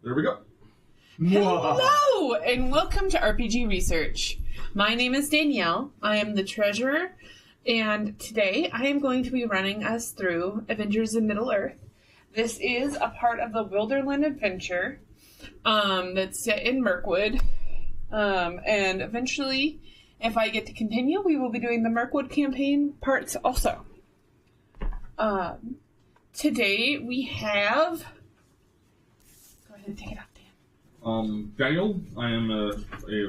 There we go. Hello, and welcome to RPG Research. My name is Danielle. I am the treasurer, and today I am going to be running us through Adventures in Middle-earth. This is a part of the Wilderland adventure that's set in Mirkwood, and eventually, if I get to continue, we will be doing the Mirkwood campaign parts also. Today we have... Go ahead and take it up, Dan. Daniel, I am a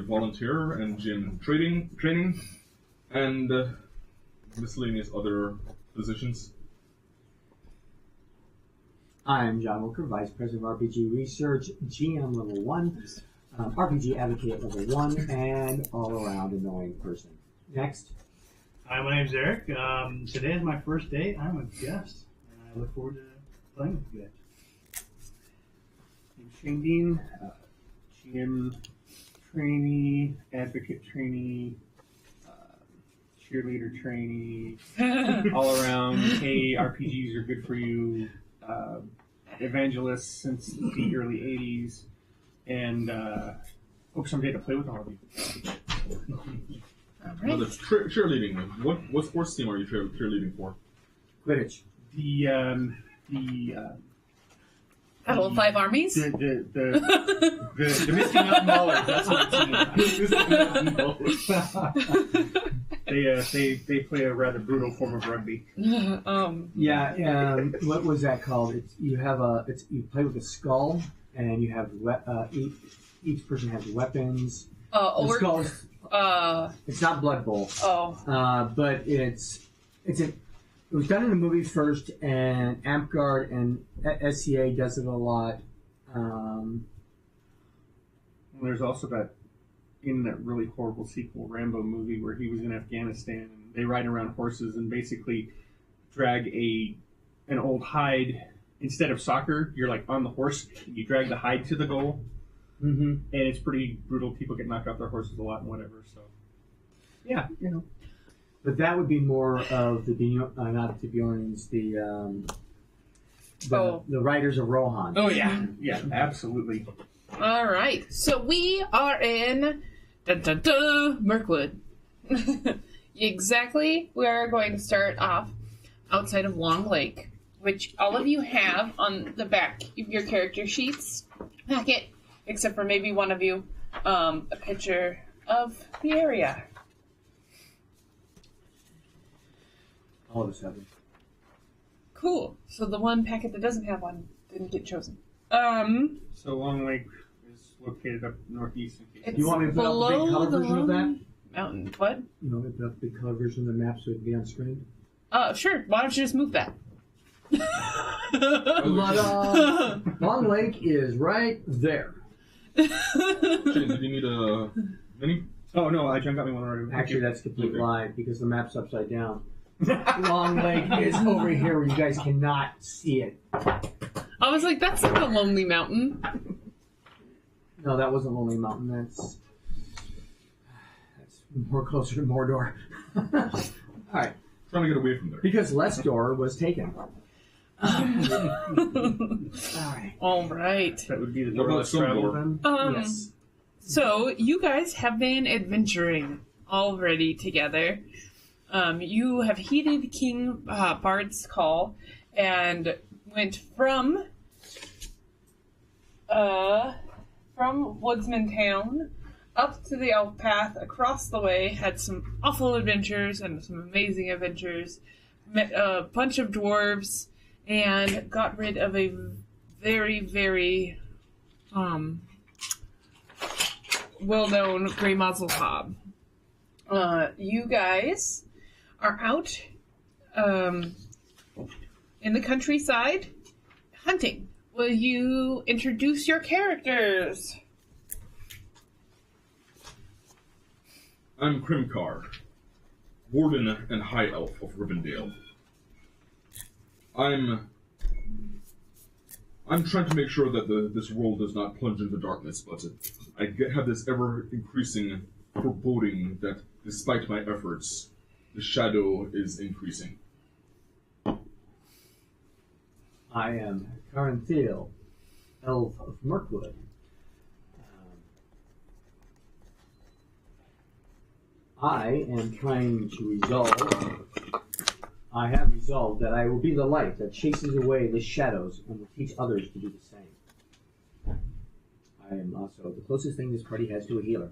volunteer and in training, and miscellaneous other positions. I'm John Wilker, Vice President of RPG Research, GM Level 1, RPG Advocate Level 1, and all-around annoying person. Next. Hi, my name's Eric. Today is my first day. I'm a guest, and I look forward to playing with you guys. I'm Shane Dean, GM trainee, advocate trainee, cheerleader trainee, all around, hey, RPGs are good for you, evangelist since the early 80s, and hope someday to play with all of you. All right. Now, that's cheerleading. What sports team are you cheerleading for? Quidditch. Battle of Five Armies? The Misty Mountain Ballers, that's what it's they play a rather brutal form of rugby. What was that called? You play with a skull, and you have each person has weapons. It's not Blood Bowl. But it was done in the movie first, and Amtgard and SCA does it a lot. There's also that really horrible sequel, Rambo movie, where he was in Afghanistan, and they ride around horses and basically drag an old hide. Instead of soccer, you're like on the horse, you drag the hide to the goal. Mm-hmm. And it's pretty brutal. People get knocked off their horses a lot and whatever. So, yeah, you know. But that would be more of not the Bjornings, the writers of Rohan. Oh yeah, yeah, absolutely. All right, so we are in Mirkwood. Exactly, we're going to start off outside of Long Lake, which all of you have on the back of your character sheets packet. Except for maybe one of you, a picture of the area. All of us have it. Cool. So the one packet that doesn't have one didn't get chosen. So Long Lake is located up northeast. Do you want me to put up the big color version of that? Mountain. What? You want me to put up the big color version of the map so it can be on screen? Sure. Why don't you just move that? Long Lake is right there. Shane, did you need a mini? Oh no, John got me one already. Actually, that's a complete lie because the map's upside down. Long Lake is over here where you guys cannot see it. I was like, that's not a lonely mountain. No, that wasn't Lonely Mountain. That's more closer to Mordor. All right. Trying to get away from there. Because Lesdor was taken. All right. That would be the door less traveled then? Yes. So, you guys have been adventuring already together. You have heeded King Bard's call and went from Woodsman Town up to the Elf Path, across the way, had some awful adventures and some amazing adventures, met a bunch of dwarves, and got rid of a very, very well-known Grey Muzzle Hob. You guys are out in the countryside hunting. Will you introduce your characters? I'm Krimkar, Warden and High Elf of Rivendell. I'm trying to make sure that this world does not plunge into darkness, but I have this ever-increasing foreboding that, despite my efforts, the shadow is increasing. I am Karan Thiel, elf of Mirkwood. I am trying to I have resolved that I will be the light that chases away the shadows and will teach others to do the same. I am also the closest thing this party has to a healer.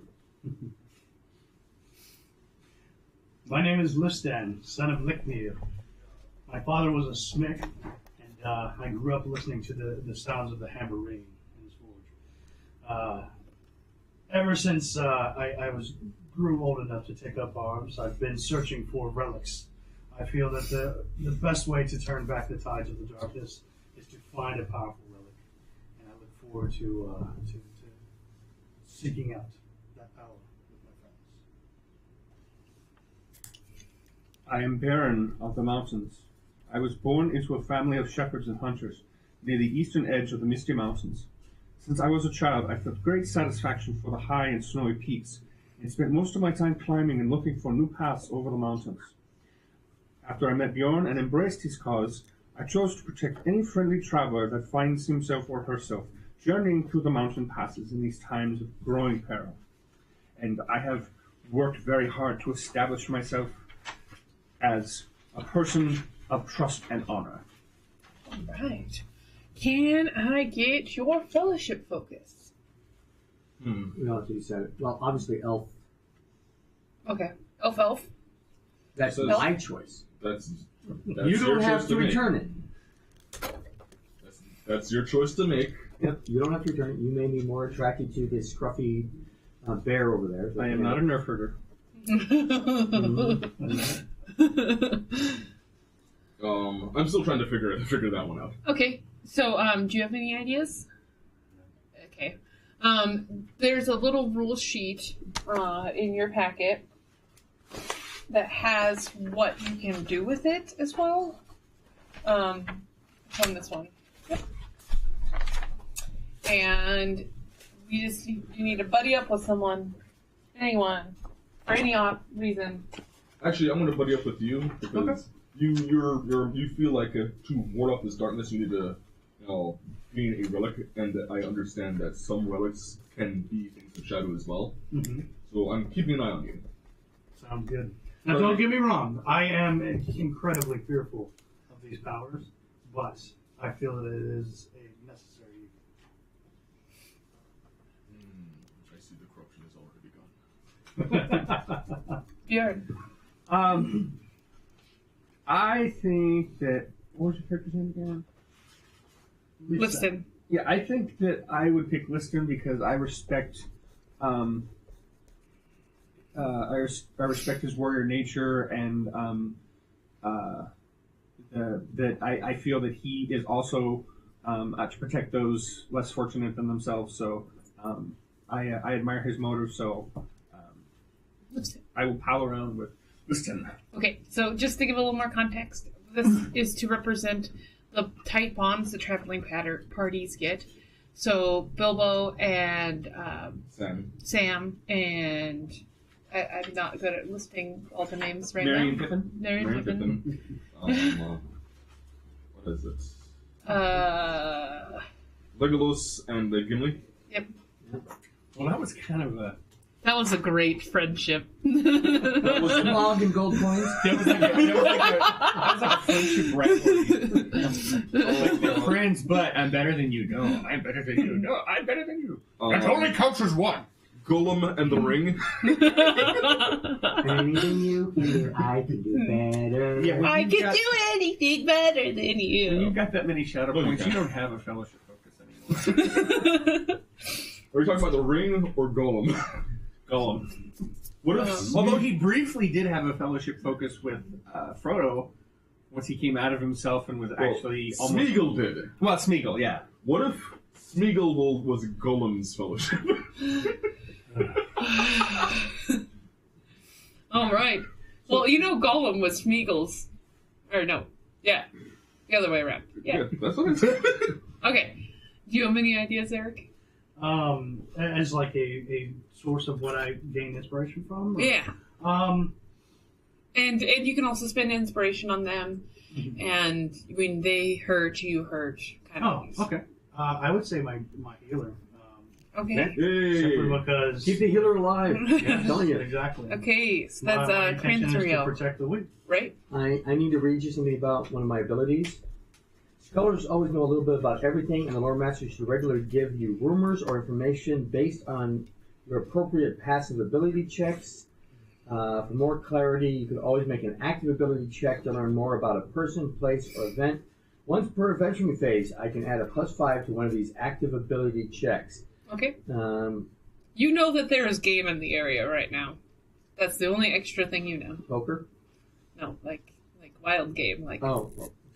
My name is Listan, son of Licknir. My father was a smith, and I grew up listening to the sounds of the hammer ringing in his forge. Ever since I grew old enough to take up arms, I've been searching for relics. I feel that the best way to turn back the tides of the darkness is to find a powerful relic, and I look forward to seeking out that power with my friends. I am Baron of the Mountains. I was born into a family of shepherds and hunters near the eastern edge of the Misty Mountains. Since I was a child, I felt great satisfaction for the high and snowy peaks, and spent most of my time climbing and looking for new paths over the mountains. After I met Bjorn and embraced his cause, I chose to protect any friendly traveler that finds himself or herself journeying through the mountain passes in these times of growing peril. And I have worked very hard to establish myself as a person of trust and honor. All right. Can I get your fellowship focus? No, you said it. Well, obviously, elf. Okay. Elf. That's So- my choice. That's You your don't have choice to make. return it. That's your choice to make. Yep, you don't have to return it. You may be more attracted to this scruffy bear over there. I am not a nerf herder. I'm still trying to figure that one out. Okay. So, do you have any ideas? Okay. There's a little rule sheet in your packet that has what you can do with it as well. From this one. Yep. And you need to buddy up with someone, anyone, for any reason. Actually, I'm going to buddy up with you because you feel like to ward off this darkness, you need to gain a relic, and I understand that some relics can be things of shadow as well. Mm-hmm. So I'm keeping an eye on you. Sounds good. Now, don't get me wrong. I am incredibly fearful of these powers, but I feel that it is a necessary I see the corruption has already begun. Bjorn. I think that... What was your character's name again? Listen. Yeah, I think that I would pick Liston because I respect... I respect his warrior nature, and that I feel that he is also to protect those less fortunate than themselves. So I admire his motive. So I will pal around with Liston. Okay, so just to give a little more context, this is to represent the tight bonds that traveling parties get. So Bilbo and Sam and I'm not good at listing all the names right Merry and now. Pippin? Merry and Pippin. What is it? Uh, Legolas and Gimli? Yep. Well, that was kind of a... That was a great friendship. That was log and gold coins. That was like a friendship rivalry. Like they're friends, but I'm better than you. No, I'm better than you. No, I'm better than you. That only counts as one. Gollum and the Ring. Anything you can do, I can do better. Yeah, when I you've can got- do anything better than When you. you've got that many shadow Well, you points, you can. don't have a fellowship focus anymore. Are you talking about the Ring or Gollum? Gollum. What if? Although he briefly did have a fellowship focus with Frodo once he came out of himself and was actually almost... Smeagol did. Well, Smeagol, yeah. What if Smeagol was Gollum's fellowship? All right. Well, Gollum was Smeagol's. Or no. Yeah. The other way around. Yeah. That's what I said. Okay. Do you have any ideas, Eric? as like a source of what I gain inspiration from. Or, Yeah. Um. And you can also spend inspiration on them. Mhm. And when they hurt, you hurt. Kind of Oh, things. okay. I would say my healer. Okay. Simply Hey! because. Keep the healer alive. Yes, Don't you? exactly. Okay, so that's my intention is to Cransuriel, protect the weak. right? I need to read you something about one of my abilities. Scholars always know a little bit about everything, and the lore master should regularly give you rumors or information based on your appropriate passive ability checks. For more clarity, you can always make an active ability check to learn more about a person, place, or event. Once per adventuring phase, I can add a +5 to one of these active ability checks. Okay. Um, You know that there is game in the area right now. That's the only extra thing you know. poker? No, like wild game, like. Oh,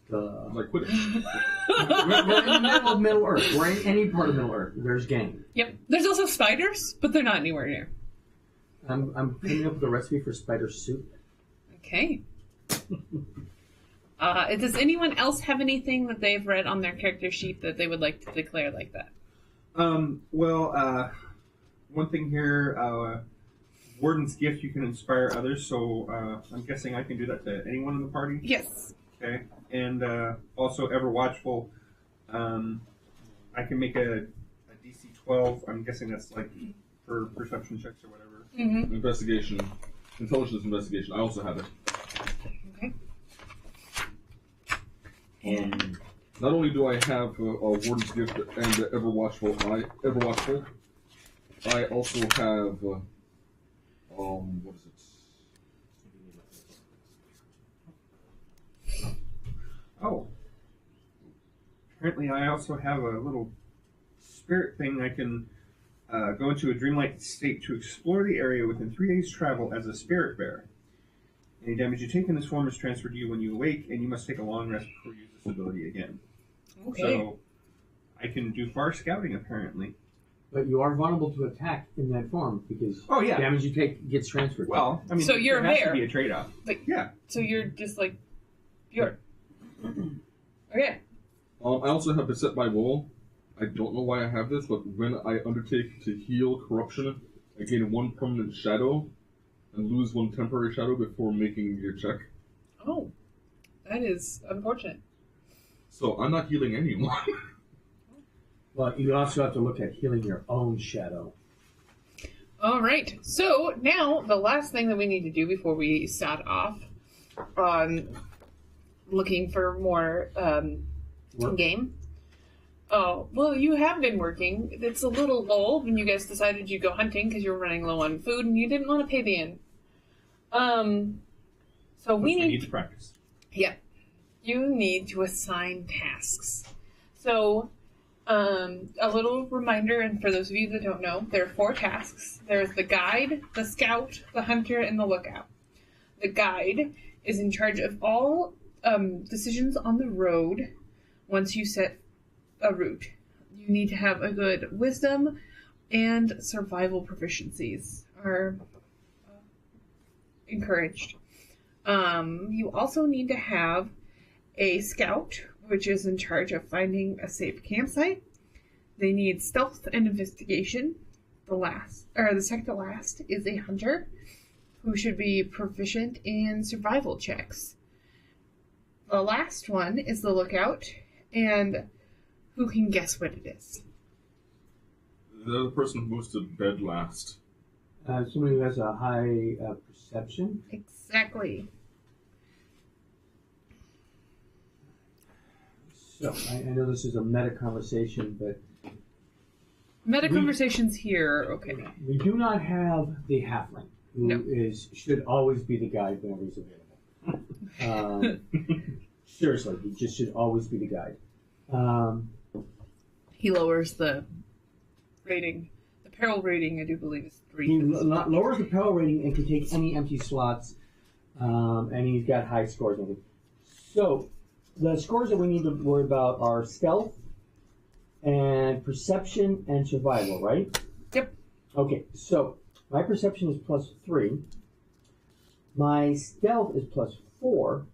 Like, quit it. we're in the middle of Middle Earth. We're in any part of Middle Earth. There's game. Yep. There's also spiders, but they're not anywhere near. I'm coming up with a recipe for spider soup. Okay. Does anyone else have anything that they've read on their character sheet that they would like to declare like that? Well, one thing here, Warden's Gift, you can inspire others, so I'm guessing I can do that to anyone in the party. Yes. Okay. And also Ever Watchful, I can make a DC 12. I'm guessing that's like for perception checks or whatever. Mm-hmm. Investigation. Intelligence investigation. I also have it. Okay. Not only do I have a Warden's Gift and Ever Watchful, I also have what is it? Oh. Apparently I also have a little spirit thing. I can go into a dreamlike state to explore the area within 3 days' travel as a spirit bearer. Any damage you take in this form is transferred to you when you awake, and you must take a long rest before you use this ability again. Okay. So I can do far scouting, apparently. But you are vulnerable to attack in that form because damage you take gets transferred. Well, I mean, So you're there has there. to be a trade-off. Like, Yeah. So you're just like pure. Okay. I also have Beset by Woe. I don't know why I have this, but when I undertake to heal corruption, I gain 1 permanent shadow and lose 1 temporary shadow before making your check. Oh, that is unfortunate. So I'm not healing anyone. Well, you also have to look at healing your own shadow. All right. So now the last thing that we need to do before we start off on looking for more Work. game. Oh, well, you have been working. It's a little lull when you guys decided you'd go hunting because you were running low on food and you didn't want to pay the inn. So we need to practice. Yeah. You need to assign tasks. So, a little reminder, and for those of you that don't know, there are 4 tasks. There's the guide, the scout, the hunter, and the lookout. The guide is in charge of all decisions on the road once you set a route. You need to have a good wisdom and survival proficiencies are encouraged. You also need to have a scout, which is in charge of finding a safe campsite. They need stealth and investigation. The second to last is a hunter, who should be proficient in survival checks. The last one is the lookout, and who can guess what it is? They're the person who moves to bed last. Somebody who has a high perception. Exactly. So, I know this is a meta conversation, but Meta conversations here, okay. we do not have the halfling, who should always be the guide whenever he's available. Seriously, he just should always be the guide. He lowers the rating. The peril rating, I do believe, is 3. He lowers the peril rating and can take any empty slots, and he's got high scores on it. So, the scores that we need to worry about are stealth, and perception, and survival, right? Yep. Okay, so my perception is +3, my stealth is +4,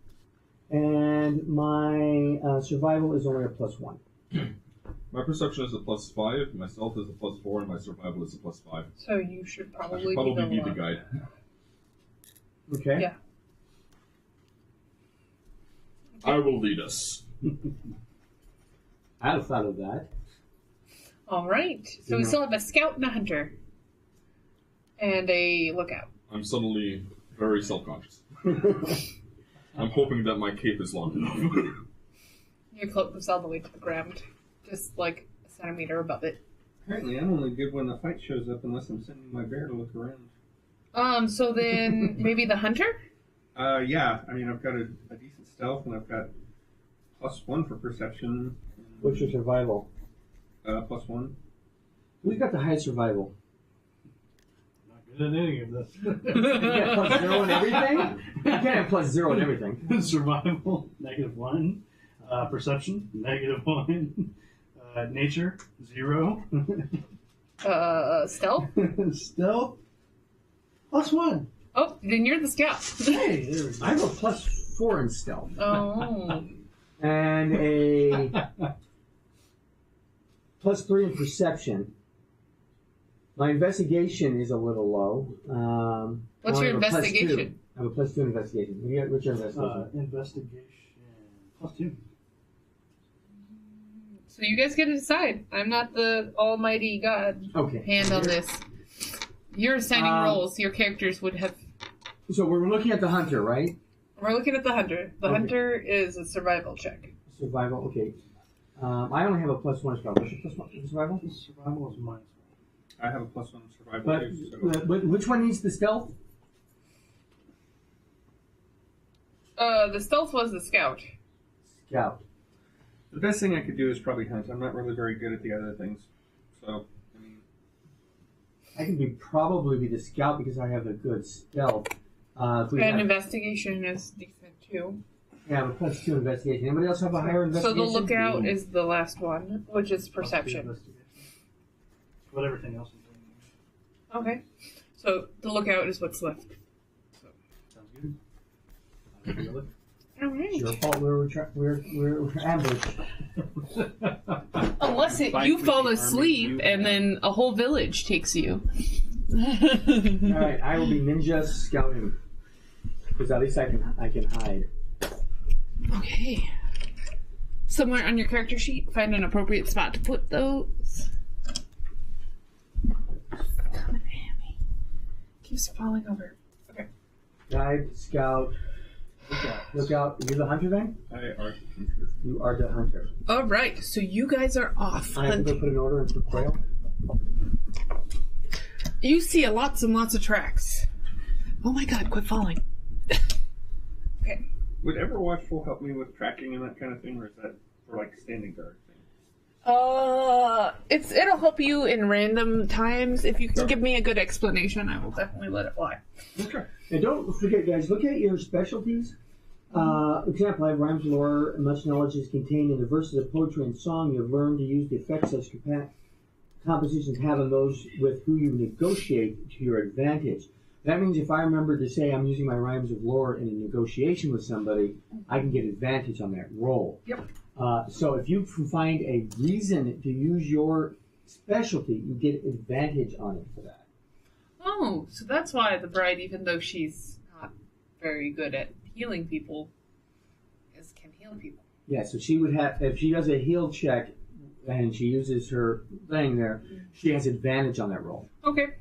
and my survival is only a +1. My perception is a +5, my stealth is a +4, and my survival is a +5. So you should I probably, should probably be the one. guide. Okay? Yeah. I will lead us. I had thought of that. All right. So we still have a scout and a hunter. And a lookout. I'm suddenly very self-conscious. I'm hoping that my cape is long enough. Your cloak goes all the way to the ground. Just like a centimeter above it. Apparently, I'm only good when the fight shows up unless I'm sending my bear to look around. So then maybe the hunter? Yeah. I mean, I've got a decent stealth, and I've got +1 for perception. What's your survival? +1. Who's got the highest survival? Not good at any of this. You get +0 and everything? You can't have +0 and everything. Survival, -1. Perception, -1. Nature, 0. Stealth? Stealth, +1. Oh, then you're the scout. Hey, there we go. I have a +4 in stealth. Oh. And a +3 in perception. My investigation is a little low. What's I your have a +2. investigation? I have a +2 in investigation. What's your investigation? Investigation, +2. So you guys get to decide. I'm not the almighty god Okay. hand on this. You're assigning roles. Your characters would have... So we're looking at the hunter, right? We're looking at the hunter. The Okay. hunter is a survival check. Survival, okay. I only have a +1 survival. What's your +1 in survival? Survival is -1. I have a +1 survival But too. So. which one needs the stealth? The stealth was the scout. Scout. The best thing I could do is probably hunt. I'm not really very good at the other things. So, I mean... I can probably be the scout because I have a good stealth. If we And have, investigation is decent too. yeah, I have a +2 investigation. Anybody else have a higher So investigation? the lookout is the last one, which is +2 perception. investigation. But everything else is doing. Okay. So the lookout is what's left. Sounds good. It's your Alright. fault. We're ambushed. Unless Fight you with fall the army asleep you and have. then a whole village takes you. All right, I will be ninja scouting because at least I can hide. Okay. Somewhere on your character sheet, find an appropriate spot to put those. Come in handy. Keeps falling over. Okay. Guide, scout, lookout. You're the hunter then? I are. You are the hunter. All right. So you guys are off I have to go hunting. put an order in for quail. You see lots and lots of tracks. Oh my God! Quit falling. Okay. Would Everwatchful help me with tracking and that kind of thing, or is that for like standing guard thing? It'll help you in random times. If you can give me a good explanation, I will definitely let it fly. Okay. And don't forget, guys, look at your specialties. Example, I have rhymes, lore, and much knowledge is contained in the verses of poetry and song. You have learned to use the effects such compositions have on those with who you negotiate to your advantage. That means if I remember to say I'm using my rhymes of lore in a negotiation with somebody, I can get advantage on that roll. Yep. So if you can find a reason to use your specialty, you get advantage on it for that. Oh, so that's why the bride, even though she's not very good at healing people, can heal people. Yeah, so she would have, if she does a heal check and she uses her thing there, she has advantage on that roll. Okay.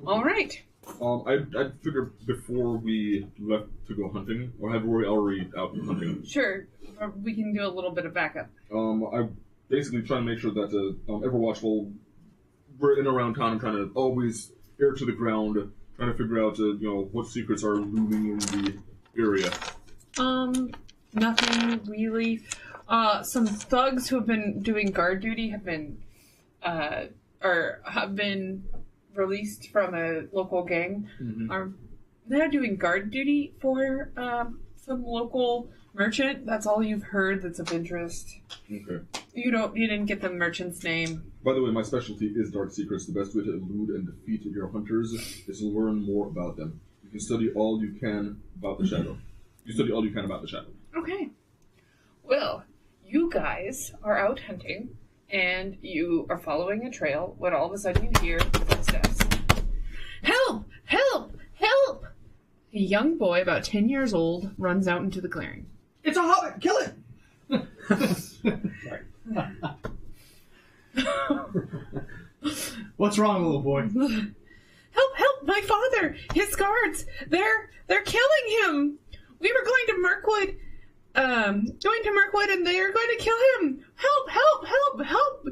All right. I figured before we left to go hunting, or have we already out hunting? Sure. We can do a little bit of backup. I basically trying to make sure that Everwatchful, we're in around town and trying to always ear to the ground, trying to figure out what secrets are looming in the area. Nothing really. Some thugs who have been doing guard duty have been released from a local gang. Mm-hmm. They're doing guard duty for some local merchant. That's all you've heard that's of interest. Okay. You didn't get the merchant's name. By the way, my specialty is dark secrets. The best way to elude and defeat your hunters is to learn more about them. You can study all you can about the shadow. You study all you can about the shadow. Okay. Well, you guys are out hunting, and you are following a trail when all of a sudden you hear footsteps. Help! Help! Help! A young boy, about 10 years old, runs out into the clearing. It's a hobbit! Kill it! Sorry. What's wrong, little boy? Help, my father! His guards! They're killing him! We were going to Mirkwood, and they are going to kill him! Help!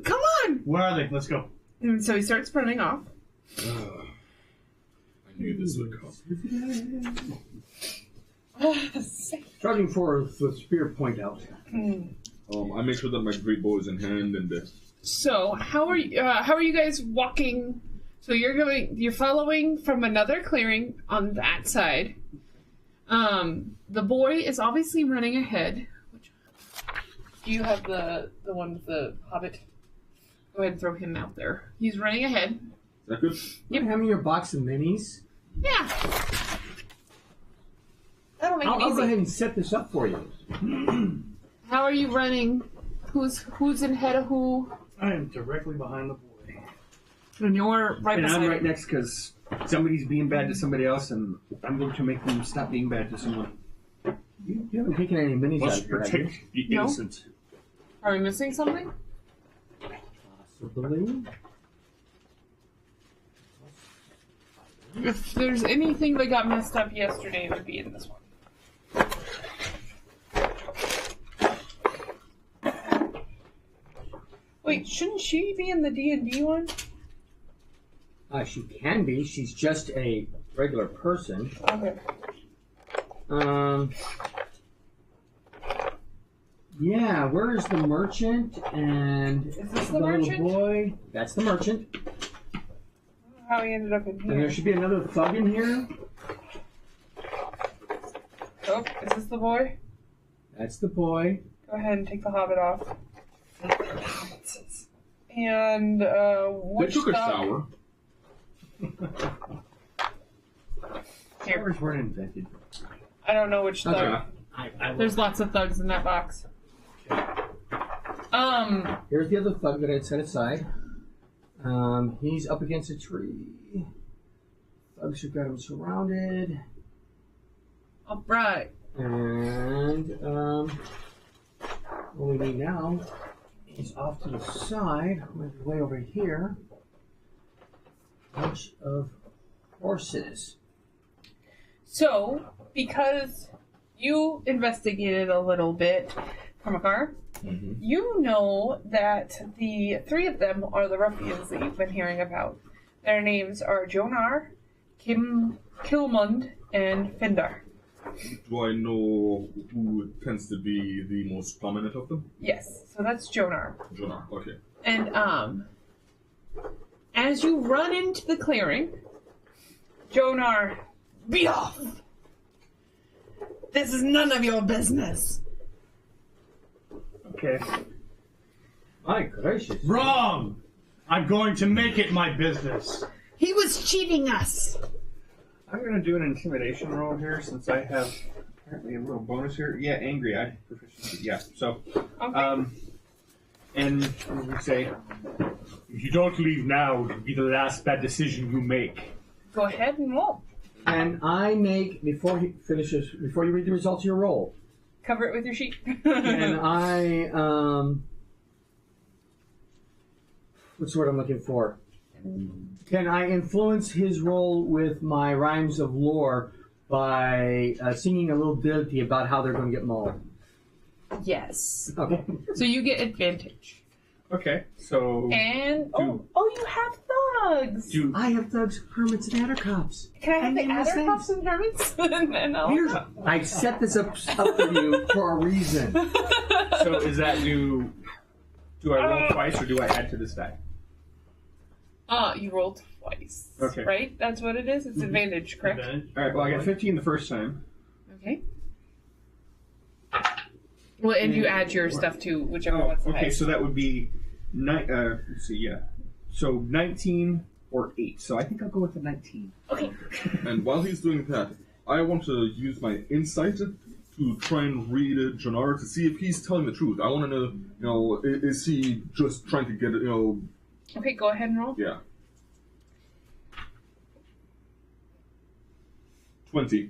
Come on! Where are they? Let's go. And so he starts running off. I knew this would come. Charging forward with spear point out. I make sure that my great bow is in hand and So how are you guys walking? So you're following from another clearing on that side. The boy is obviously running ahead. Do you have the one with the hobbit? Go ahead and throw him out there. He's running ahead. Is that good? You have your box of minis. Yeah. That'll make it I'll go easy. ahead and set this up for you. How are you running? Who's in head of who? I am directly behind the boy. And you're right And beside I'm him. right next because somebody's being bad to somebody else, and I'm going to make them stop being bad to someone. You haven't taken any minis out Must of here, have you? protect the No. innocent. Are we missing something? Possibly. If there's anything that got messed up yesterday, it would be in this one. Wait, shouldn't she be in the D&D one? She can be. She's just a regular person. Okay. Yeah, where is the merchant and Is this the little merchant? boy? That's the merchant. I don't know how he ended up in And there here. should be another thug in here. Oh, is this the boy? That's the boy. Go ahead and take the hobbit off. And, They which took a dog- shower. Here. Showers weren't invented. I don't know which thug. Okay. There's lots of thugs in that box. Here's the other thug that I'd set aside. He's up against a tree. Thugs have got him surrounded. Alright. And what we need now is off to the side, way over here. Bunch of horses. So, because you investigated a little bit from afar, you know that the three of them are the ruffians that you've been hearing about. Their names are Jonar, Kilmund, and Findar. Do I know who tends to be the most prominent of them? Yes, so that's Jonar. Jonah. Okay. And as you run into the clearing, Jonar, be off! This is none of your business. Okay. My gracious. Wrong! I'm going to make it my business. He was cheating us. I'm going to do an intimidation roll here since I have apparently a little bonus here. Yeah, angry. I proficiency. Yeah. So, Okay. and what do we say? If you don't leave now, it'll be the last bad decision you make. Go ahead and roll. And I make, before he finishes, before you read the results of your roll, Cover it with your sheet. and I, what's the word I'm looking for? Can I influence his role with my rhymes of lore by singing a little ditty about how they're going to get mauled? Yes. Okay. So you get advantage. Okay. So, And you have thugs. do I have thugs, hermits, and addercops. Can I have And the nameless adder cops and hermits? And I'll- Here's, I set this up for you for a reason. so is that do I roll twice or do I add to this die? You rolled twice. Okay. Right? That's what it is? It's advantage, correct? Advantage. All right. Well, I got 15 the first time. Okay. Well, and you add your stuff to whichever one's the Okay. highest. So that would be let's see. Yeah. So 19 or 8. So I think I'll go with the 19. Okay. And while he's doing that, I want to use my insight to try and read Jonar to see if he's telling the truth. I want to know, is he just trying to get, Okay, go ahead and roll. yeah. 20.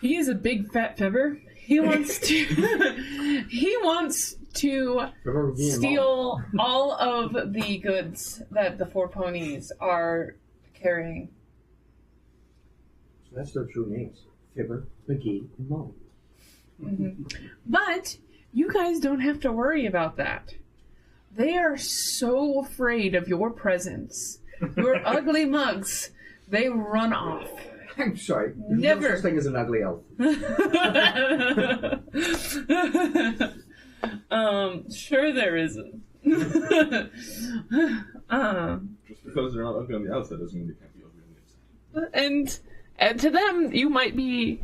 He is a big fat fibber. He wants to. He wants to Remember being steal all of the goods that the four ponies are carrying. So that's their true names: Fibber, McGee, and Molly. But you guys don't have to worry about that. They are so afraid of your presence. Your ugly mugs. They run off. I'm sorry. There's Never. no such thing as an ugly elf. Sure there isn't. Just because they're not ugly on the outside doesn't mean they can't be ugly on the inside. And to them, you might be,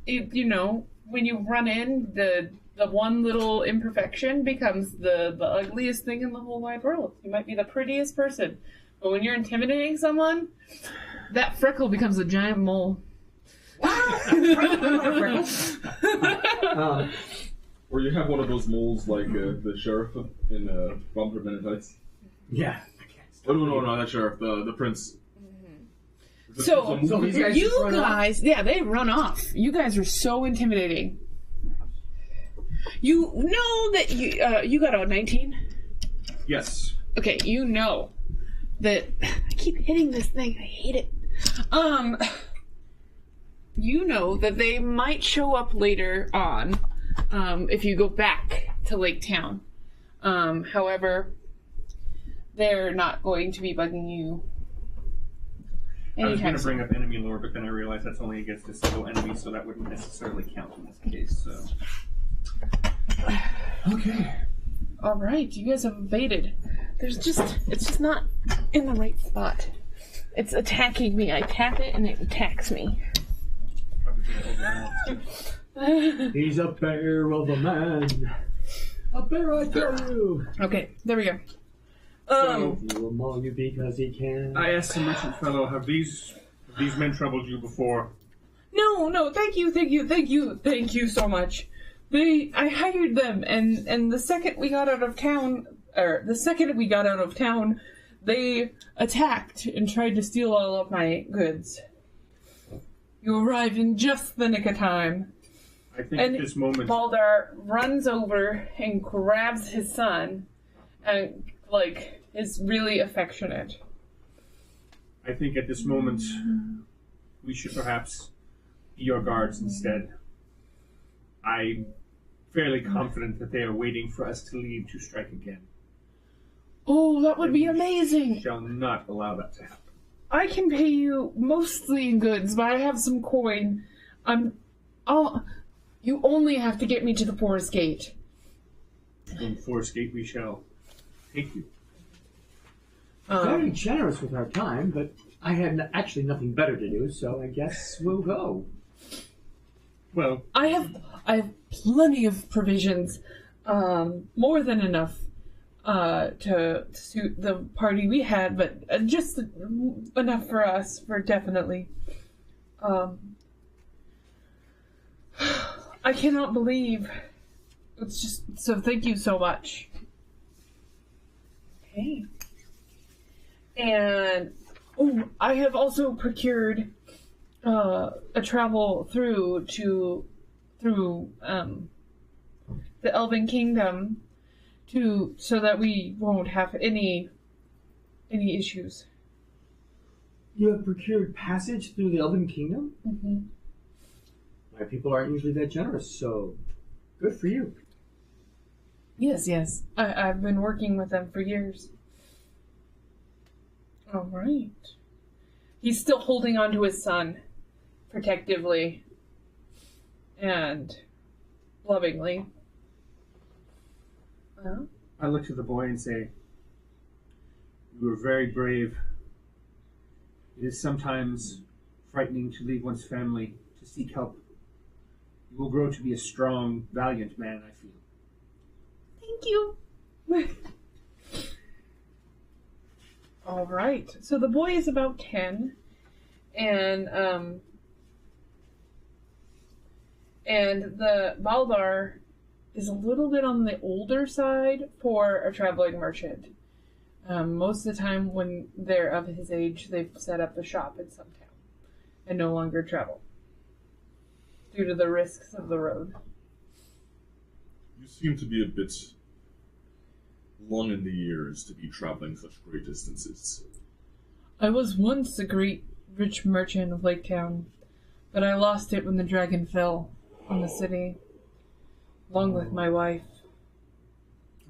you know, when you run in, the one little imperfection becomes the ugliest thing in the whole wide world. You might be the prettiest person, but when you're intimidating someone, that freckle becomes a giant mole. Or you have one of those moles like the sheriff in Bomb for Heights. Yeah. Oh no, not that sheriff. The prince. So these guys you just run guys, yeah, they run off. You guys are so intimidating. You know that you got a 19? Yes. Okay, you know that I keep hitting this thing. I hate it. You know that they might show up later on, if you go back to Lake Town. However, they're not going to be bugging you. I was going to soon. bring up enemy lore, but then I realized that's only against a single enemy, so that wouldn't necessarily count in this case. So. Okay. All right, you guys have evaded. It's just not in the right spot. It's attacking me. I tap it and it attacks me. He's a bear of a man. A bear, I tell you. Okay, there we go. He will maul you because he can. I asked the merchant fellow, have these men troubled you before? No, thank you so much. I hired them, and the second we got out of town, they attacked and tried to steal all of my goods. You arrived in just the nick of time. I think And at this moment... Baldar runs over and grabs his son, and, is really affectionate. I think at this moment, we should perhaps be your guards instead. I'm fairly confident that they are waiting for us to leave to strike again. Oh, that would be amazing! Shall not allow that to happen. I can pay you mostly in goods, but I have some coin. You only have to get me to the forest gate. From the forest gate we shall take you. Very generous with our time, but I had actually nothing better to do, so I guess we'll go. Well, I have plenty of provisions, more than enough to suit the party we had, but just enough for us, for definitely. I cannot believe. It's just so. Thank you so much. Okay. And I have also procured a travel through the Elven Kingdom so that we won't have any issues. You have procured passage through the Elven Kingdom? Mm-hmm. My people aren't usually that generous, so good for you. Yes. I've been working with them for years. All right. He's still holding on to his son, protectively and lovingly. Well, I look to the boy and say, you were very brave. It is sometimes frightening to leave one's family to seek help. You will grow to be a strong, valiant man, I feel. thank you. All right. So the boy is about 10, and the Baldar is a little bit on the older side for a traveling merchant. Most of the time when they're of his age, they've set up a shop in some town and no longer travel due to the risks of the road. You seem to be a bit long in the years to be traveling such great distances. I was once a great rich merchant of Lake Town, but I lost it when the dragon fell on the city, along with my wife.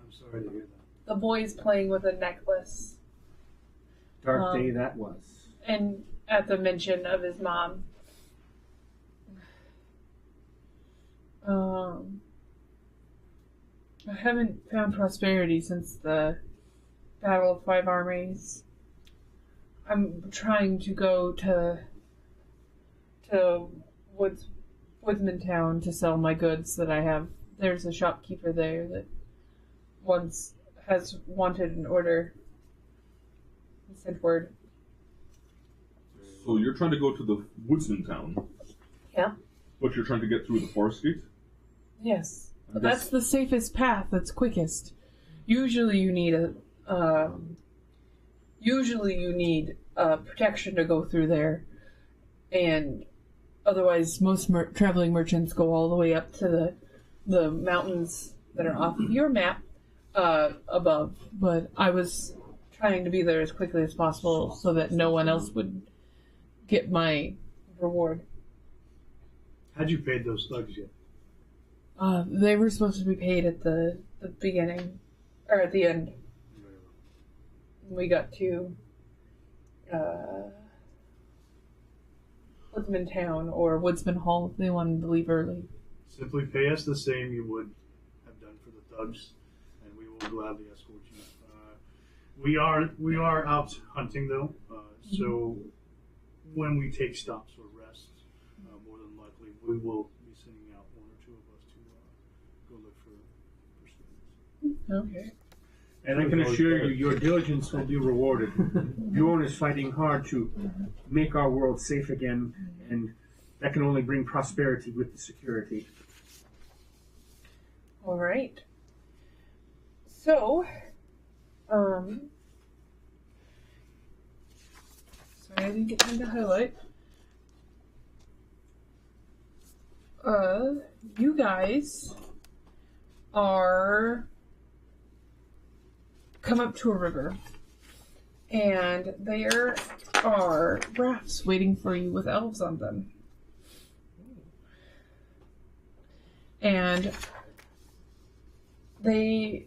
I'm sorry to hear that. The boy's playing with a necklace. Dark day that was. And at the mention of his mom. I haven't found prosperity since the Battle of Five Armies. I'm trying to go to Woodsman Town to sell my goods that I have. There's a shopkeeper there that once has wanted an order. He sent word. So you're trying to go to the Woodsman Town? Yeah. But you're trying to get through the Forest Gate? Yes. That's the safest path. That's quickest. Usually you need protection to go through there, and otherwise most traveling merchants go all the way up to the mountains that are off of your map above. But I was trying to be there as quickly as possible so that no one else would get my reward. How'd you pay those thugs yet? They were supposed to be paid at the beginning, or at the end. We got to Woodsman Town or Woodsman Hall if they wanted to leave early. Simply pay us the same you would have done for the thugs, and we will gladly escort you. We are out hunting though, so when we take stops or rest, more than likely we will be sending out one or two of us to go look for skins. Okay. And I can assure you, your diligence will be rewarded. Bjorn is fighting hard to make our world safe again, and that can only bring prosperity with the security. All right. So, sorry, I didn't get time to highlight. You guys come up to a river, and there are rafts waiting for you with elves on them. And they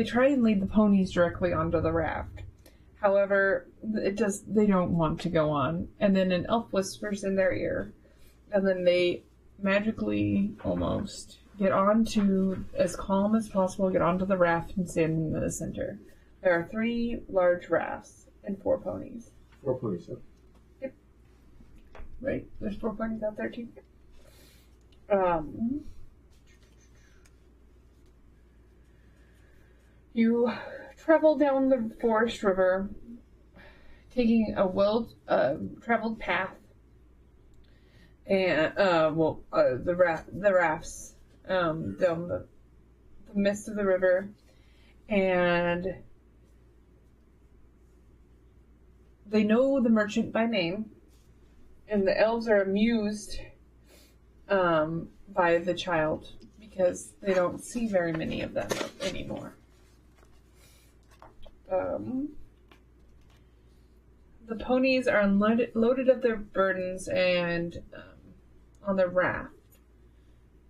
try and lead the ponies directly onto the raft. However, they don't want to go on. And then an elf whispers in their ear, and then they magically almost get onto, as calm as possible, get onto the raft and stand in the center. There are 3 large rafts and 4 ponies. 4 ponies, huh? Yep. Right, there's 4 ponies out there too. You travel down the forest river, taking a well-traveled path, and the rafts down the midst of the river, and they know the merchant by name, and the elves are amused by the child because they don't see very many of them anymore. The ponies are loaded of their burdens and on the raft.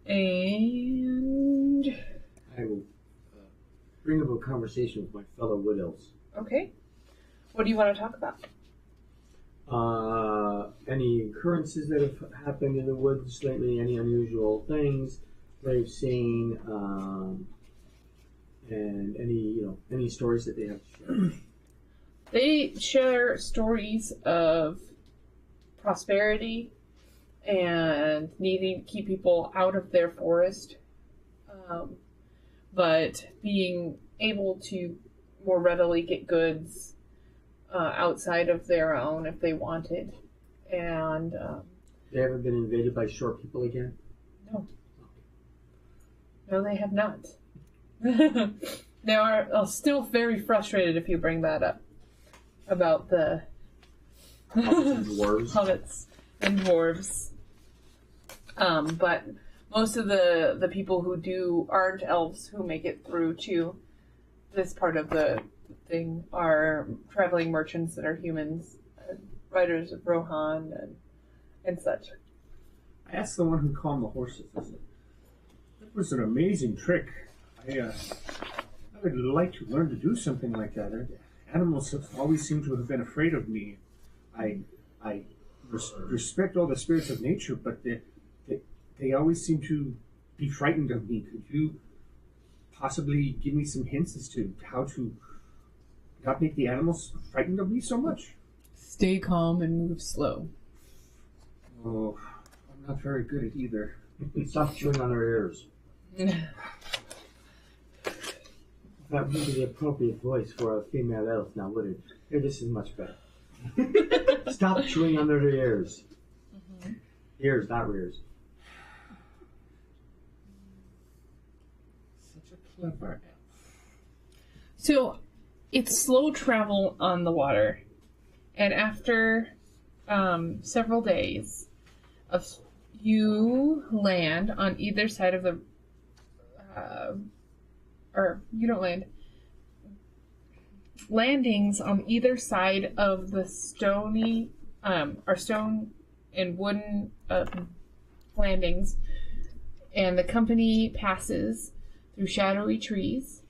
And I will bring up a conversation with my fellow wood elves. Okay. What do you want to talk about? Any occurrences that have happened in the woods lately, any unusual things they've seen, and any stories that they have to share. They share stories of prosperity and needing to keep people out of their forest, but being able to more readily get goods outside of their own if they wanted. And they haven't been invaded by short people again? No. No, they have not. They are still very frustrated if you bring that up. About the Hobbits and dwarves. Hobbits and dwarves. But most of the people who aren't elves who make it through to this part of the thing are traveling merchants that are humans, riders of Rohan and such. I asked the one who calmed the horses. I said, "That was an amazing trick. I would like to learn to do something like that. Animals have always seem to have been afraid of me. I respect all the spirits of nature, but they always seem to be frightened of me. Could you possibly give me some hints as to how to not make the animals frightened of me so much?" Stay calm and move slow. Oh, I'm not very good at either. Stop chewing on their ears. That would be the appropriate voice for a female elf now, would it? Here, this is much better. Stop chewing on their ears. Mm-hmm. Ears, not rears. Such a clever elf. So, it's slow travel on the water, and after several days of you land on either side of the or you don't land. Landings on either side of the stony, or stone and wooden landings, and the company passes through shadowy trees.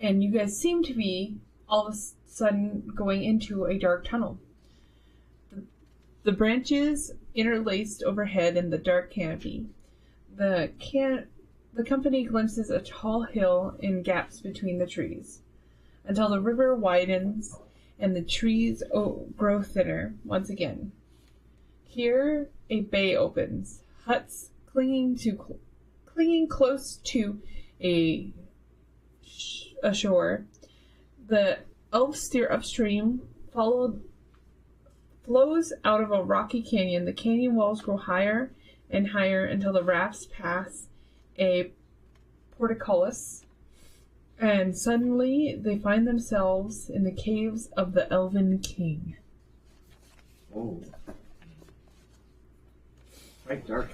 And you guys seem to be all of a sudden going into a dark tunnel. The branches interlaced overhead in the dark canopy. The company glimpses a tall hill in gaps between the trees, until the river widens and the trees grow thinner once again. Here, a bay opens, huts clinging close to a shore. The elves steer upstream, flows out of a rocky canyon. The canyon walls grow higher and higher until the rafts pass a portcullis, and suddenly they find themselves in the caves of the Elven King. Oh. Quite dark.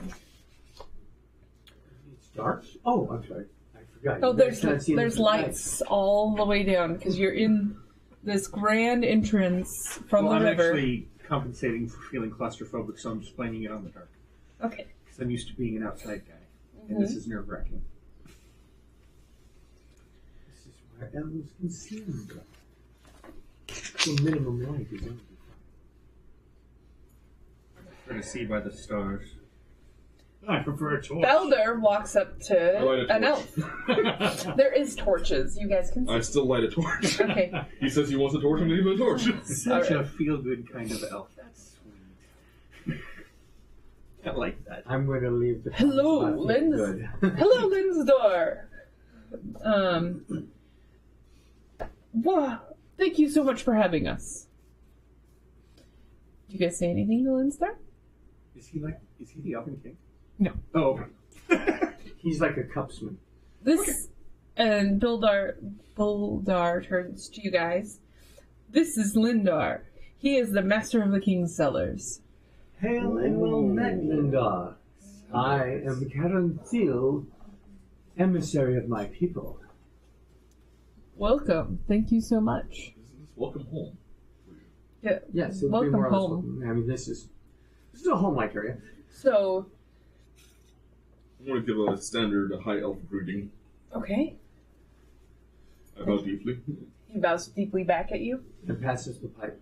It's dark? Oh, I'm sorry. I forgot. Oh, there's lights all the way down, because you're in this grand entrance from the I'm river. actually compensating for feeling claustrophobic, so I'm just blaming it on the dark. Okay. Because I'm used to being an outside guy. And this is nerve-wracking. This is where elves can see them. The minimum light is on. I'm going to see by the stars. I prefer a torch. Belder walks up to light a an elf. There is torches. You guys can see. I still light a torch. Okay. He says he wants a torch, I'm gonna give him a torch. Such a feel-good kind of elf. That's sweet. I like that. I'm going to leave the. Hello, spot Linz. good. Hello, Linzdor. Wow. Thank you so much for having us. Did you guys say anything to Linzdor? Is he the Elven King? No. Oh. He's like a cupsman. This, and Buldar turns to you guys. This is Lindar. He is the master of the king's cellars. Hail and well met, Linda. I am Karantil, emissary of my people. Welcome. Thank you so much. Welcome home. Yeah. Yes, it would Welcome be more or less home. welcome. I mean, this is a home-like area. So, I'm gonna give a standard high elf greeting. okay. I bow deeply. He bows deeply back at you. And passes the pipe.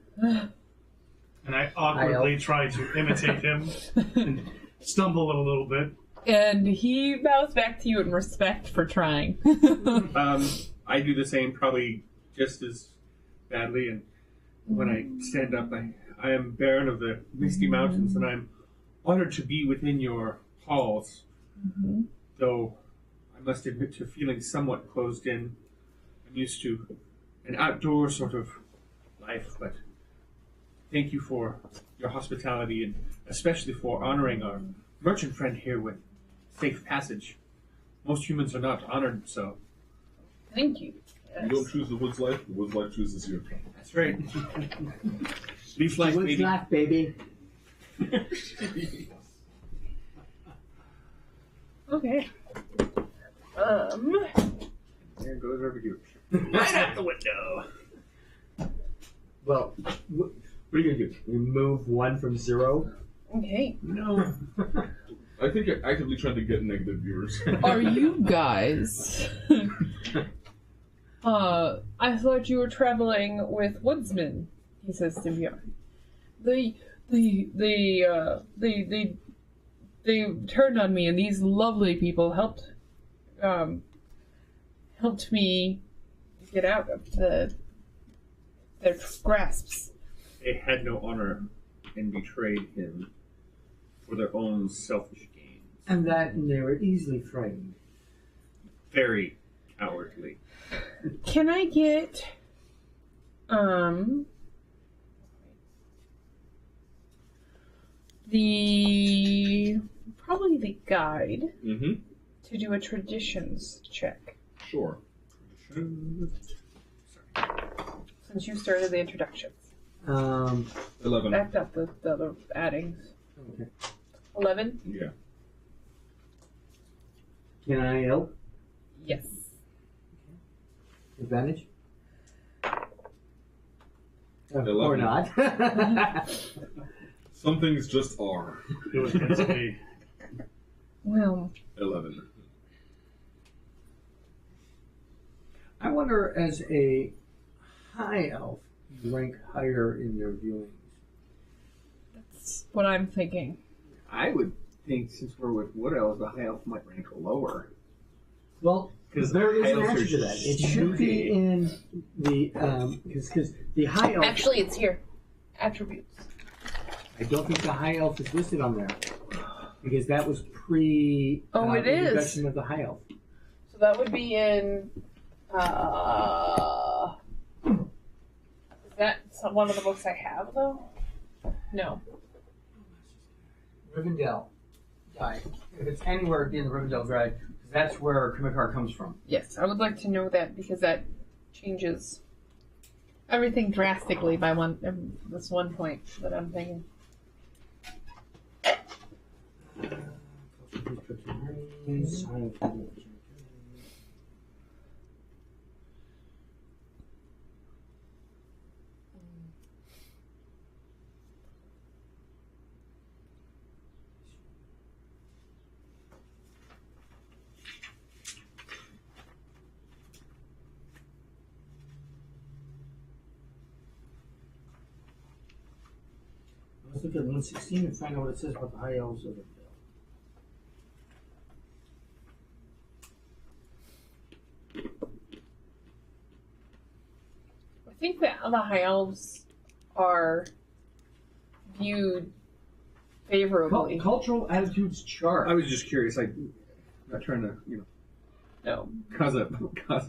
And I awkwardly try to imitate him and stumble a little bit. And he bows back to you in respect for trying. I do the same, probably just as badly. And when I stand up, I am Baron of the Misty Mountains, and I'm honored to be within your halls. Mm-hmm. Though I must admit to feeling somewhat closed in. I'm used to an outdoor sort of life, but thank you for your hospitality, and especially for honoring our merchant friend here with safe passage. Most humans are not honored, so. Thank you. You don't choose the wood's life, the wood's life chooses you. That's right. Leaf life, What's baby. laugh, baby? Okay. There goes our viewership. Right out the window. Well, what are you gonna do? Remove 1 from 0? Okay. No. I think you're actively trying to get negative viewers. Are you guys? I thought you were traveling with woodsmen. He says to VR. They turned on me, and these lovely people helped me get out of their grasps. They had no honor and betrayed him for their own selfish gains. And they were easily frightened. Very cowardly. Can I get probably the guide Mm-hmm. to do a traditions check? Sure. Since you started the introductions. 11. Backed up the other addings. Okay. 11? Yeah. Can I help? Yes. Advantage? Or 11. not? Some things just are. It was meant to be. Well, 11. I wonder, as a high elf, you rank higher in their viewings. that's what I'm thinking. I would think since we're with Wood Elves, the High Elf might rank lower. Well, 'Cause there is high an elves answer are to that. It should be snooty. in the because the high elf. Actually, it's here. Attributes. I don't think the high elf is listed on there because that was pre. Oh, it is. introduction of the high elf. So that would be in. Is that one of the books I have, though? No. Rivendell Guide. If it's anywhere in the Rivendell Guide, that's where Krimikar comes from. Yes, I would like to know that because that changes everything drastically by this one point that I'm thinking. Let's look at 116 and find out what it says about the high elves of Rivendell. I think that the high elves are viewed favorably. Cultural attitudes chart. I was just curious, like, not trying to, No. cause a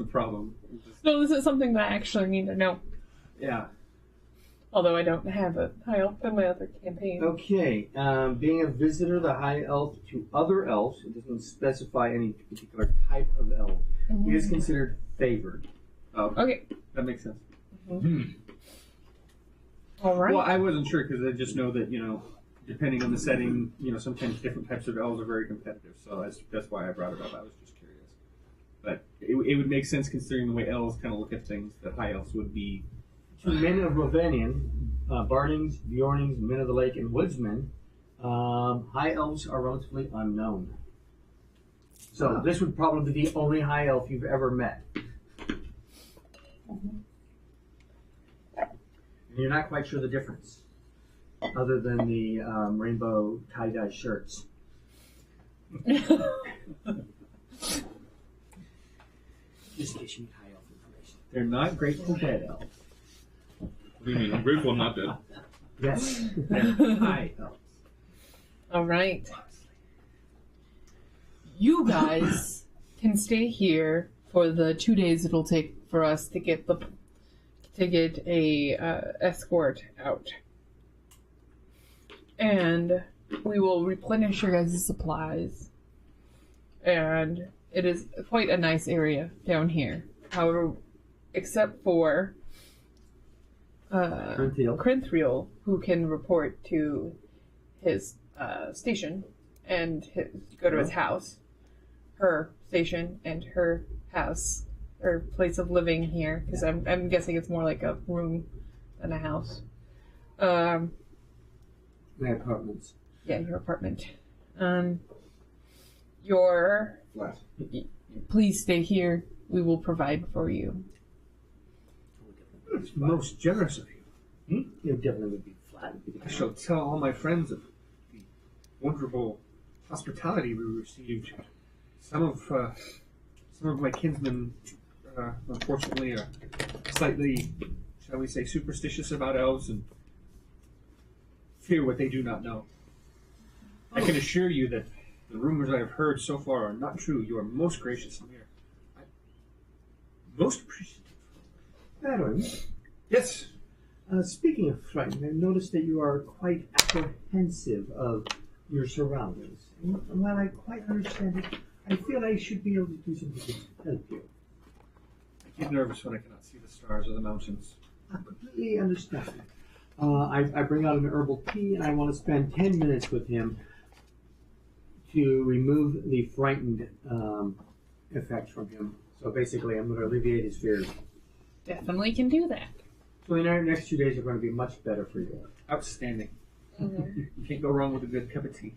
problem. Just, No, this is something that I actually need to know. yeah. Although I don't have a high elf in my other campaign. Okay, being a visitor, the high elf to other elves, it doesn't specify any particular type of elf. It is considered favored. Oh, Okay. that makes sense. All right. Well, I wasn't sure because I just know that, depending on the setting, sometimes different types of elves are very competitive. So that's why I brought it up. I was just curious. But it would make sense considering the way elves kind of look at things that high elves would be. To men of Rovanian, Bardings, Bjornings, Men of the Lake, and Woodsmen, high elves are relatively unknown. So this would probably be the only high elf you've ever met. And you're not quite sure the difference, other than the rainbow tie-dye shirts. Just in case you need high elf information. They're not Grateful Dead elves. What do you mean? I'm grateful I'm not dead. Yes. They're high elves. All right. You guys can stay here for the 2 days it'll take for us to get a escort out, and we will replenish your guys' supplies. And it is quite a nice area down here. However, except for Crinthriel, who can report to his station and go to his house. her station and her house or place of living here, because I'm guessing it's more like a room than a house. My apartments. Yeah, your apartment. Your Flat. please stay here. We will provide for you. It's most generous of you. It definitely would be flat. I shall tell all my friends of the wonderful hospitality we received. Some of my kinsmen, unfortunately, are slightly, shall we say, superstitious about elves and fear what they do not know. I can assure you that the rumors I have heard so far are not true. You are most gracious, Amir. Most appreciative. Baron, Yes. speaking of frightened, I've noticed that you are quite apprehensive of your surroundings. And while I quite understand it, I feel I should be able to do something to help you. I get nervous when I cannot see the stars or the mountains. I completely understand. I bring out an herbal tea, and I want to spend 10 minutes with him to remove the frightened effect from him. So basically, I'm going to alleviate his fears. Definitely can do that. So the next 2 days are going to be much better for you. Outstanding. Mm-hmm. You can't go wrong with a good cup of tea.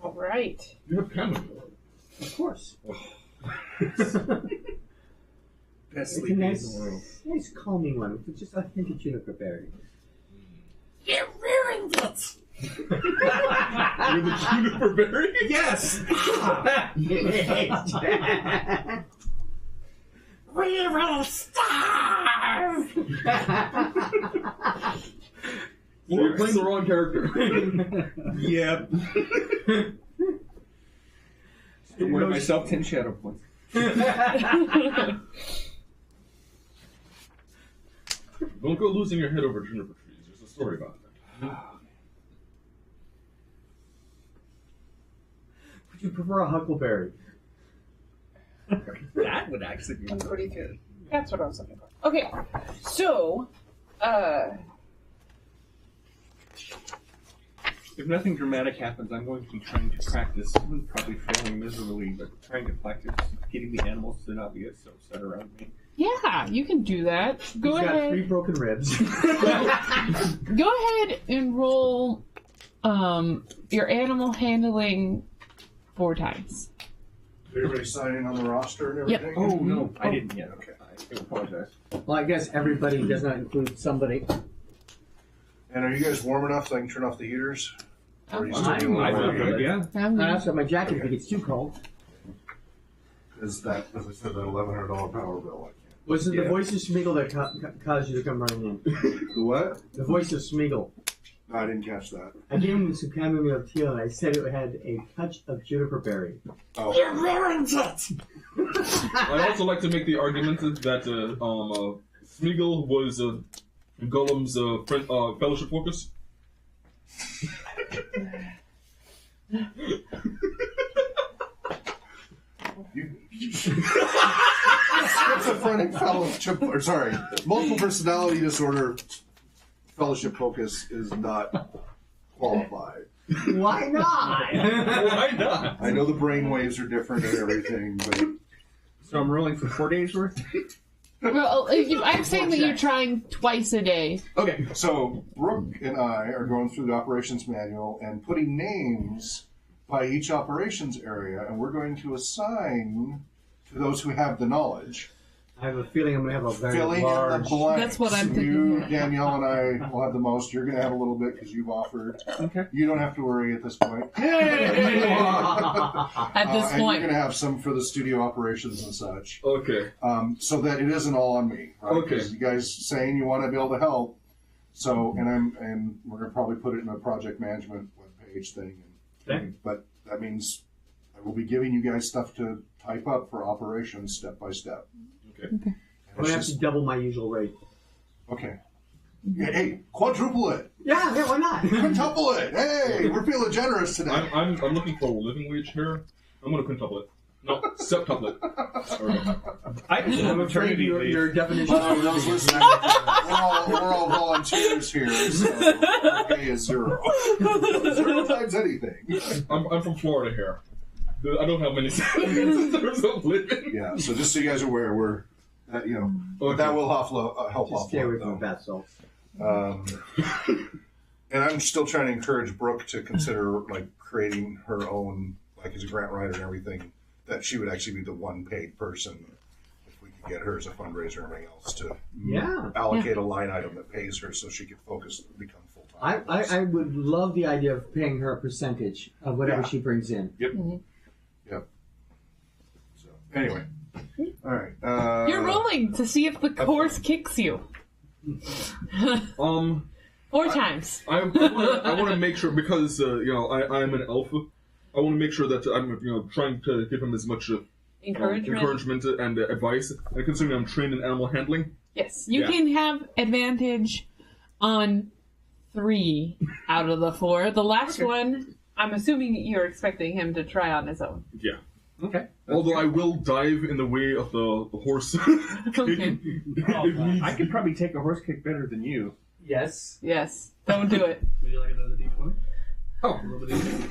All right. You have chamomile. Of course. Best It's a sleeping in the nice, world. nice calming one with just a hint of juniper berry. You're ruined it! You're the juniper berry? Yes! We will starve! Well, you're playing the wrong character. Yep. Award myself 10 shadow points. Don't go losing your head over juniper trees. There's a story about that. Would you prefer a huckleberry? That would actually be Pretty good. That's what I was looking for. Okay, so, If nothing dramatic happens, I'm going to be trying to practice, probably failing miserably, but trying to practice getting the animals to not be so upset around me. yeah, you can do that. Go He's got 3 ahead. broken ribs. Go ahead and roll your animal handling 4 times. Everybody signing on the roster and Yep. everything? Oh, no, I didn't yet. Okay. I apologize. Well, I guess everybody does not include somebody. And are you guys warm enough so I can turn off the heaters? Or are you still I'm doing I warm? feel good, yeah. I'm I good. also have my jacket if it gets too cold. Is that, as I said, that $1,100 power bill? I can't. Was it Yeah. the voice of Smeagol that caused you to come running in? The what? The voice of Smeagol. No, I didn't catch that. I gave him some chamomile tea and I said it had a touch of juniper berry. Oh, I also like to make the argument that Smeagol was Gollum's fellowship focus. Schizophrenic fellowship, or sorry, multiple personality disorder fellowship focus is not qualified. Why not? Why not? I know the brain waves are different and everything, but So I'm rolling for 4 days worth? Well, I'm saying that you're trying twice a day. okay. So Brooke and I are going through the operations manual and putting names by each operations area, and we're going to assign to those who have the knowledge. I have a feeling I'm going to have a very Filling in the large... blanks. That's what I'm thinking, You, yeah. Danielle, and I will have the most. You're going to have a little bit because you've offered. Okay. You don't have to worry at this point. At this And you're point. going to have some for the studio operations and such, Okay. so that it isn't all on me. Right? Okay. 'Cause you guys saying you want to be able to help, so and we're going to probably put it in a project management webpage thing. Okay. But that means I will be giving you guys stuff to type up for operations step by step. Okay. And I'm going it's to have just- to double my usual rate. okay. Hey, quadruple it, Yeah, why not? quintuple it. Hey, we're feeling generous today. I'm looking for a living wage here. I'm gonna quintuple it. No, septuple it. Alright. I just have I'm afraid maternity your, leave. your definition Well, of those living is listening, not- we're all volunteers here, so our pay is 0. 0 times anything. I'm from Florida here. I don't have many seconds in terms of living. Yeah, so just so you guys are aware, we're, but that will help Just stay away offload, from though. bath salts. And I'm still trying to encourage Brooke to consider like creating her own, like as a grant writer and everything, that she would actually be the one paid person if we could get her as a fundraiser and everything else to allocate a line item that pays her so she could focus and become full time. I would love the idea of paying her a percentage of whatever she brings in. Yep. Yep. So anyway, all right. You're rolling to see if the horse kicks you. 4 times. I want to make sure because I'm an alpha. I want to make sure that I'm trying to give him as much encouragement and advice. And considering I'm trained in animal handling, Yes, you can have advantage on 3 out of the 4. The last one, I'm assuming you're expecting him to try on his own. yeah. Okay. Although I will dive in the way of the horse. Okay. I could probably take a horse kick better than you. Yes. Yes, don't do it. Would you like another D20? Oh, a little bit easier.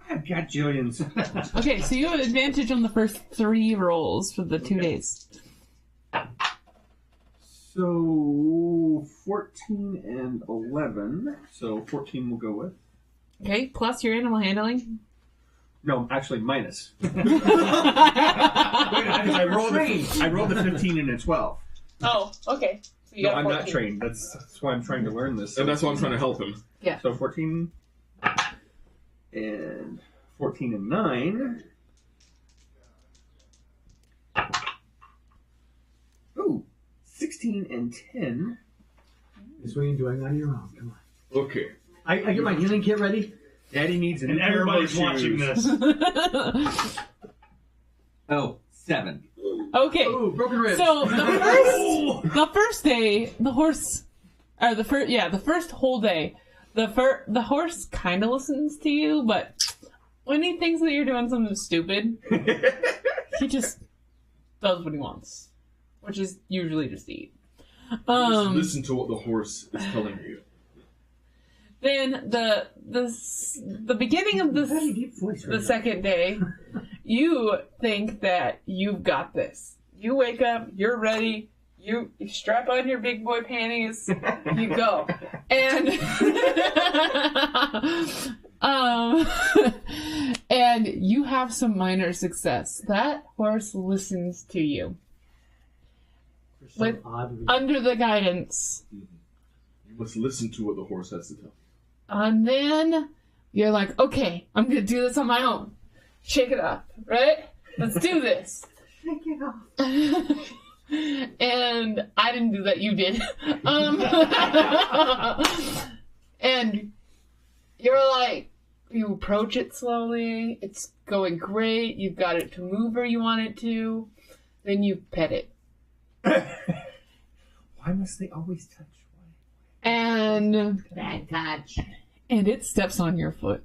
I've got jillions. Okay, so you have advantage on the first 3 rolls for the 2 days. So 14 and 11. So 14 we'll go with. Okay, plus your animal handling. No, actually minus. I rolled a 15 and a 12. Oh, okay. So you No, got I'm 14. not trained. That's why I'm trying to learn this. And that's why I'm trying to help him. Yeah. So 14 and 14 and 9. Ooh, 16 and 10. This is what you're doing on your own. Come on. Okay. I get my healing kit ready. Daddy needs a And new pair of everybody's shoes. watching this. Oh, 7. Okay. Ooh, broken ribs. So the first day, the horse, or the first whole day, the horse kind of listens to you, but when he thinks that you're doing something stupid, he just does what he wants, which is usually just eat. Just listen to what the horse is telling you. Then the beginning of the second day, you think that you've got this. You wake up, you're ready, you strap on your big boy panties, you go. And and you have some minor success. That horse listens to you. With, under the guidance. You must listen to what the horse has to tell. And then you're like, okay, I'm going to do this on my own. Shake it off, right? Let's do this. Shake it off. And I didn't do that, you did. And you're like, you approach it slowly. It's going great. You've got it to move where you want it to. Then you pet it. Why must they always touch? And Bad touch. and it steps on your foot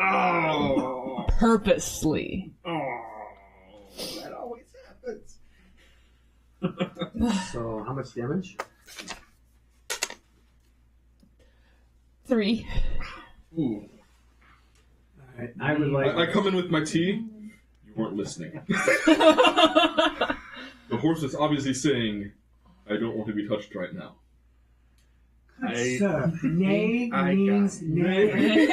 Oh, purposely. That always happens. So, how much damage? 3. Ooh. Alright, I would like. I come in with my tea. You weren't listening. The horse is obviously saying, I don't want to be touched right now. Sir, nay I means got nay.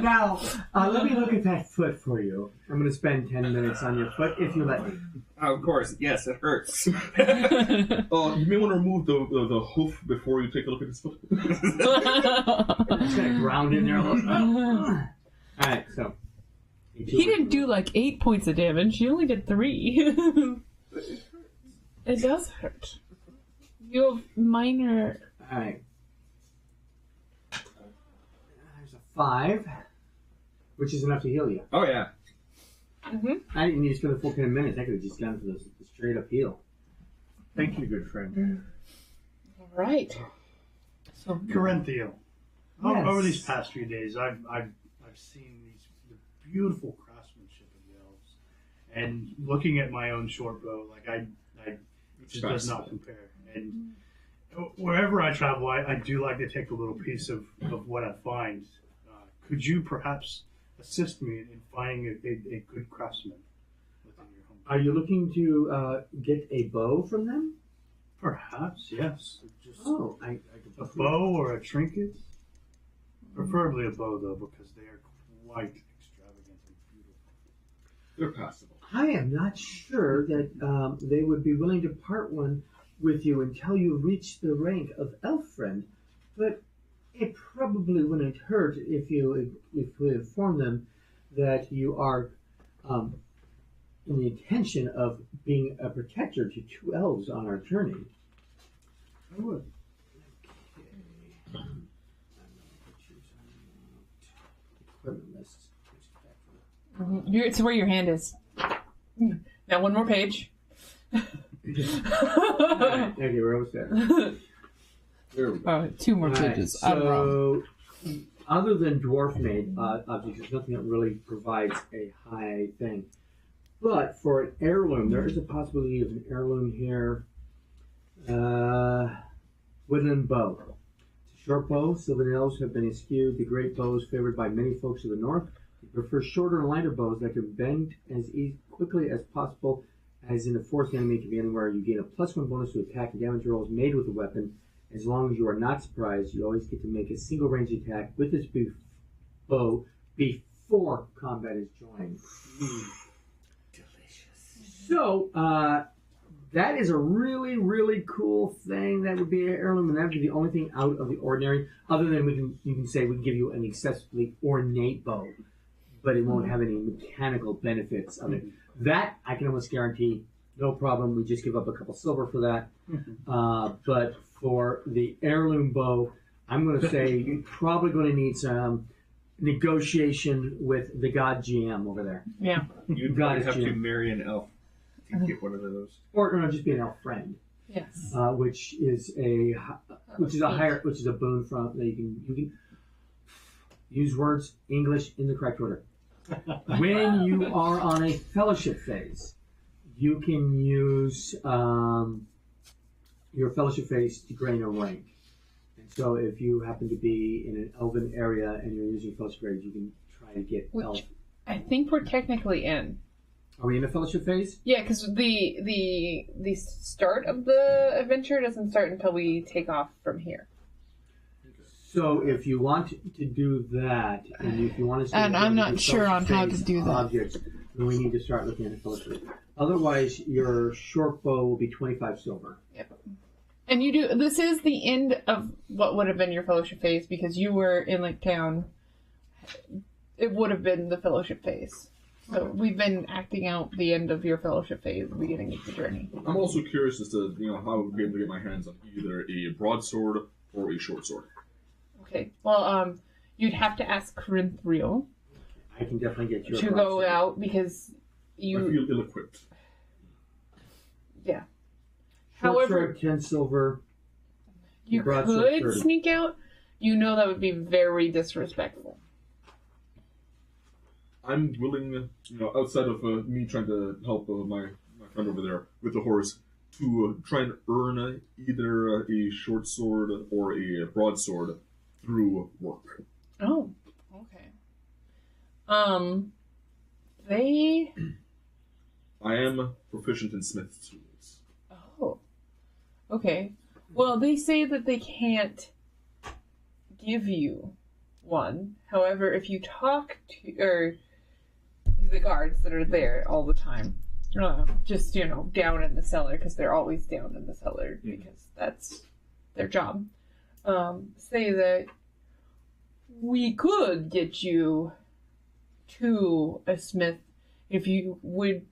Now, let me look at that foot for you. I'm going to spend 10 minutes on your foot if you let me. Oh, of course, yes, it hurts. You may want to remove the hoof before you take a look at his foot. I'm just going to ground in there a little. Alright, so. He didn't do like 8 points of damage. He only did 3. It does hurt. You have minor. Alright. There's a 5, which is enough to heal you. Oh, yeah. Mm-hmm. I didn't need to spend the full 10 minutes. I could have just gone for the straight up heal. Thank you, good friend. All right. So Corinthia. Yes. Over these past few days, I've seen the beautiful craftsmanship of the elves, and looking at my own short bow, like it just does not compare. And wherever I travel, I do like to take a little piece of what I find Could you perhaps assist me in finding a good craftsman within your home? Are you looking to get a bow from them? Perhaps, yes. Just Oh, I a bow or a trinket? Preferably a bow, though, because they are quite extravagant and beautiful. They're passable. I am not sure that they would be willing to part one with you until you reach the rank of elf friend, but it probably wouldn't hurt if you inform them that you are in the intention of being a protector to 2 elves on our journey. I would. Equipment list. It's where your hand is. Now one more page. Alright, okay, we're almost there. There we go. 2 more Alright, pages. I'm wrong. so other than dwarf-made objects, there's nothing that really provides a high thing. But for an heirloom, there is a possibility of an heirloom here. Woodland bow. It's a short bow. Sylvan elves have been eschewed. The great bows favored by many folks of the north. They prefer shorter and lighter bows that can bend as quickly as possible. As in a forced enemy, can be anywhere. You gain a +1 bonus to attack and damage rolls made with the weapon. As long as you are not surprised, you always get to make a single range attack with this bow before combat is joined. So, that is a really, really cool thing. That would be an heirloom, and that would be the only thing out of the ordinary. Other than you can say we can give you an excessively ornate bow, but it won't have any mechanical benefits of it. That I can almost guarantee, no problem. We just give up a couple silver for that. But for the heirloom bow, I'm going to say you're probably going to need some negotiation with the god GM over there. Yeah. You'd probably have to marry an elf to get one of those. Or no, just be an elf friend. Yes. Which is a boon from that you can use words English in the correct order. When you are on a fellowship phase, you can use your fellowship phase to gain a rank. And so, if you happen to be in an elven area and you're using fellowship phase, you can try to get elf. I think we're technically in. Are we in a fellowship phase? Yeah, because the start of the adventure doesn't start until we take off from here. So if you want to do that, and if you want to, And I'm not sure on how to do that. Objects, then we need to start looking at a fellowship. Otherwise, your short bow will be 25 silver. Yep. And you do. This is the end of what would have been your fellowship phase because you were in Lake Town. It would have been the fellowship phase. So we've been acting out the end of your fellowship phase at the beginning of the journey. I'm also curious as to how I would be able to get my hands on either a broadsword or a short sword. Okay. Well, you'd have to ask Corinthriel I can definitely get you a to go out because I feel ill-equipped. Yeah. Short However, sword, 10 silver. you broadsword, could 30. sneak out. You know that would be very disrespectful. I'm willing, outside of me trying to help my friend over there with the horse, to try and earn either a short sword or a broadsword through work. Oh, okay. They. I am proficient in smith's tools. Oh, okay. Well, they say that they can't give you one. However, if you talk to the guards that are there all the time, just down in the cellar because they're always down in the cellar because that's their job. Say that we could get you to a smith if you would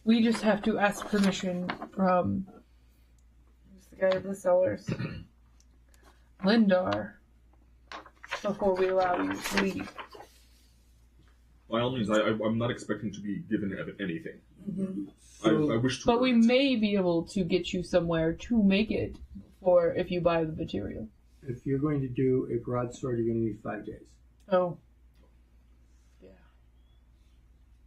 we just have to ask permission from who's the guy of the cellars, Lindar, before we allow you to leave. By all means, I'm not expecting to be given anything. So, I wish to. But we earn it. may be able to get you somewhere to make it for if you buy the material. if you're going to do a broadsword, you're going to need 5 days. Oh. Yeah.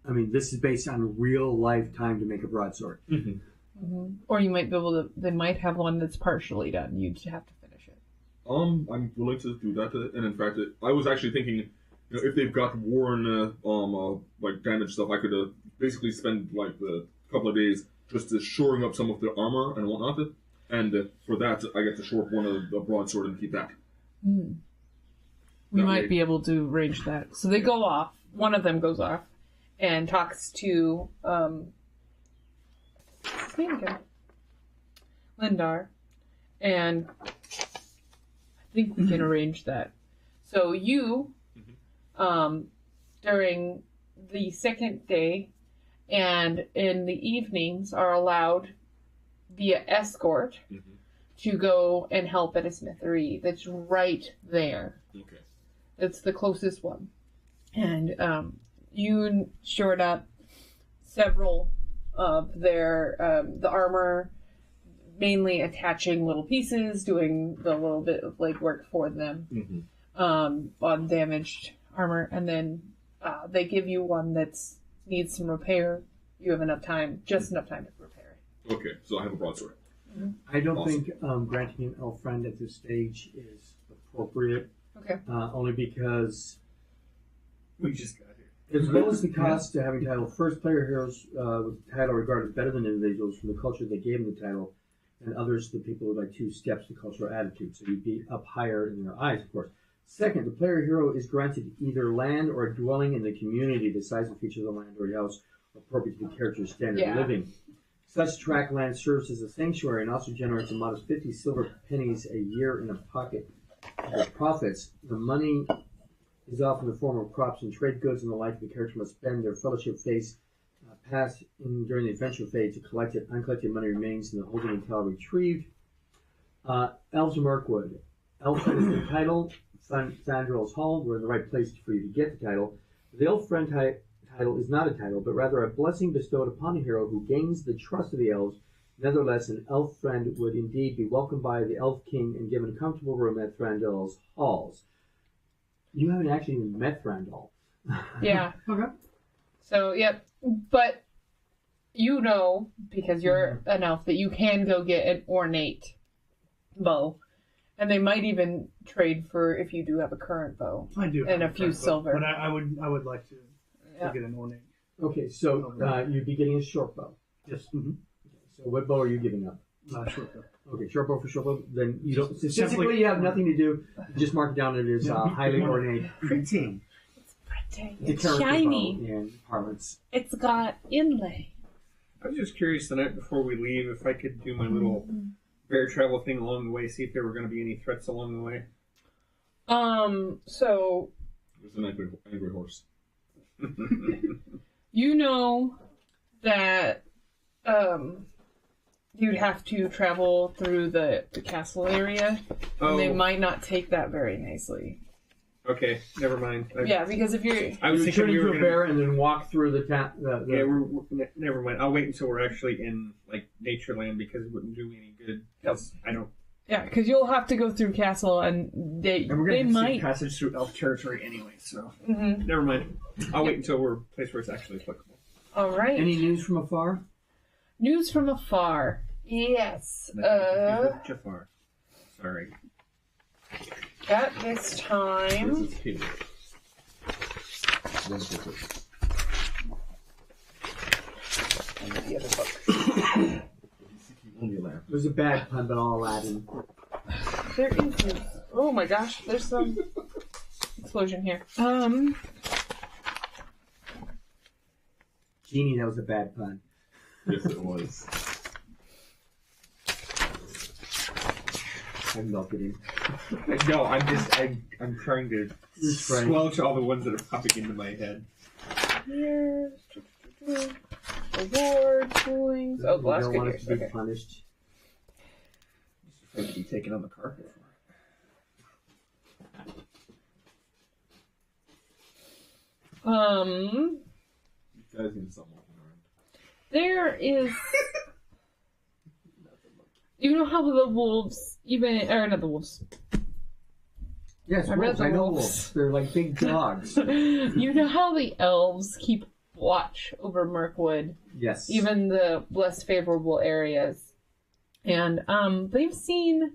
I mean, this is based on real life time to make a broadsword. Mm-hmm. Or you might be able to, they might have one that's partially done. You'd have to finish it. I'm willing to do that, and in fact, I was actually thinking, if they've got worn, like damaged stuff, I could basically spend like the couple of days just shoring up some of their armor and whatnot, and for that, I get to shore up one of the broadsword and keep that. We might be able to arrange that. So they go off. One of them goes off and talks to what's his name again? Lindar, and I think we can arrange that. So you, during the second day and in the evenings, are allowed via escort to go and help at a smithery that's right there. Okay. It's the closest one. And you shored up several of their the armor, mainly attaching little pieces, doing the little bit of legwork for them on damaged armor, and then they give you one that's needs some repair. You have enough time, just enough time to repair it. Okay, so I have a broadsword. I don't think granting an elf friend at this stage is appropriate. Okay. Only because, We just got here. as well as the cost to having title, first player heroes with the title are regarded better than individuals from the culture that gave them the title, and others, the people with like 2 steps to cultural attitude. So you'd be up higher in their eyes, of course. Second, the player hero is granted either land or a dwelling in the community, the size and features of the land or house appropriate to the character's standard of living. Such tract land serves as a sanctuary and also generates a modest 50 silver pennies a year in a pocket of profits. The money is often in the form of crops and trade goods, and the like. The character must spend their fellowship phase passed in during the adventure phase to collect it. Uncollected money remains in the holding until retrieved. Elves of Mirkwood. Elf is the title. Sandrill's Hall. We're in the right place for you to get the title. The elf friend title is not a title, but rather a blessing bestowed upon a hero who gains the trust of the elves. Nevertheless, an elf friend would indeed be welcomed by the elf king and given a comfortable room at Thranduil's halls. You haven't actually even met Thranduil. Yeah. Okay. So, yep. But you know, because you're an elf, that you can go get an ornate bow. And they might even trade for if you do have a current bow. I do. And have a few current, silver. But I would like to get an ornate. Okay, so you'd be getting a short bow. Yes. So what bow are you giving up? Short bow. Okay, short bow for short bow. Then you don't. Statistically, you have nothing to do. You just mark it down that it is highly ornate. Pretty. It's shiny. In parlance. It's got inlay. I was just curious the night before we leave if I could do my little bear travel thing along the way, see if there were going to be any threats along the way. So There's an angry horse. you know that you'd have to travel through the castle area, and they might not take that very nicely. Okay, never mind. Yeah, because if you're... I was You thinking turn we into were a gonna, bear and then walk through the town. Yeah, never mind. I'll wait until we're actually in like nature land because it wouldn't do me any good. Because I don't. Yeah, because you'll have to go through castle, and And we're they gonna might... seek passage through elf territory anyway, so Mhm. never mind. I'll wait until we're a place where it's actually applicable. All right. Any news from afar? News from afar. Yes. Jafar. Sorry. At this time... This is Caleb. One for it. The other book. Only a lamp. It was a bad pun, but all Aladdin. There is... Oh my gosh, there's some explosion here. Genie, that was a bad pun. Yes, it was. I'm melted in. No, I'm trying to Just right. squelch all the ones that are popping into my head. Here's... Award, rulings... Oh, You last don't good want us years. to be Okay. punished. Just afraid to be taken on the carpet. You guys need to stop walking around. There is... You know how the wolves, or not the wolves. Yes, I read wolves. the I know wolves. wolves. They're like big dogs. You know how the elves keep watch over Mirkwood, Yes. even the less favorable areas. And they've seen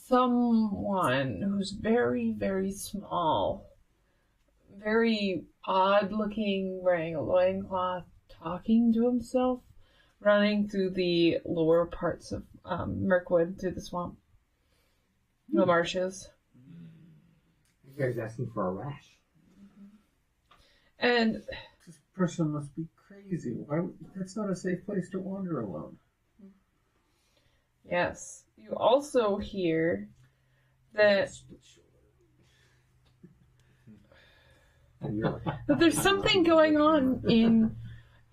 someone who's very, very small, very odd looking, wearing a loincloth, talking to himself, running through the lower parts of Mirkwood, through the swamp, the marshes. You guys asking for a rash? And This person must be crazy. That's not a safe place to wander alone. yes, you also hear that there's something going on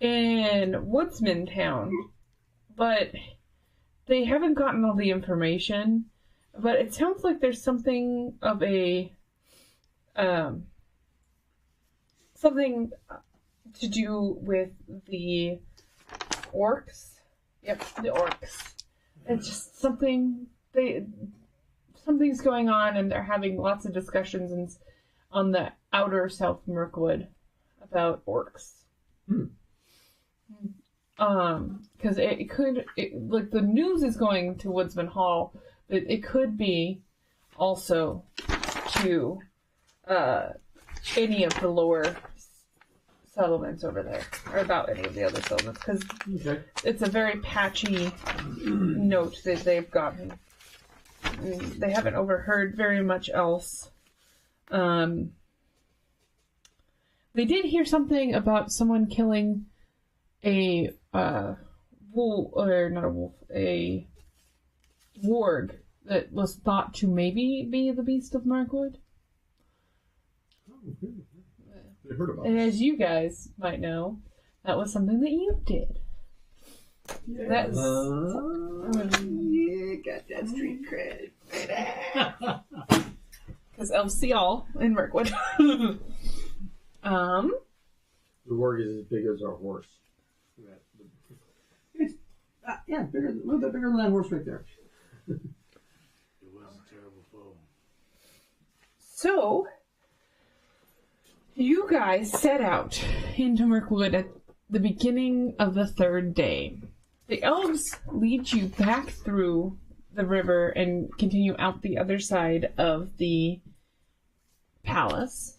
in Woodsman Town, but they haven't gotten all the information. But it sounds like there's something of a something to do with the orcs. Yep, the orcs. It's just something's going on, and they're having lots of discussions on the outer South Mirkwood about orcs. Because like the news is going to Woodsman Hall, but it could be also to any of the lower settlements over there, or about any of the other settlements, because it's a very patchy note that they've gotten. They haven't overheard very much else. They did hear something about someone killing a wolf, or not a wolf, a warg that was thought to maybe be the Beast of Mirkwood. They heard about And it. as you guys might know, that was something that you did. That's Yeah, got that street cred. because elves see all in Mirkwood. The warg is as big as our horse. It's, bigger, a little bit bigger than that horse right there. It was a terrible foe. So, you guys set out into Mirkwood at the beginning of the third day. The elves lead you back through the river and continue out the other side of the palace.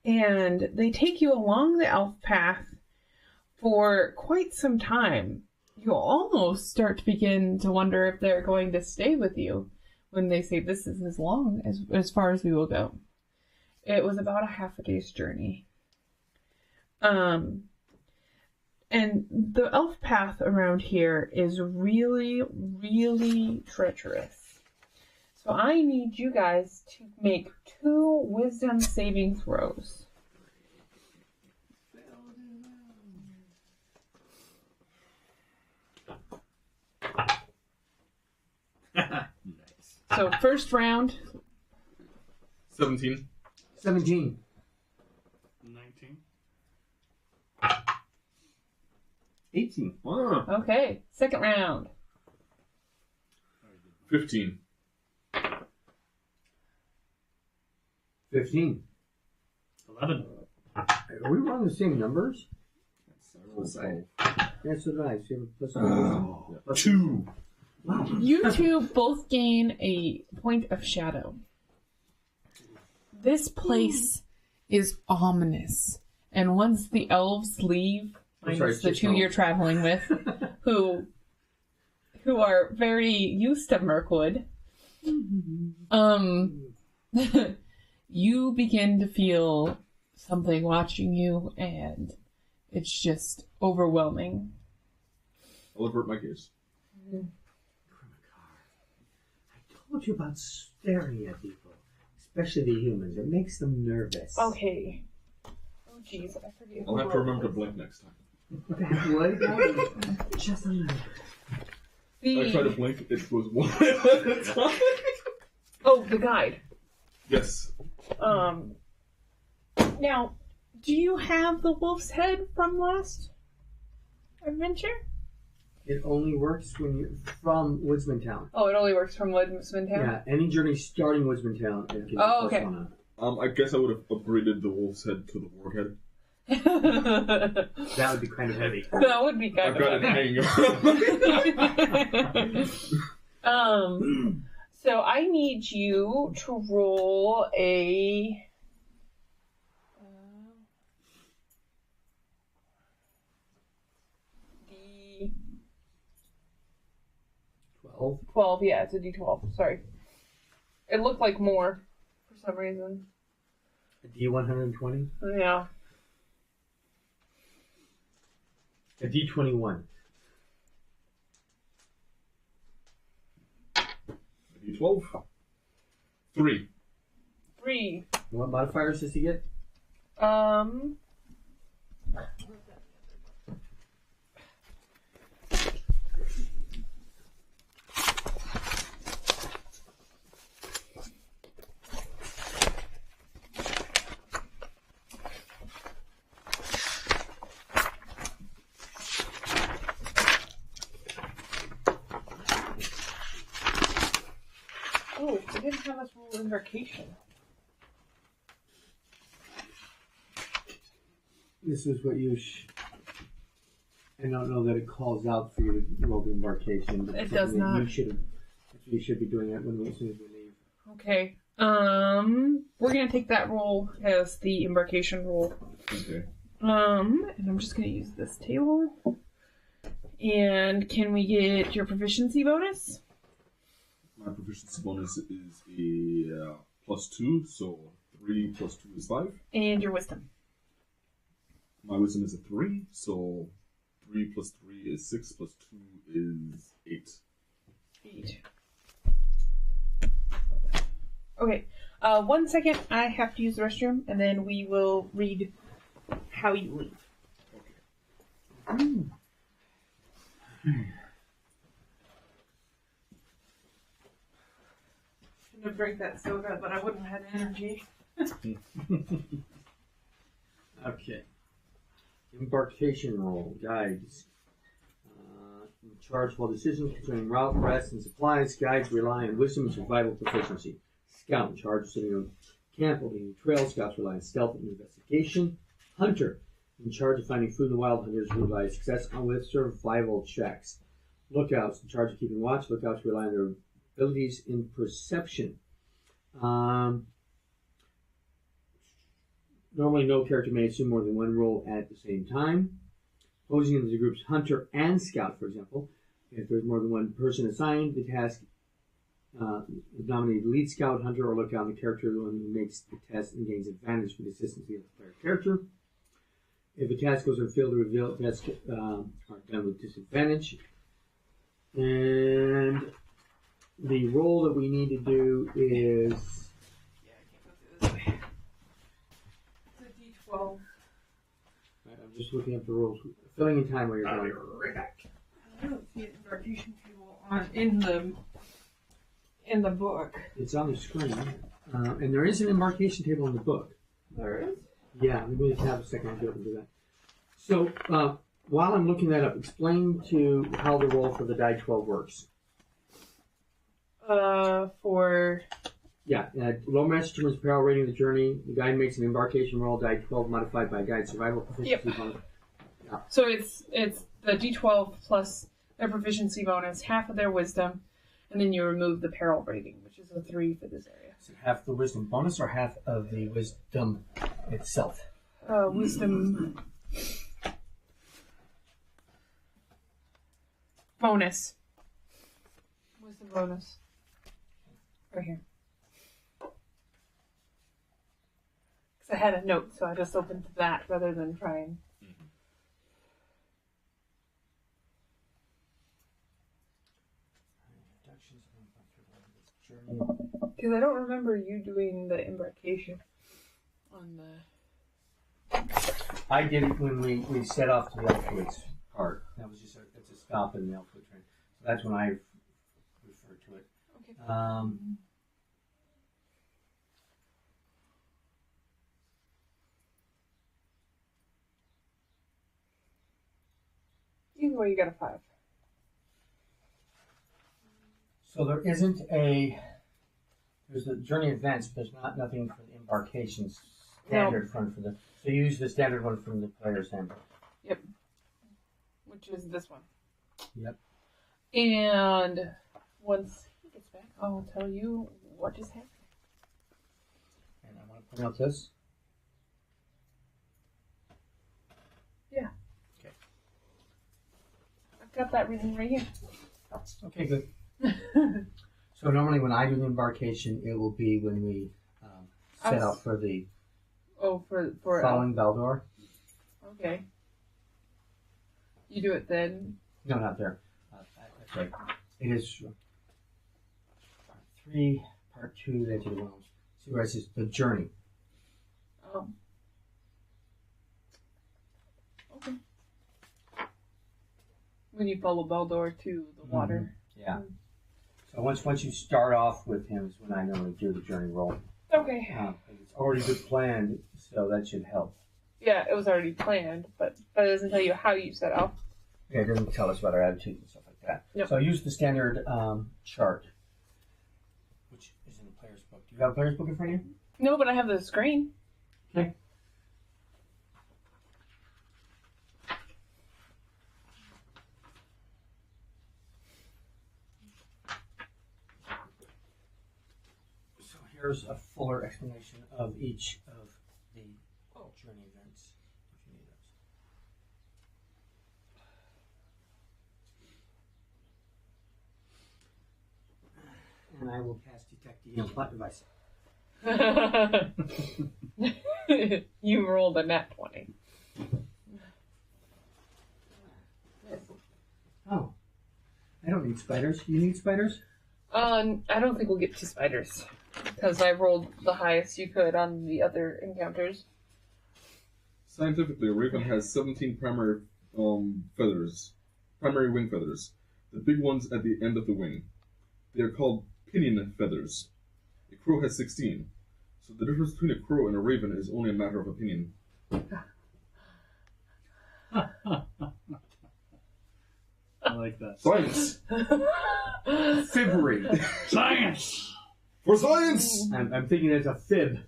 And they take you along the elf path for quite some time. You almost start to begin to wonder if they're going to stay with you when they say this is as far as we will go. It was about a half a day's journey. And the elf path around here is really, really treacherous. So I need you guys to make 2 wisdom saving throws. Nice. So first round, 17. 17. 19. 18. Wow. okay. Second round, 15. 15. 11. Are we running the same numbers? That's so Yeah, so did I. So you have a plus one. Oh, 2. Wow. you two both gain a point of shadow. This place is ominous, and once the elves leave, minus the 2 you're traveling with, who are very used to Mirkwood, you begin to feel something watching you, and it's just overwhelming. I'll avert my gaze. I told you about staring at people, especially the humans. It makes them nervous. Okay. Oh, jeez, I forget. I'll have to remember to blink next time. What? Just a little. I try to blink, it goes one at a time. Oh, the guide. Yes. Now, do you have the wolf's head from last adventure? It only works when you're from Woodsman Town. Oh, it only works from Woodsman Town? Yeah, any journey starting Woodsman Town. It can Oh, plus okay. one on. I guess I would have upgraded the wolf's head to the warg head. That would be kind of heavy. That would be kind I've got of it hanging. So I need you to roll a. D12. 12, yeah, it's a D12. Sorry. It looked like more for some reason. A D120. Yeah. A D21. D12. 3. 3. What modifiers does he get? Oh, we didn't have us roll invocation. This is what you. I don't know that it calls out for you to roll the embarkation. But It does not. You should be doing that as soon as we leave. Okay. We're gonna take that roll as the embarkation roll. Okay. And I'm just gonna use this table. And can we get your proficiency bonus? My proficiency bonus is a +2, so 3 + 2 is 5. And your wisdom. My wisdom is a 3, so 3 + 3 is 6, + 2 is 8. 8. Okay. 1 second. I have to use the restroom, and then we will read how you leave. Okay. Shouldn't have drank that soda, but I wouldn't have had energy. Okay. Embarkation roll. Guides. In charge of all decisions concerning route, rest, and supplies. Guides rely on wisdom and survival proficiency. Scout in charge of setting up camp, opening trail. Scouts rely on stealth and investigation. Hunter in charge of finding food in the wild. Hunters rely on success with survival checks. Lookouts in charge of keeping watch. Lookouts rely on their abilities in perception. Normally, no character may assume more than one role at the same time. Posing into the groups Hunter and Scout, for example. If there's more than one person assigned, the task is nominated lead Scout, Hunter, or Lookout. The character the one who makes the test and gains advantage for the assistance of the other player character. If a task goes unfilled, the reveal tasks are done with disadvantage. And the role that we need to do is. Yeah, I can't go through this way. It's a D12. I'm just looking up the rules. Filling in time while you're going. Right back. I don't see an embarkation table in the book. It's on the screen. And there is an embarkation table in the book. There is? Yeah, let me have a second. I'll be able to do that. So, while I'm looking that up, explain to how the roll for the die 12 works. Low match determines peril rating of the journey. The guide makes an embarkation roll, die 12 modified by guide survival proficiency bonus. So it's the D12 plus their proficiency bonus, half of their wisdom, and then you remove the peril rating, which is a 3 for this area. Is it half the wisdom bonus or half of the wisdom itself? Wisdom bonus. Wisdom bonus. Right here. Because I had a note, so I just opened that rather than trying. Because I don't remember you doing the embarkation on the. I did it when we set off to the Elfwoods part. That was just it's a stop in the Elfwood train. So that's when I referred to it. Okay. Either way, you got a 5. So there isn't there's the journey events, but there's nothing for the embarkations standard one for the. So you use the standard one from the player's handbook. Yep. Which is this one. Yep. And once he gets back, I'll tell you what just happened. And I want to point out this. Yeah. Okay. I've got that written right here. Okay, good. So normally when I do the embarkation, it will be when we set out for the for following Baldor. Okay. You do it then. No, not there. Okay. It is part 3, part 2, then to the realms. See where it says the journey. Oh. Okay. When you follow Baldor to the water. Yeah. So once you start off with him is when I normally do the journey roll. Okay. It's already been planned, so that should help. Yeah, it was already planned, but it doesn't tell you how you set off. Yeah, it doesn't tell us about our attitude and stuff like that. Yep. So I use the standard chart, which is in the player's book. Do you have a player's book in front of you? No, but I have the screen. Okay. So here's a fuller explanation of each of the journey events, if you need those. And I will cast Detect the Plot Device. You rolled a nat 20. Oh. I don't need spiders. You need spiders? I don't think we'll get 2 spiders. Because I rolled the highest you could on the other encounters. Scientifically, a raven has 17 primary feathers, primary wing feathers. The big ones at the end of the wing. They are called pinion feathers. A crow has 16. So the difference between a crow and a raven is only a matter of opinion. I like that. Science! Fibbery. Science! For science! I'm thinking it's a fib.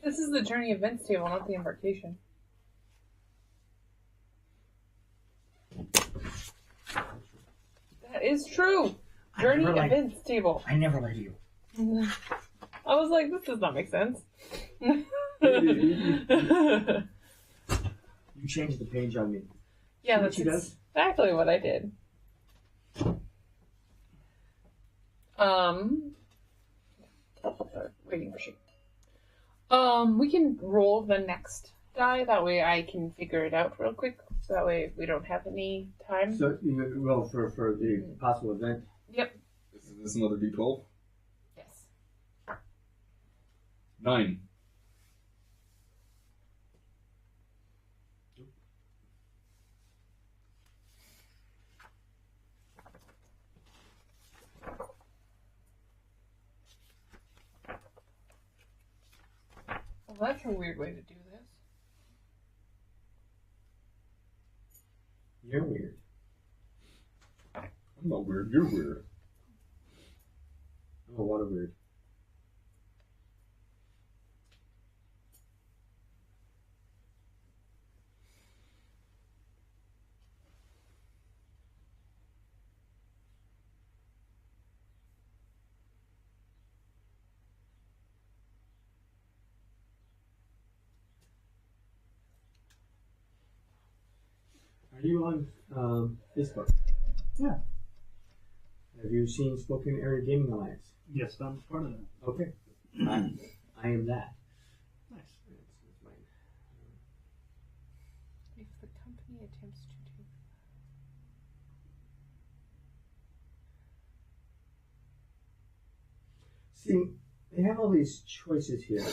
This is the journey events table, not the embarkation. That is true. Journey events table. I never lied to you. I was like, this does not make sense. You changed the page on me. Yeah, See what that's she does? exactly what I did. Waiting for she. We can roll the next die. That way I can figure it out real quick. So that way we don't have any time. So, well, for the possible event. Yep. Is this another D12? Yes. 9. Well, that's a weird way to do this. You're weird. I'm not weird, you're weird. Oh, what a weird. Are you on Facebook? Yeah. Have you seen Spoken Area Gaming Alliance? Yes, I'm part of that. Okay. I am that. Nice. That's mine. If the company attempts to take See, they have all these choices here.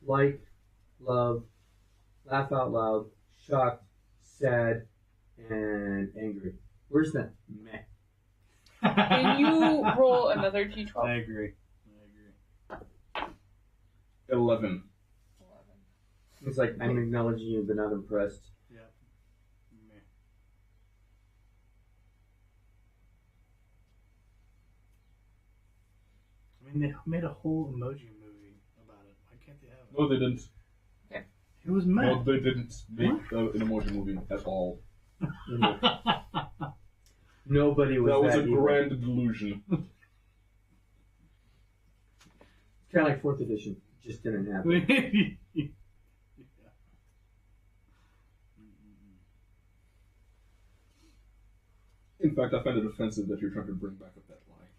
Like, love, laugh out loud, shocked, sad, and angry. Where's that meh? Can you roll another d12? I agree. 11. It's like, I'm acknowledging you, but not impressed. Yep. Meh. I mean, they made a whole emoji movie about it. Why can't they have it? No, they didn't. It was No, mad. they didn't make an emoji movie at all. Nobody was That was a evil. grand delusion. Kind of like 4th edition. Just didn't happen. In fact, I find it offensive that you're trying to bring back up that lie.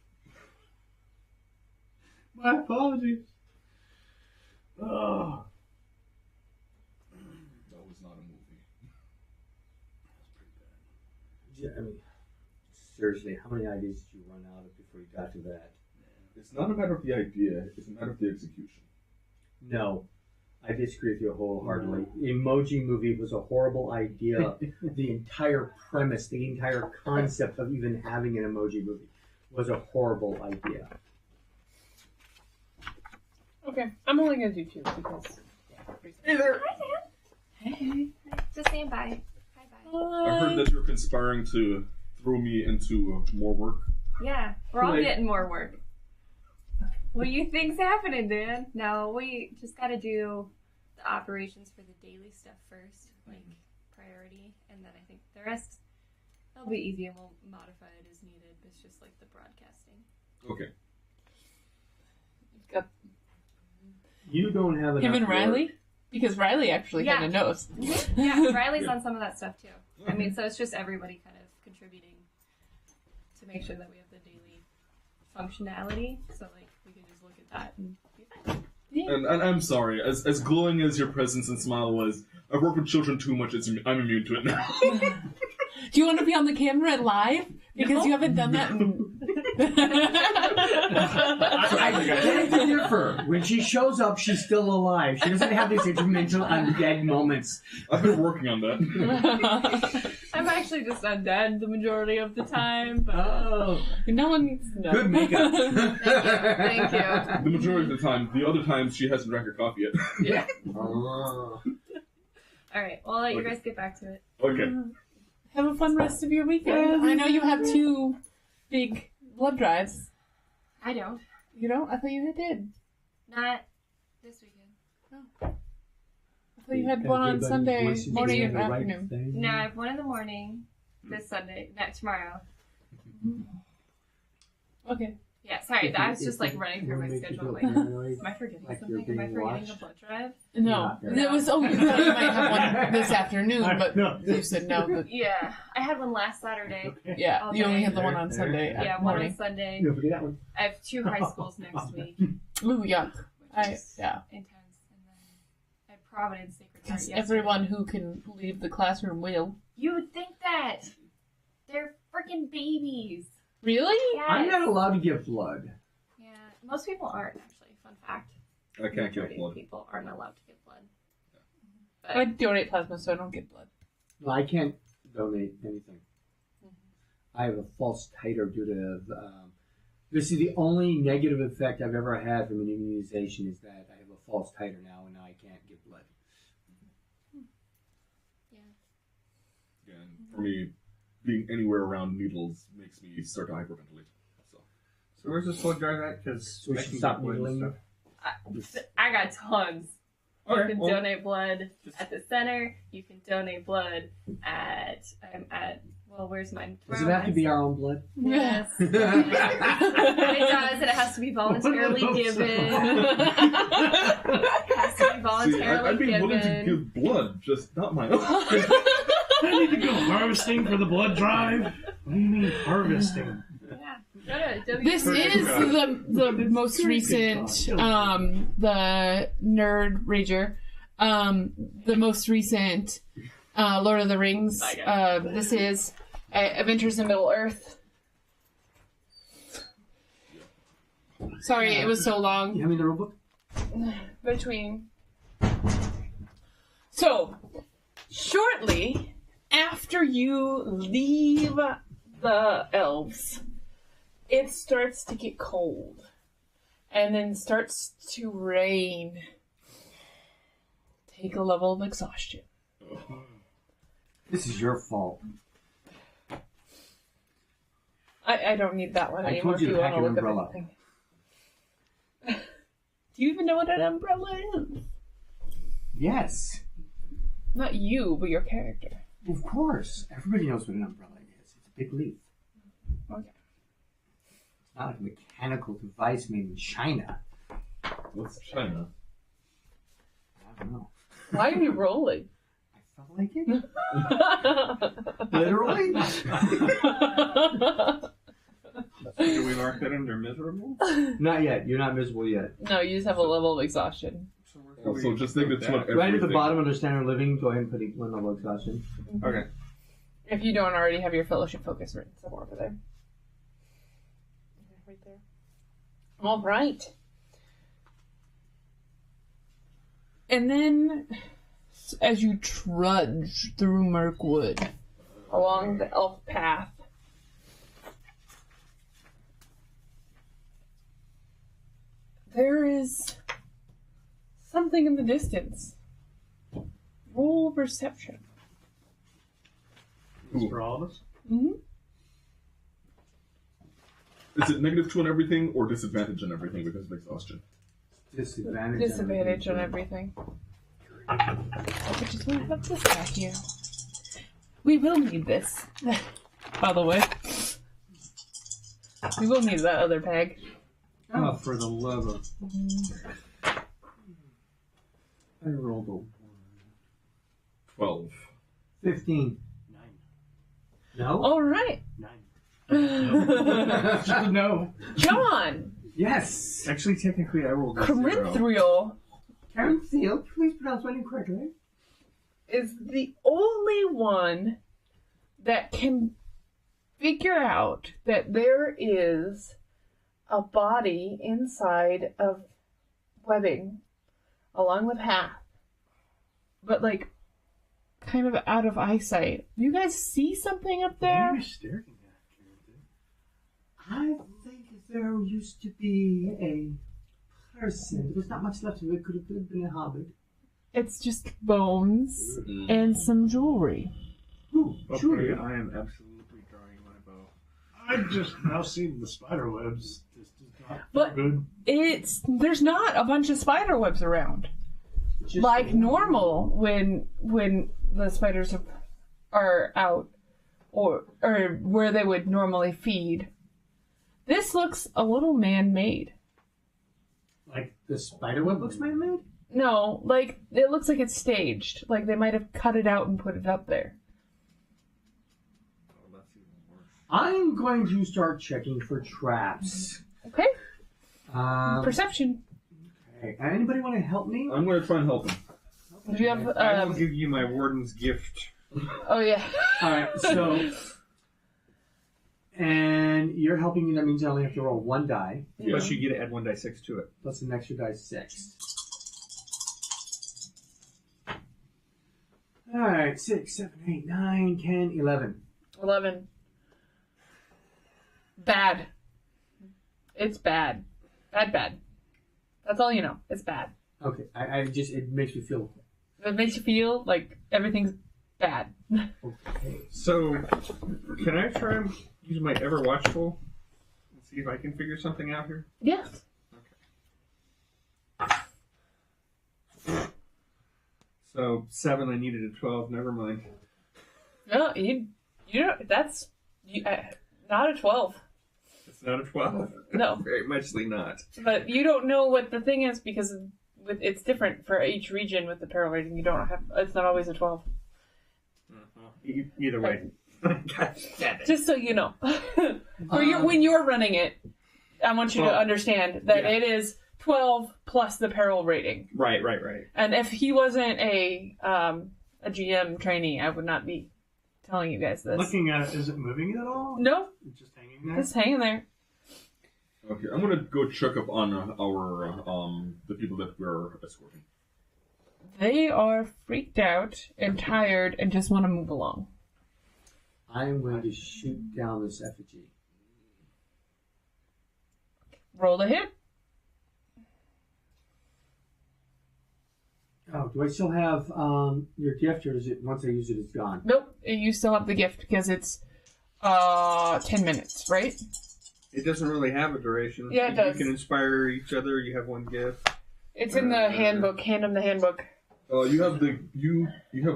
My apologies. Oh. That was not a movie. Yeah, I mean, seriously, how many ideas did you run out of before you got to that? It's not a matter of the idea, it's a matter of the execution. No, I disagree with you wholeheartedly. Emoji movie was a horrible idea. The entire premise, the entire concept of even having an emoji movie was a horrible idea. Okay, I'm only gonna do 2 because. Hey there! Hey. Just saying bye. Bye-bye. I heard that you're conspiring to throw me into more work. Yeah, we're all Like- getting more work. What do you think's happening, Dan? No, we just gotta do the operations for the daily stuff first, like priority, and then I think the rest, that'll be easy and we'll modify it as needed. It's just like the broadcasting. Okay. Got You don't have enough him and work. Riley? Because Riley actually Yeah. had a nose. Yeah, Riley's on some of that stuff too. I mean, so it's just everybody kind of contributing to make sure that we have the daily functionality. So like we can just look at that and be fine. And I'm sorry, as glowing as your presence and smile was, I've worked with children too much, I'm immune to it now. Do you want to be on the camera live? Because you haven't done that in... I beg to differ. When she shows up, she's still alive. She doesn't have these intermittent undead moments. I've been working on that. I'm actually just undead the majority of the time, but Oh, No one needs to know. good makeup. thank you. The majority of the time. The other times, she hasn't drank her coffee yet. Yeah. Oh. All right, well, I'll let you guys get back to it. Okay. Have a fun rest of your weekend. I know you have 2 big blood drives. I don't. You know? I thought you did. Not this weekend. I thought you had one on Sunday morning and afternoon. No, I have one in the morning this Sunday, not tomorrow. Okay. Yeah, sorry, that's just like running through my schedule. Like, am I forgetting Like you're something? Am I being forgetting watched? the blood drive? No. Yeah. It was, oh, you thought you might have one this afternoon, but No. you said no. But Yeah, I had one last Saturday. yeah, you only had the one on There. Sunday Yeah, one on morning. Sunday. Don't forget that one. I have 2 high schools next week, Ooh, yuck. which is Yeah. intense. And then I have Providence Sacred Heart Because yesterday. everyone who can leave the classroom will. You would think that. They're freaking babies. Really? Yes. I'm not allowed to give blood. Yeah, most people aren't actually. Fun fact. I can't give Majority of blood. people aren't allowed to give blood. I donate plasma, so I don't get blood. No, I can't donate anything. I have a false titer due to. This is the only negative effect I've ever had from an immunization is that I have a false titer now, and I can't give blood. Yeah, and for me, being anywhere around needles makes me start to hyperventilate. So. So where's this blood drive at? Because So we should stop needling. I got tons. You Okay, can well, donate blood at the center. You can donate blood at well, where's mine? Does it have to be our own blood? Yes. It does, and it has to be voluntarily given. It has to be See, voluntarily I'd be willing to given. give blood, just not my own. I need to go harvesting for the blood drive. What do you mean harvesting? Yeah. Go to This is the most recent, the Nerd Rager, the most recent Lord of the Rings. This is Adventures in Middle Earth. Sorry, it was so long. You have me in the rule book? Between. So, shortly after you leave the elves, it starts to get cold. And then starts to rain. Take a level of exhaustion. This is your fault. I don't need that one I anymore told you if to you pack want to an look umbrella. up anything. Do you even know what an umbrella is? Yes. Not you, but your character. Of course. Everybody knows what an umbrella is. It's a big leaf. Okay. It's not like a mechanical device made in China. What's China? I don't know. Why are you rolling? I felt like it. Literally? Do we mark that under miserable? Not yet. You're not miserable yet. No, you just have a level of exhaustion. So just think it's what Right at the everything- bottom under standard living, go ahead and put one level of exhaustion. Okay. If you don't already have your fellowship focus written somewhere over there. Right there. All right. And then, as you trudge through Mirkwood, along the elf path, there is something in the distance. Roll perception. It's for all of us. Mm-hmm. Is it -2 on everything or disadvantage on everything because of exhaustion? Disadvantage. Disadvantage on everything. I just want to have this back here. We will need this, by the way. We will need that other peg. Oh, for the love of... I rolled a 12. 15. 9. No? All right. 9. No. John, Yes! Actually, technically, I rolled a 0. Corinthriel Karen Field, please pronounce my name correctly. is the only one that can figure out that there is a body inside of webbing along with Hath, but like kind of out of eyesight. Do you guys see something up there? You're staring at I think there used to be a person. There's not much left of it. Could have been a hobbit. It's just bones and some jewelry. Ooh, Okay, truly. I am absolutely drawing my bow. I've just now seen the spider webs. This does not But- feel good. There's not a bunch of spider webs around. Just Like normal when the spiders are out or where they would normally feed. This looks a little man-made. Like the spider web looks man-made? No, like it looks like it's staged. Like they might have cut it out and put it up there. Oh, that's even worse. I'm going to start checking for traps. Okay, Um, perception. okay. Anybody want to help me? I'm going to try and help him. Do you have? I will give you my warden's gift. Oh yeah. All right, so... And you're helping me, that means I only have to roll 1 die, Plus you get to add 1d6 to it. plus an extra die 6. Alright, 6, 7, 8, 9, 10, 11. 11. Bad. It's bad. Bad. That's all you know. It's bad. Okay, I just, it makes me feel... It makes you feel like everything's bad. Okay. So, can I try and use my ever watchful and see if I can figure something out here? Yes. So 7, I needed a 12. Never mind. No, you don't. That's not a 12. It's not a 12. No. Very muchly not. But you don't know what the thing is because it's different for each region with the peril rating. You don't have. It's not always a 12. Either way. Gosh, damn it. Just so you know, when you're running it, I want you to understand that it is 12 plus the peril rating. Right. And if he wasn't a GM trainee, I would not be telling you guys this. Looking at it, is it moving at all? No, It's just hanging there? it's hanging there. Okay, I'm going to go check up on our the people that we're escorting. They are freaked out and tired and just want to move along. I'm going to shoot down this effigy. Roll the hit. Oh, do I still have your gift, or is it once I use it, it's gone? Nope, you still have the gift because it's 10 minutes, right? It doesn't really have a duration. Yeah, it does. You can inspire each other. You have one gift. It's in the handbook. Hand him the handbook. You have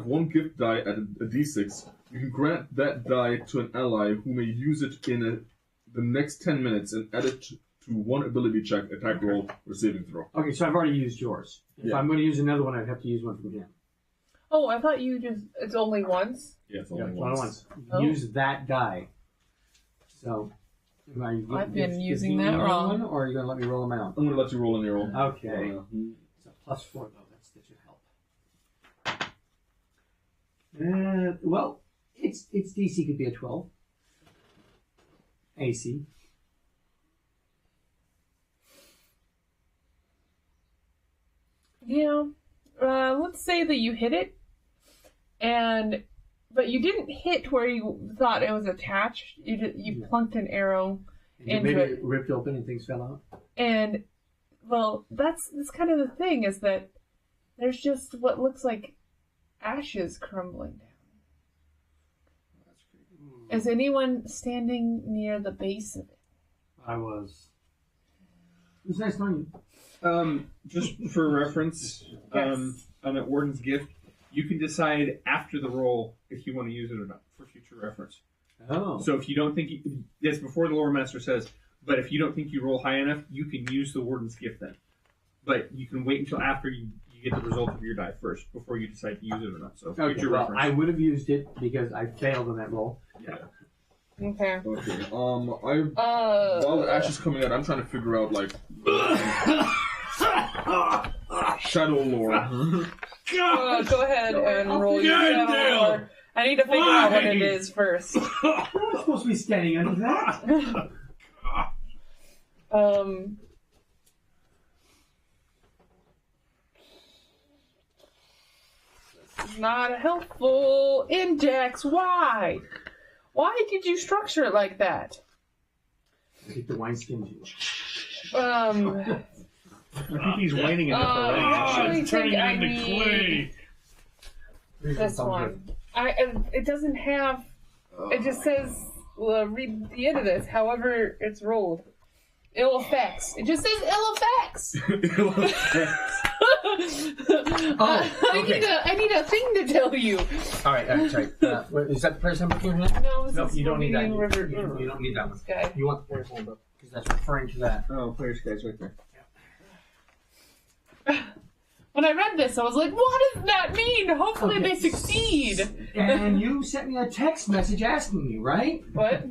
one gift die at a d6. You can grant that die to an ally who may use it in the next 10 minutes and add it to one ability check, attack roll, or saving throw. Okay, so I've already used yours. If I'm going to use another one, I'd have to use one from him. Oh, I thought it's only once. Yeah, it's Yeah, only once. once. Oh. Use that die. So, I've been using you that another wrong. one, or are you going to let me roll them out? I'm going to let you roll on your own. Okay. It's a +4, though. That should help. Well, its DC could be a 12. AC. Yeah. Let's say that you hit it, but you didn't hit where you thought it was attached. You plunked an arrow into Maybe it. it ripped open and things fell out. And, well, that's kind of the thing, is that there's just what looks like ashes crumbling down. Is anyone standing near the base of it? I was. It was nice knowing you. Just for reference, on that Warden's Gift, you can decide after the roll if you want to use it or not for future reference. Oh. So if you don't think that's before the lore master says, but if you don't think you roll high enough, you can use the Warden's Gift then. But you can wait until after you get the result of your die first before you decide to use it or not. So Okay, future well, reference. I would have used it because I failed on that roll. Yeah. Okay. Okay. While the ash is coming out, I'm trying to figure out shadow lore. Go ahead and roll your shadow lore. I need to figure out what it is first. I'm supposed to be standing under that. This is not a helpful index. Why? Why did you structure it like that? I think the wineskin juice. I think he's whining enough already. actually It's turning think I into need clay. this one. It doesn't have. It just says. Read the end of this. However, it's rolled. Ill effects. It just says ill effects. I need a thing to tell you. All right, sorry. Is that the player's handbook in here? No, this No, is you don't need that. Forbidden River. You don't need that one. This guy. You want the player's handbook because that's referring to that. Oh, player's guide's right there. When I read this, I was like, what does that mean? Hopefully Okay. they succeed. And you sent me a text message asking me, right? What?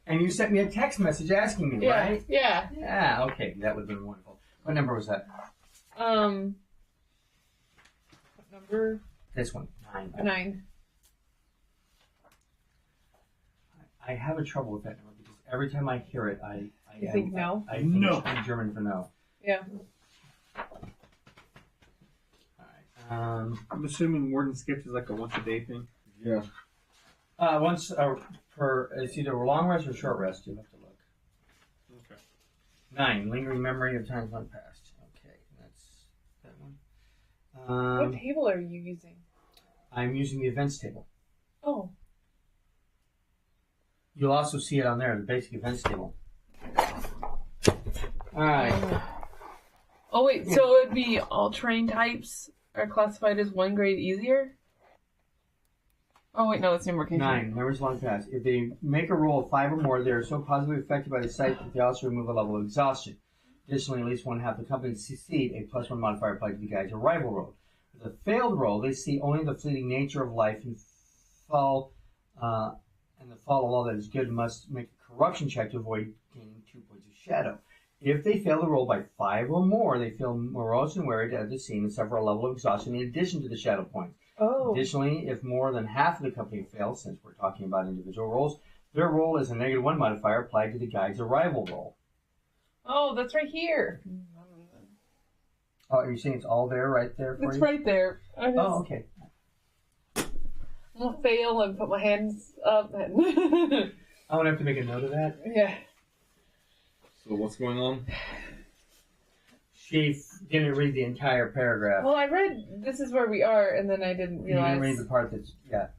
And you sent me a text message asking me, Yeah. right? Yeah. Yeah, okay. That would have been wonderful. What number was that? What number? This one. 9. 9. I have a trouble with that number because every time I hear it, I You think no? I think No. it's German for no. Yeah. All right. I'm assuming Warden's Gift is like a once-a-day thing. Yeah. Once per it's either a long rest or short rest. You have to look. Okay. 9. Lingering memory of times long past. Okay, that's that one. What table are you using? I'm using the events table. Oh. You'll also see it on there, the basic events table. All right. Oh wait, so it'd be all terrain types are classified as 1 grade easier? Oh wait, no, that's invocation. 9. Memories long past. If they make a roll of 5 or more, they are so positively affected by the sight that they also remove a level of exhaustion. Additionally, at least one half the company succeed a +1 modifier applied to the guide's arrival roll. With a failed roll, they see only the fleeting nature of life and fall. And the fall of all that is good must make a corruption check to avoid gaining 2 points of shadow. If they fail the roll by 5 or more, they feel morose and weary at the scene and suffer a level of exhaustion in addition to the shadow points. Oh. Additionally, if more than half of the company fails, since we're talking about individual rolls, their roll is a -1 modifier applied to the guide's arrival roll. Oh, that's right here. Oh, are you saying it's all there, right there for It's you? right there. Oh, okay. I'm gonna fail and put my hands up and I'm gonna have to make a note of that. yeah. So what's going on? She didn't read the entire paragraph. Well, I read this is where we are, and then I didn't You didn't read realize. the part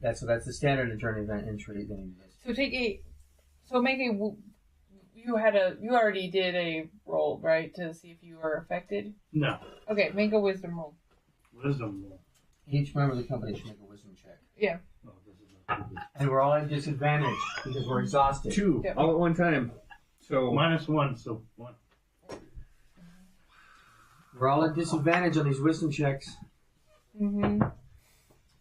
that's that's the standard attorney event entry that exists. You already did a roll, right, to see if you were affected? No. Okay, make a wisdom roll. Wisdom roll. Each member of the company should make a wisdom check. Yeah. Oh, this is not good. And we're all at disadvantage because we're exhausted. 2 Yep. all at one time. So -1, so 1. We're all at disadvantage on these wisdom checks. Mm-hmm.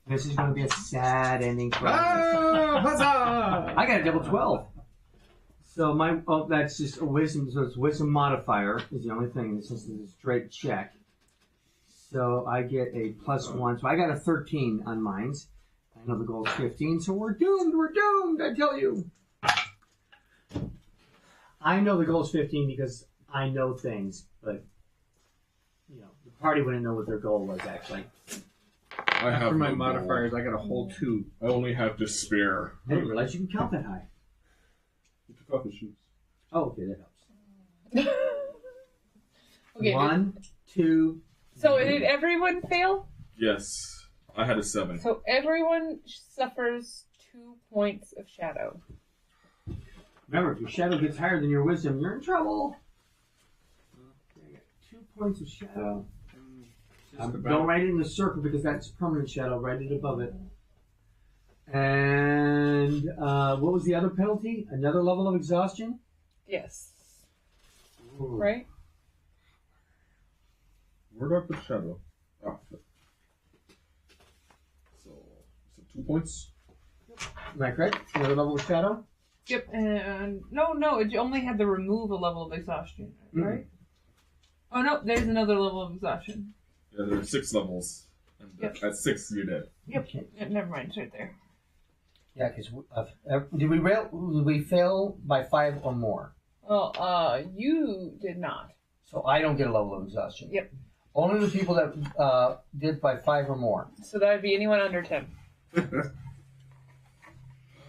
This is going to be a sad ending for us. ah, huzzah! I got a double 12. So that's just a wisdom. So it's wisdom modifier is the only thing. It's just a straight check. So I get a +1. So I got a 13 on mines. I know the goal is 15. So we're doomed. We're doomed. I tell you. I know the goal is 15 because I know things, but the party wouldn't know what their goal was actually. I have After my no goal. modifiers, I got a whole 2. I only have despair. I didn't realize you can count that high. You took off the shoes. Oh, okay, that helps. Okay. 1, 2. So did everyone fail? Yes, I had a 7. So everyone suffers 2 points of shadow. Remember, if your shadow gets higher than your wisdom, you're in trouble. Okay, I got 2 points of shadow. Don't write it in the circle because that's permanent shadow. Write it above it. And what was the other penalty? Another level of exhaustion? Yes. Ooh. Right? Where do I put shadow? Ah, so 2 points. Am I correct? Another level of shadow? Yep. And no, it only had to remove a level of exhaustion, right? Oh no, there's another level of exhaustion. Yeah, there are 6 levels. And Yep. at 6, you're dead. Yep. Yep, never mind, it's right there. Yeah, because did we fail by 5 or more? Well, you did not. So I don't get a level of exhaustion. Yep. Only the people that did by 5 or more. So that would be anyone under 10.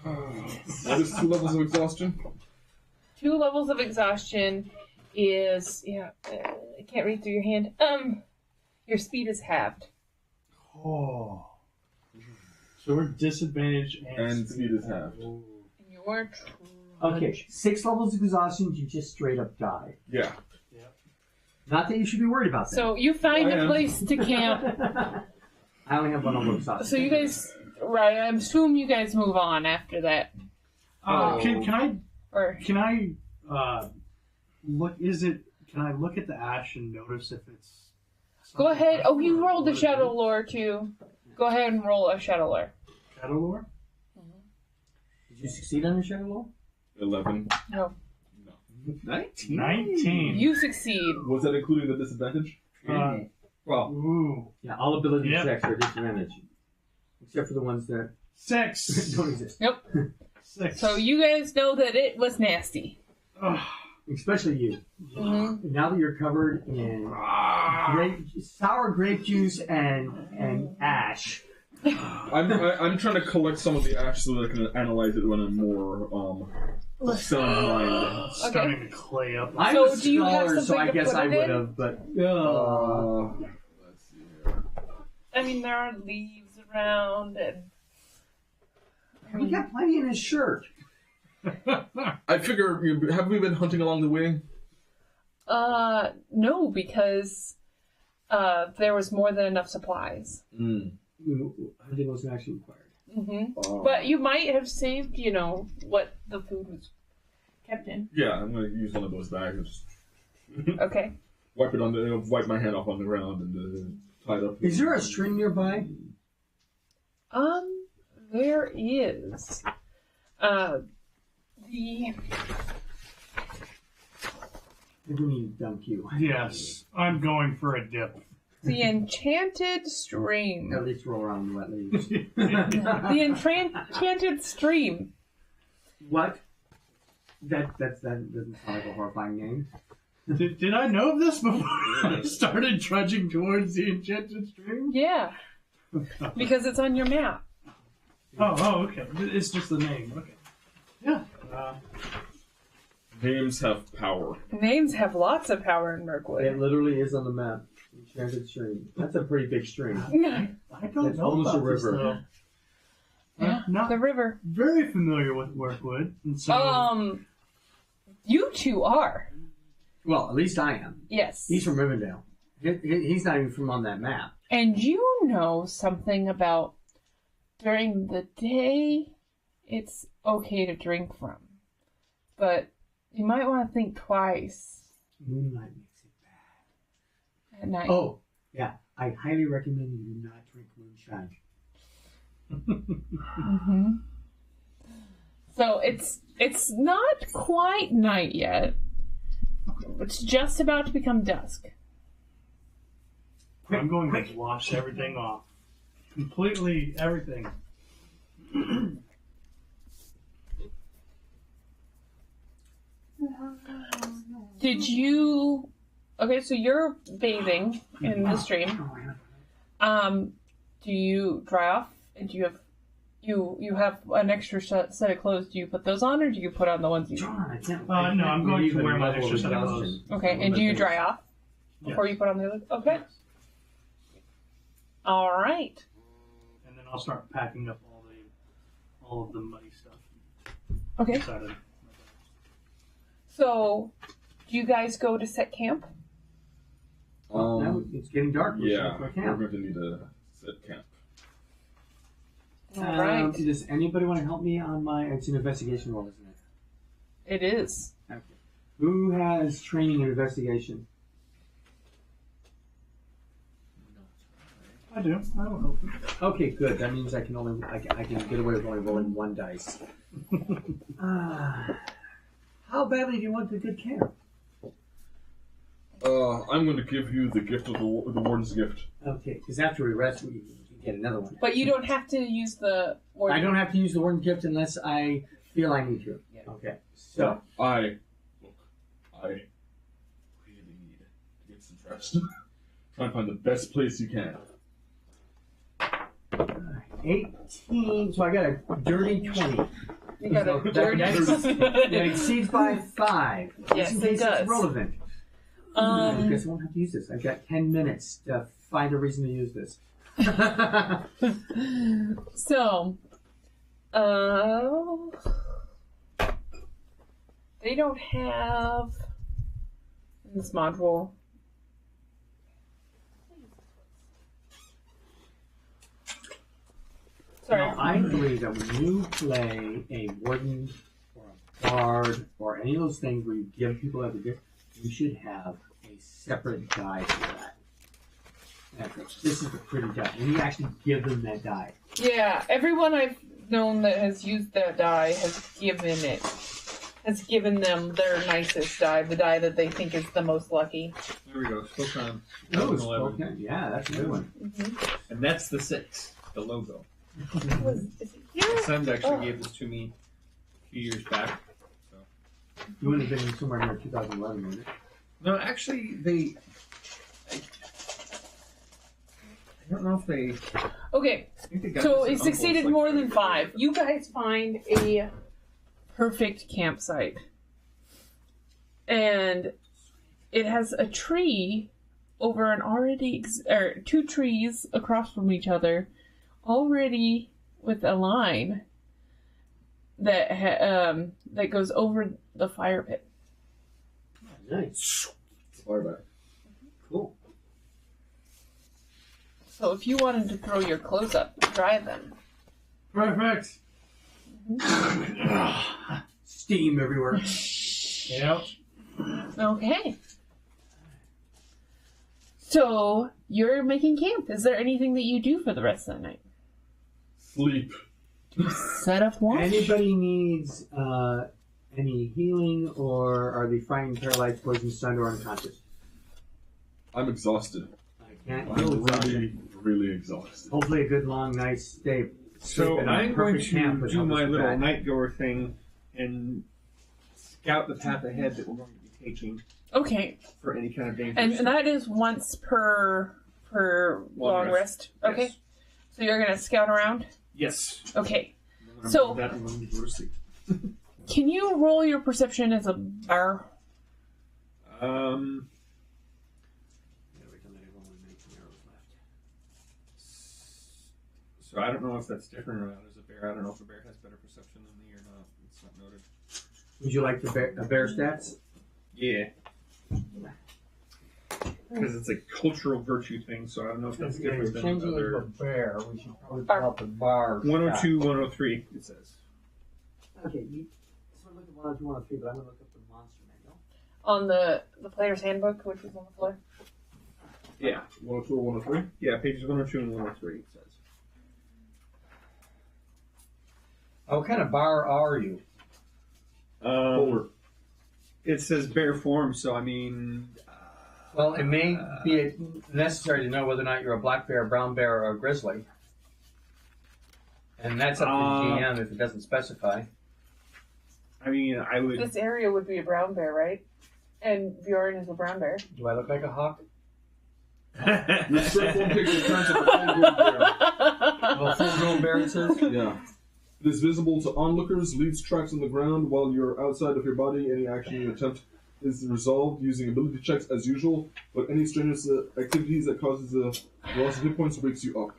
What is 2 levels of exhaustion? 2 levels of exhaustion is I can't read through your hand. Your speed is halved. Oh. So we're disadvantaged And speed is halved. Oh. Your Okay, 6 levels of exhaustion, you just straight up die. Yeah. Not that you should be worried about that. So you find I a am. place to camp. I only have 1 level of exhaustion. So you guys, right? I assume you guys move on after that, Can or I look? Can I look at the ash and notice if it's? go ahead. Oh, you rolled the shadow lore too. Go ahead and roll a shadow lore. Shadow lore. Did you succeed on your shadow roll? 11. No, 19. you succeed. Was that including the disadvantage? Well, Ooh. Yeah, all ability Yep. checks are at disadvantage. Except for the ones that 6. don't exist. 6. So you guys know that it was nasty. Ugh. Especially you. Mm-hmm. Now that you're covered in sour grape juice and ash. I'm trying to collect some of the ash so that I can analyze it when I'm more sound mind. Starting to clay up. I'm So a do you have scholar, so something I to guess put I it would in? have, but Let's see here. I mean, there are leaves around, and we got plenty in his shirt. I figure, have we been hunting along the way? no, because there was more than enough supplies. Hunting wasn't actually required. Mm-hmm. But you might have saved, what the food was kept in. Yeah, I'm gonna use one of those bags and just Okay. wipe it on the, wipe my hand off on the ground and tie it up. Is there a stream nearby? There is. We need to dump you. Yes, I'm going for a dip. The enchanted stream. At least roll around in the wet leaves. The enchanted stream. What? That doesn't sound like a horrifying name. Did I know of this before I started trudging towards the enchanted stream? Yeah. Because it's on your map. Oh, okay. It's just the name. Okay. Yeah. Names have power. Names have lots of power in Mirkwood. It literally is on the map. Enchanted stream. That's a pretty big stream. I don't It's know almost about a this, river. though. Yeah, I'm not the river. very familiar with Mirkwood, and so You two are. Well, at least I am. Yes. He's from Rivendell. He's not even from on that map. And you know something about during the day, it's okay to drink from. But you might want to think twice Moonlight makes it bad. at night. Oh, yeah. I highly recommend you do not drink moonshine. Mm-hmm. So it's not quite night yet. It's just about to become dusk. I'm going to wash everything off. Completely everything. Did you? Okay, so you're bathing in the stream. Do you dry off? And do you have you have an extra set of clothes? Do you put those on, or do you put on the ones you? No, I'm going to wear my extra set of clothes. Okay, and do you dry off before you put on the other? Okay. All right. And then I'll start packing up all of the muddy stuff. Okay. Inside of it. So, do you guys go to set camp? Now it's getting dark. Yeah, For we're camp. going to need to set camp. All right. Does anybody want to help me on my? It's an investigation roll, isn't it? It is. Okay. Who has training in investigation? I do. I will help you. Okay, good. That means I can get away with only rolling one dice. How badly do you want the good camp? I'm going to give you the gift of the warden's gift. Okay, because after we rest, we can get another one. But you don't have to use the. I don't have to use the warden gift unless I feel I need to. Yeah. Okay, so I really need to get some rest. Try and find the best place you can. 18. So I got a dirty 20. You got a So dirty. that exceeds by 5. Yes, Just in it case does. it's relevant. I guess I won't have to use this. I've got 10 minutes to find a reason to use this. So, they don't have in this module. Sorry. Now, I believe that when you play a warden or a bard or any of those things where you give people a gift, you should have a separate die for that. This is a pretty die, and you actually give them that die. Yeah, everyone I've known that has used that die has given them their nicest die, the die that they think is the most lucky. There we go. Spokane. Oh, 2011. okay. Yeah, that's a good one. Mm-hmm. And that's the 6, the logo. Is it here? My son actually Oh. gave this to me a few years back. So. You would have been somewhere near 2011, wouldn't it? No, actually, I don't know if they. Okay, I think they got so this at it succeeded Uncle's, more like, than 5. You guys find a perfect campsite. And it has a tree over an already, or 2 trees across from each other, already with a line that that goes over the fire pit. Nice. Fire back. Cool. So if you wanted to throw your clothes up, dry them. Perfect. Steam everywhere. Yep. Okay. So you're making camp. Is there anything that you do for the rest of the night? Sleep. Set up watch. Anybody needs any healing, or are they frightened, paralyzed, poisoned, stunned, or unconscious? I'm exhausted. I can't I'm heal exhaustion. really exhausted. Hopefully a good long night's stay. So Sleep in a I'm going perfect camp to would do help us my with little that. night goer thing and scout the path ahead that we're going to be taking Okay. for any kind of danger. And that is once per long rest. Okay. Yes. So you're gonna scout around? Yes. Okay. I'm So- gonna do that and I'm going to go to sleep. Can you roll your perception as a bear? So I don't know if that's different or not as a bear. I don't know if a bear has better perception than me or not. It's not noted. Would you like the bear stats? Yeah. Because it's a cultural virtue thing, so I don't know if that's different than Changing into a other. bear, we should probably pull out the bar. 102, 103, it says. Okay, you sort of look at 102, 103, but I'm going to look up the monster manual. On the player's handbook, which is on the floor. Yeah. 102 or 103? Yeah, pages 102 and 103, it says. Oh, what kind of bar are you? It says bear form, so I mean... Well, it may be necessary to know whether or not you're a black bear, a brown bear, or a grizzly. And that's up to the GM if it doesn't specify. I mean, I would... This area would be a brown bear, right? And Bjorn is a brown bear. Do I look like a hawk? Your straight form takes the appearance of a full-grown bear. Well, full-grown bear, it says? Yeah. It is visible to onlookers, leaves tracks on the ground while you're outside of your body. Any action you attempt is resolved using ability checks as usual, but any strenuous activities that causes a loss of hit points wakes you up.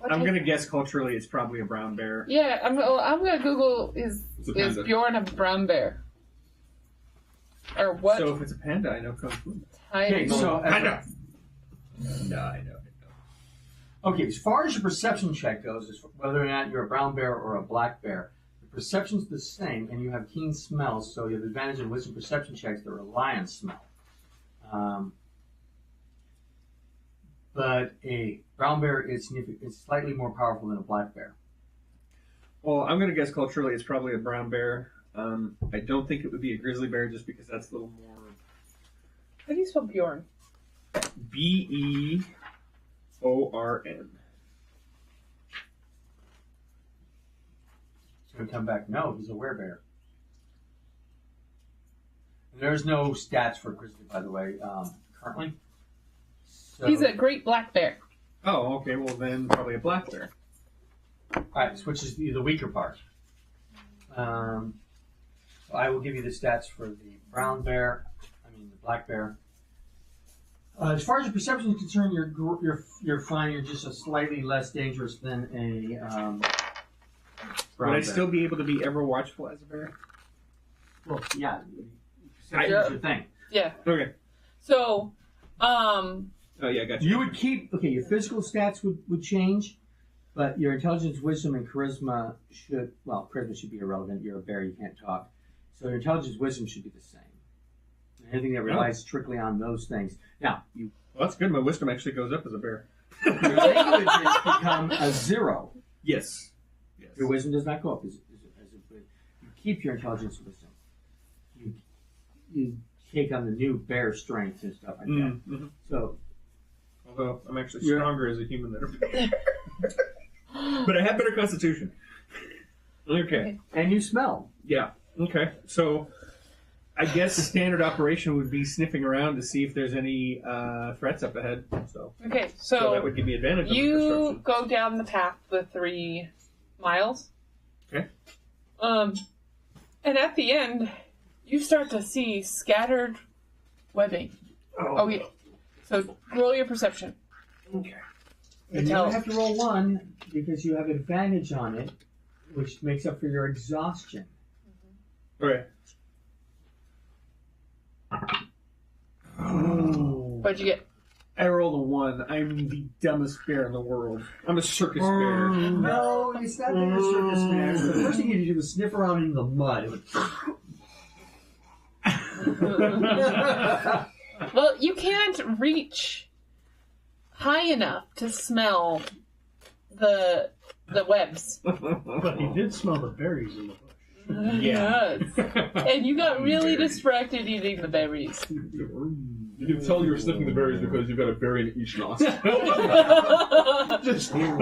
I'm going to guess culturally it's probably a brown bear. Yeah, I'm going to Google, is It's a panda. Bjorn a brown bear? Or what? So if it's a panda, I know Kung Fu. Okay, so... I know. No, I know. Okay, as far as your perception check goes, as whether or not you're a brown bear or a black bear, the perception's the same, and you have keen smells, so you have advantage in wisdom perception checks that rely on smell. But a brown bear is slightly more powerful than a black bear. Well, I'm going to guess culturally it's probably a brown bear. I don't think it would be a grizzly bear just because that's a little more... How do you spell Bjorn? B-E-O-R-N. It's going to come back, no, he's a werebear. And there's no stats for grizzly, by the way, currently. So, He's a great black bear. Oh, okay. Well, then probably a black bear. Alright, which is the weaker part. So I will give you the stats for the brown bear, the black bear. As far as your perception is concerned, you're fine. You're just a slightly less dangerous than a brown Would I bear. still be able to be ever watchful as a bear? Well, yeah. Perception is your thing. Yeah. Okay. So, Oh, yeah, I got you. You would keep, your physical stats would change, but your intelligence, wisdom, and charisma charisma should be irrelevant. You're a bear, you can't talk. So your intelligence, wisdom should be the same. Anything that relies strictly on those things. Now, Well, that's good. My wisdom actually goes up as a bear. your language has become a 0. Yes. Your wisdom does not go up as a you keep your intelligence and wisdom. You take on the new bear strength and stuff like that. Mm-hmm. So, although I'm actually stronger as a human than a bear. But I have better constitution. Okay. and you smell. Yeah. Okay. So I guess the standard operation would be sniffing around to see if there's any threats up ahead. So okay, so that would give me advantage. You go down the path the 3 miles. Okay. And at the end, you start to see scattered webbing. Oh yeah. So roll your perception. Okay. And you don't have to roll 1 because you have advantage on it, which makes up for your exhaustion. Okay. What'd you get? I rolled a 1. I'm the dumbest bear in the world. I'm a circus bear. No, it's not that you're a circus bear. The first thing you need to do is sniff around in the mud. Well, you can't reach high enough to smell the webs. But he did smell the berries in the bush. Yeah. Yes. And you got really distracted eating the berries. You can tell you're sniffing the berries because you've got a berry in each nostril. Just No.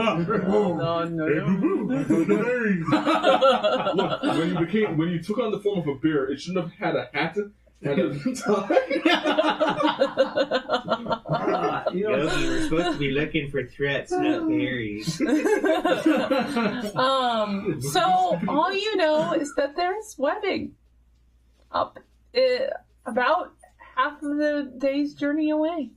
Look, when you took on the form of a bear, it shouldn't have had a hat. It had a tie. Yogi, we're supposed to be looking for threats, not berries. So all you know is that there's webbing up about half of the day's journey away.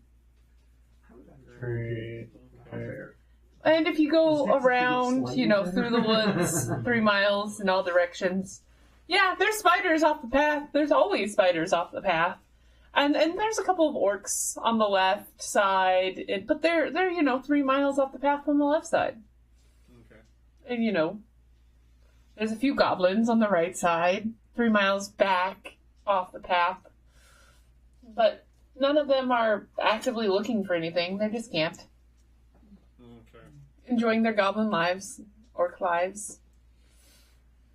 And if you go around, through the woods, 3 miles in all directions, yeah, there's spiders off the path. There's always spiders off the path. And there's a couple of orcs on the left side, but they're 3 miles off the path on the left side. Okay. And there's a few goblins on the right side, 3 miles back off the path. But none of them are actively looking for anything. They're just camped. Okay. Enjoying their goblin lives, orc lives.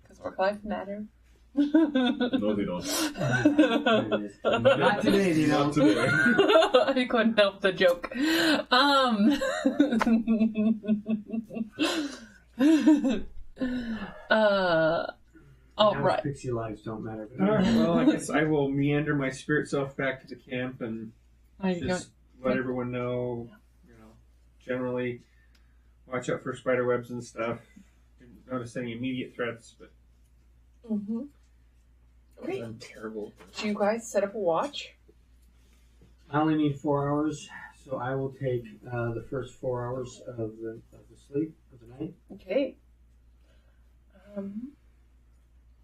Because orc lives matter. No, they don't. Not today, they Not don't. today. I couldn't help the joke. All right. Pixie lives don't matter. Alright, well, I guess I will meander my spirit self back to the camp and just let everyone know, generally watch out for spider webs and stuff. Didn't notice any immediate threats, but Okay. I'm terrible. Do you guys set up a watch? I only need 4 hours, so I will take the first 4 hours of the sleep of the night. Okay.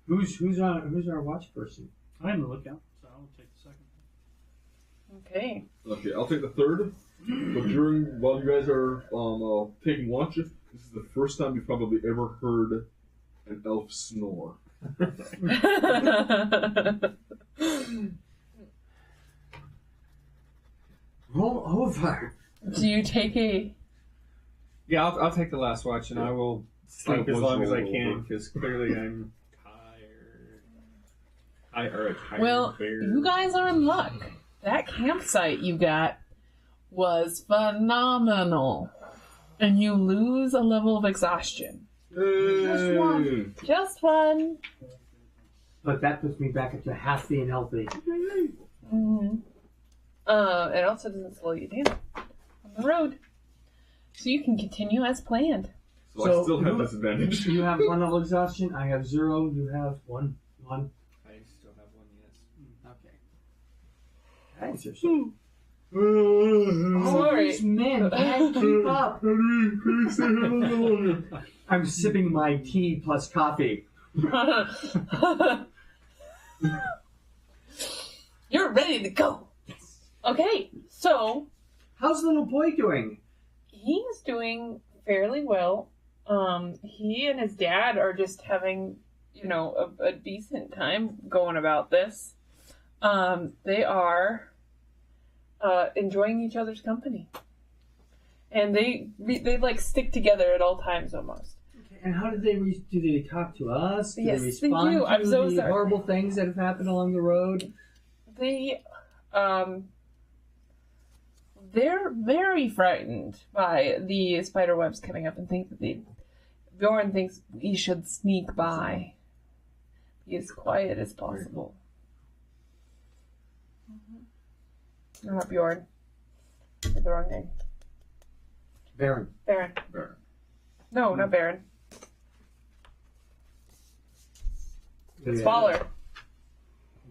Who's our watch person? I'm the lookout, so I'll take the second. Okay. Okay, I'll take the third. But while you guys are taking watch, this is the first time you've probably ever heard an elf snore. Roll over. Do you take a... Yeah, I'll take the last watch and I will sleep as long as I can because clearly I'm tired. Well, bear. you guys are in luck. That campsite you got was phenomenal. And you lose a level of exhaustion. Just one. Just one. But that puts me back up to half being healthy. Mm-hmm. It also doesn't slow you down on the road. So you can continue as planned. So I still have this advantage. You have 1 level exhaustion. I have 0. You have 1. I still have 1, yes. Okay. That's your son. Sorry. These men can't keep up. I'm sipping my tea plus coffee. You're ready to go. Okay, so how's the little boy doing? He's doing fairly well. He and his dad are just having, a decent time going about this. They are enjoying each other's company, and they like stick together at all times almost. Okay, and how did they do? They talk to us? Do Yes, they they respond do. I'm to so the sorry. horrible things that have happened along the road? They're very frightened by the spider webs coming up and think that Bjorn thinks we should sneak by. Be as quiet as possible. No, not Bjorn. I said the wrong name. Baron. Baron. No, not Baron. It's Faller.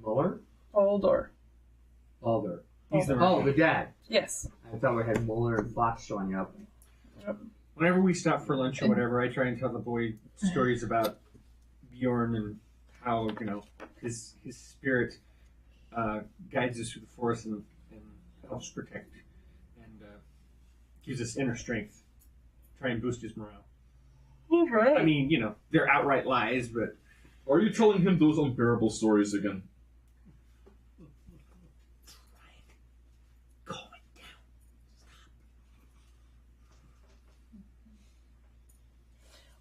Muller? Baldur. Baldur. He's the the dad. Yes. I thought we had Muller and Fox showing up. Whenever we stop for lunch or whatever, I try and tell the boy stories about Bjorn and how, his spirit guides us through the forest and helps protect and gives us inner strength. Try and boost his morale. All right. I mean, they're outright lies, but... Are you telling him those unbearable stories again?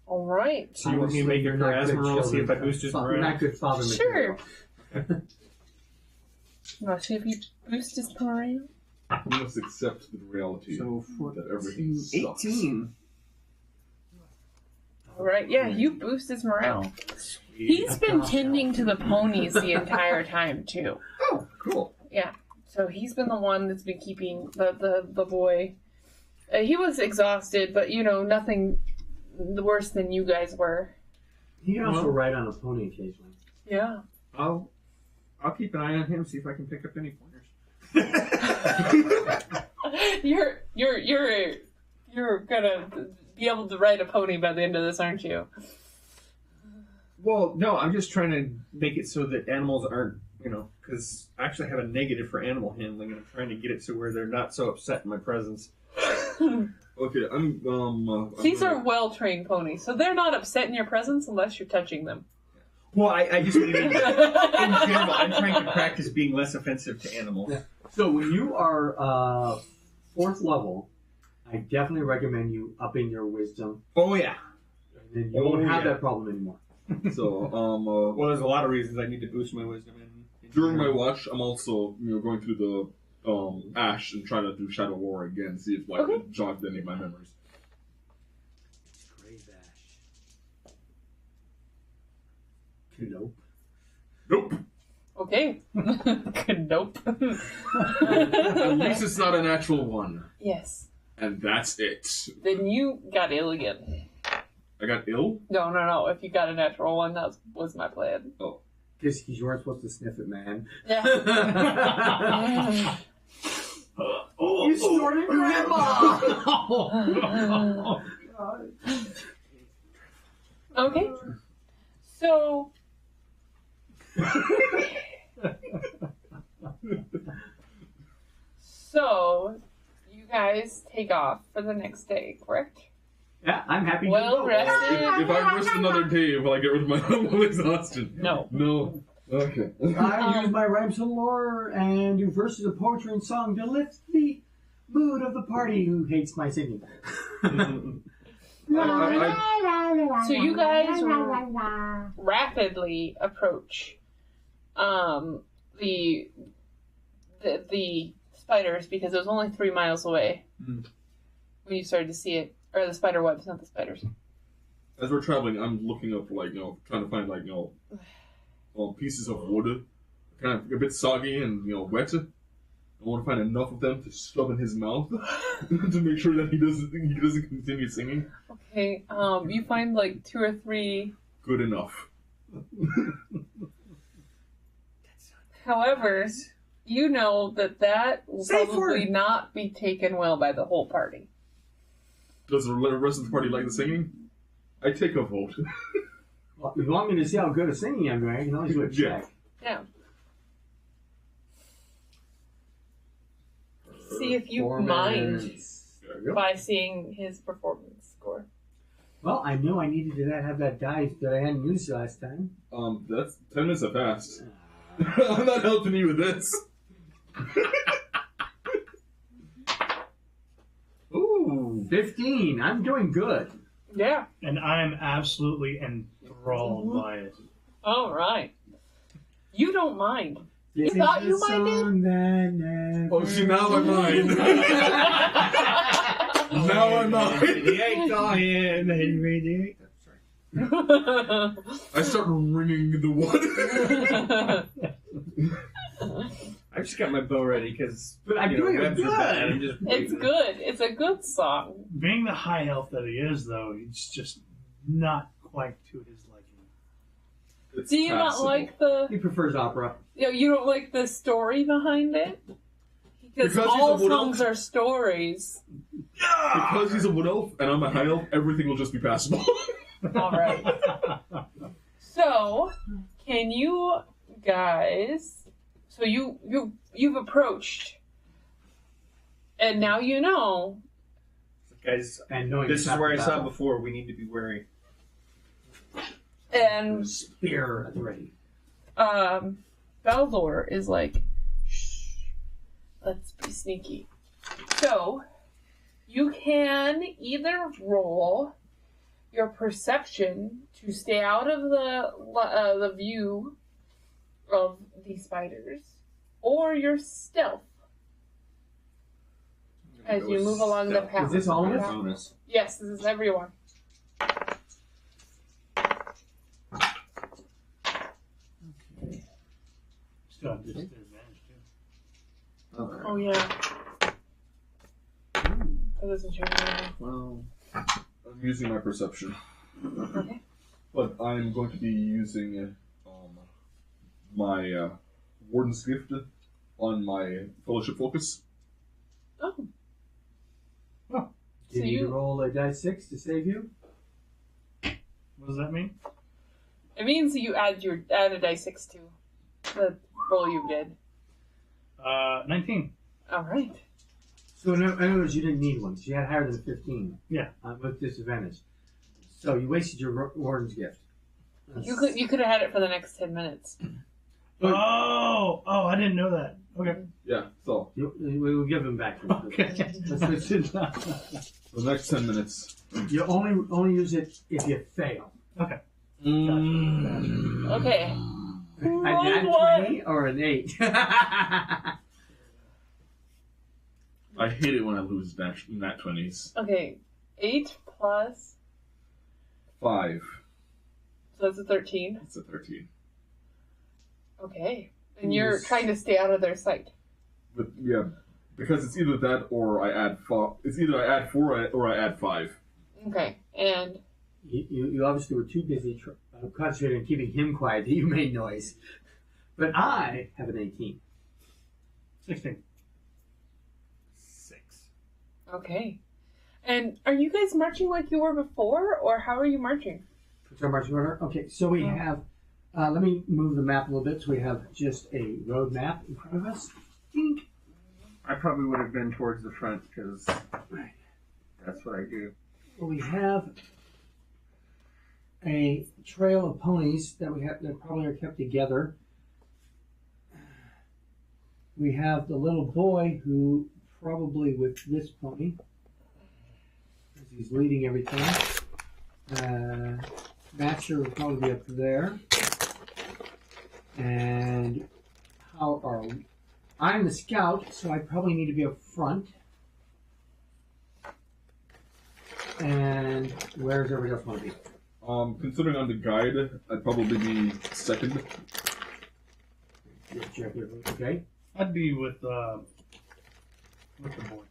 All right. So you want me to make your charisma roll, see if I boost his morale? Not good father Sure. material. You want to see if he boosts his morale? You must accept the reality So that everything sucks. 18. All right. Yeah, you boost his morale. He's been tending to the ponies the entire time too. Oh, cool. Yeah. So he's been the one that's been keeping the boy. He was exhausted, but nothing worse than you guys were. He can also ride on a pony occasionally. Yeah. I'll keep an eye on him, see if I can pick up any pointers. You're gonna be able to ride a pony by the end of this, aren't you? Well, no, I'm just trying to make it so that animals aren't, because I actually have a negative for animal handling, and I'm trying to get it to where they're not so upset in my presence. Okay, These are well-trained ponies, so they're not upset in your presence unless you're touching them. Well, I just mean in general, I'm trying to practice being less offensive to animals. Yeah. So when you are 4th level, I definitely recommend you upping your wisdom. Oh, yeah. And then you won't have that problem anymore. So, well, there's a lot of reasons I need to boost my wisdom. During my watch, I'm also going through the ash and trying to do Shadow War again, see if it jogged any of my memories. Grave ash. Nope. Nope. Okay. Nope. At least it's not a natural one. Yes. And that's it. Then you got ill again. I got ill? No. If you got a natural one, that was my plan. Oh. Because you weren't supposed to sniff it, man. Yeah. You snorted grandma! Okay. So. So, you guys take off for the next day, correct? Yeah, I'm happy Well to go. rested. If I rest another day, will I get rid of my level exhaustion? No. No. Okay. I use my rhymes and lore and do verses of poetry and song to lift the mood of the party who hates my singing. So you guys rapidly approach the spiders because it was only 3 miles away when you started to see it, or the spider webs, not the spiders. As we're traveling, I'm looking up, trying to find, pieces of wood, kind of a bit soggy and, wet. I want to find enough of them to shove in his mouth to make sure that he doesn't continue singing. Okay, you find 2 or 3. Good enough. However, you know that will probably not be taken well by the whole party. Does the rest of the party like the singing? I take a vote. Well, if you want me to see how good a singing I'm doing, I can always do a check. Yeah. See if you mind by seeing his performance score. Well, I know I needed to have that die that I hadn't used last time. That's 10 minutes have passed. I'm not helping you with this. Ooh, 15. I'm doing good. Yeah. And I'm absolutely enthralled by it. All right. You don't mind. You thought you minded? Oh, see, now I mind. Now I mind. I start ringing the wood. I've just got my bow ready because I'm doing webs good. are bad. I'm just It's good. It's a good song. Being the high elf that he is, though, it's just not quite to his liking. It's Do you not passable. like the? He prefers opera. You don't like the story behind it? Because Because he's all a wood elf? songs are stories. Because he's a wood elf and I'm a high elf, everything will just be passable. All right. So, can you guys? So you've approached, and now you know. guys. And knowing This it's is not where I the saw battle. before. We need to be wary. And Spear at the ready. Baldor is like, shh, let's be sneaky. So, you can either roll your perception to stay out of the view of the spiders, or your stealth as you move along the path. Is this all of us? Bonus. Yes, this is everyone. Still have disadvantage, too. Oh yeah. That doesn't change anything. Well, I'm using my perception. Okay. But I'm going to be using my Warden's Gift on my Fellowship Focus. Oh. Do you So need you- to roll a die 6 to save you? What does that mean? It means you add a die 6 to the roll you did. 19. All right. So in other words, you didn't need one. So you had higher than 15. Yeah. With disadvantage. So you wasted your Warden's Gift. You could have had it for the next 10 minutes. Oh, I didn't know that. Okay. Yeah, so We'll give him back. Okay. the next 10 minutes. You only use it if you fail. Okay. Okay. A nat 20 or an 8? I hate it when I lose nat 20s. Okay. 8 plus. 5. So that's a 13. It's a 13. Okay. And you're trying to stay out of their sight. But yeah, because it's either that or I add 4. It's either I add 4 or I add 5. Okay. And You obviously were too busy concentrating on keeping him quiet that you made noise. But I have an 18. 16. 6. okay. And are you guys marching like you were before, or how are you marching? What's our marching order? Okay, so we have. Let me move the map a little bit so we have just a road map in front of us. Dink. I probably would have been towards the front because that's what I do. Well, we have a trail of ponies that that probably are kept together. We have the little boy who probably with this pony, as he's leading everything. Matcher will probably be up there. And I'm the scout, so I probably need to be up front. And where's everybody else want to be? Considering I'm the guide, I'd probably be second. Okay. I'd be with the boy.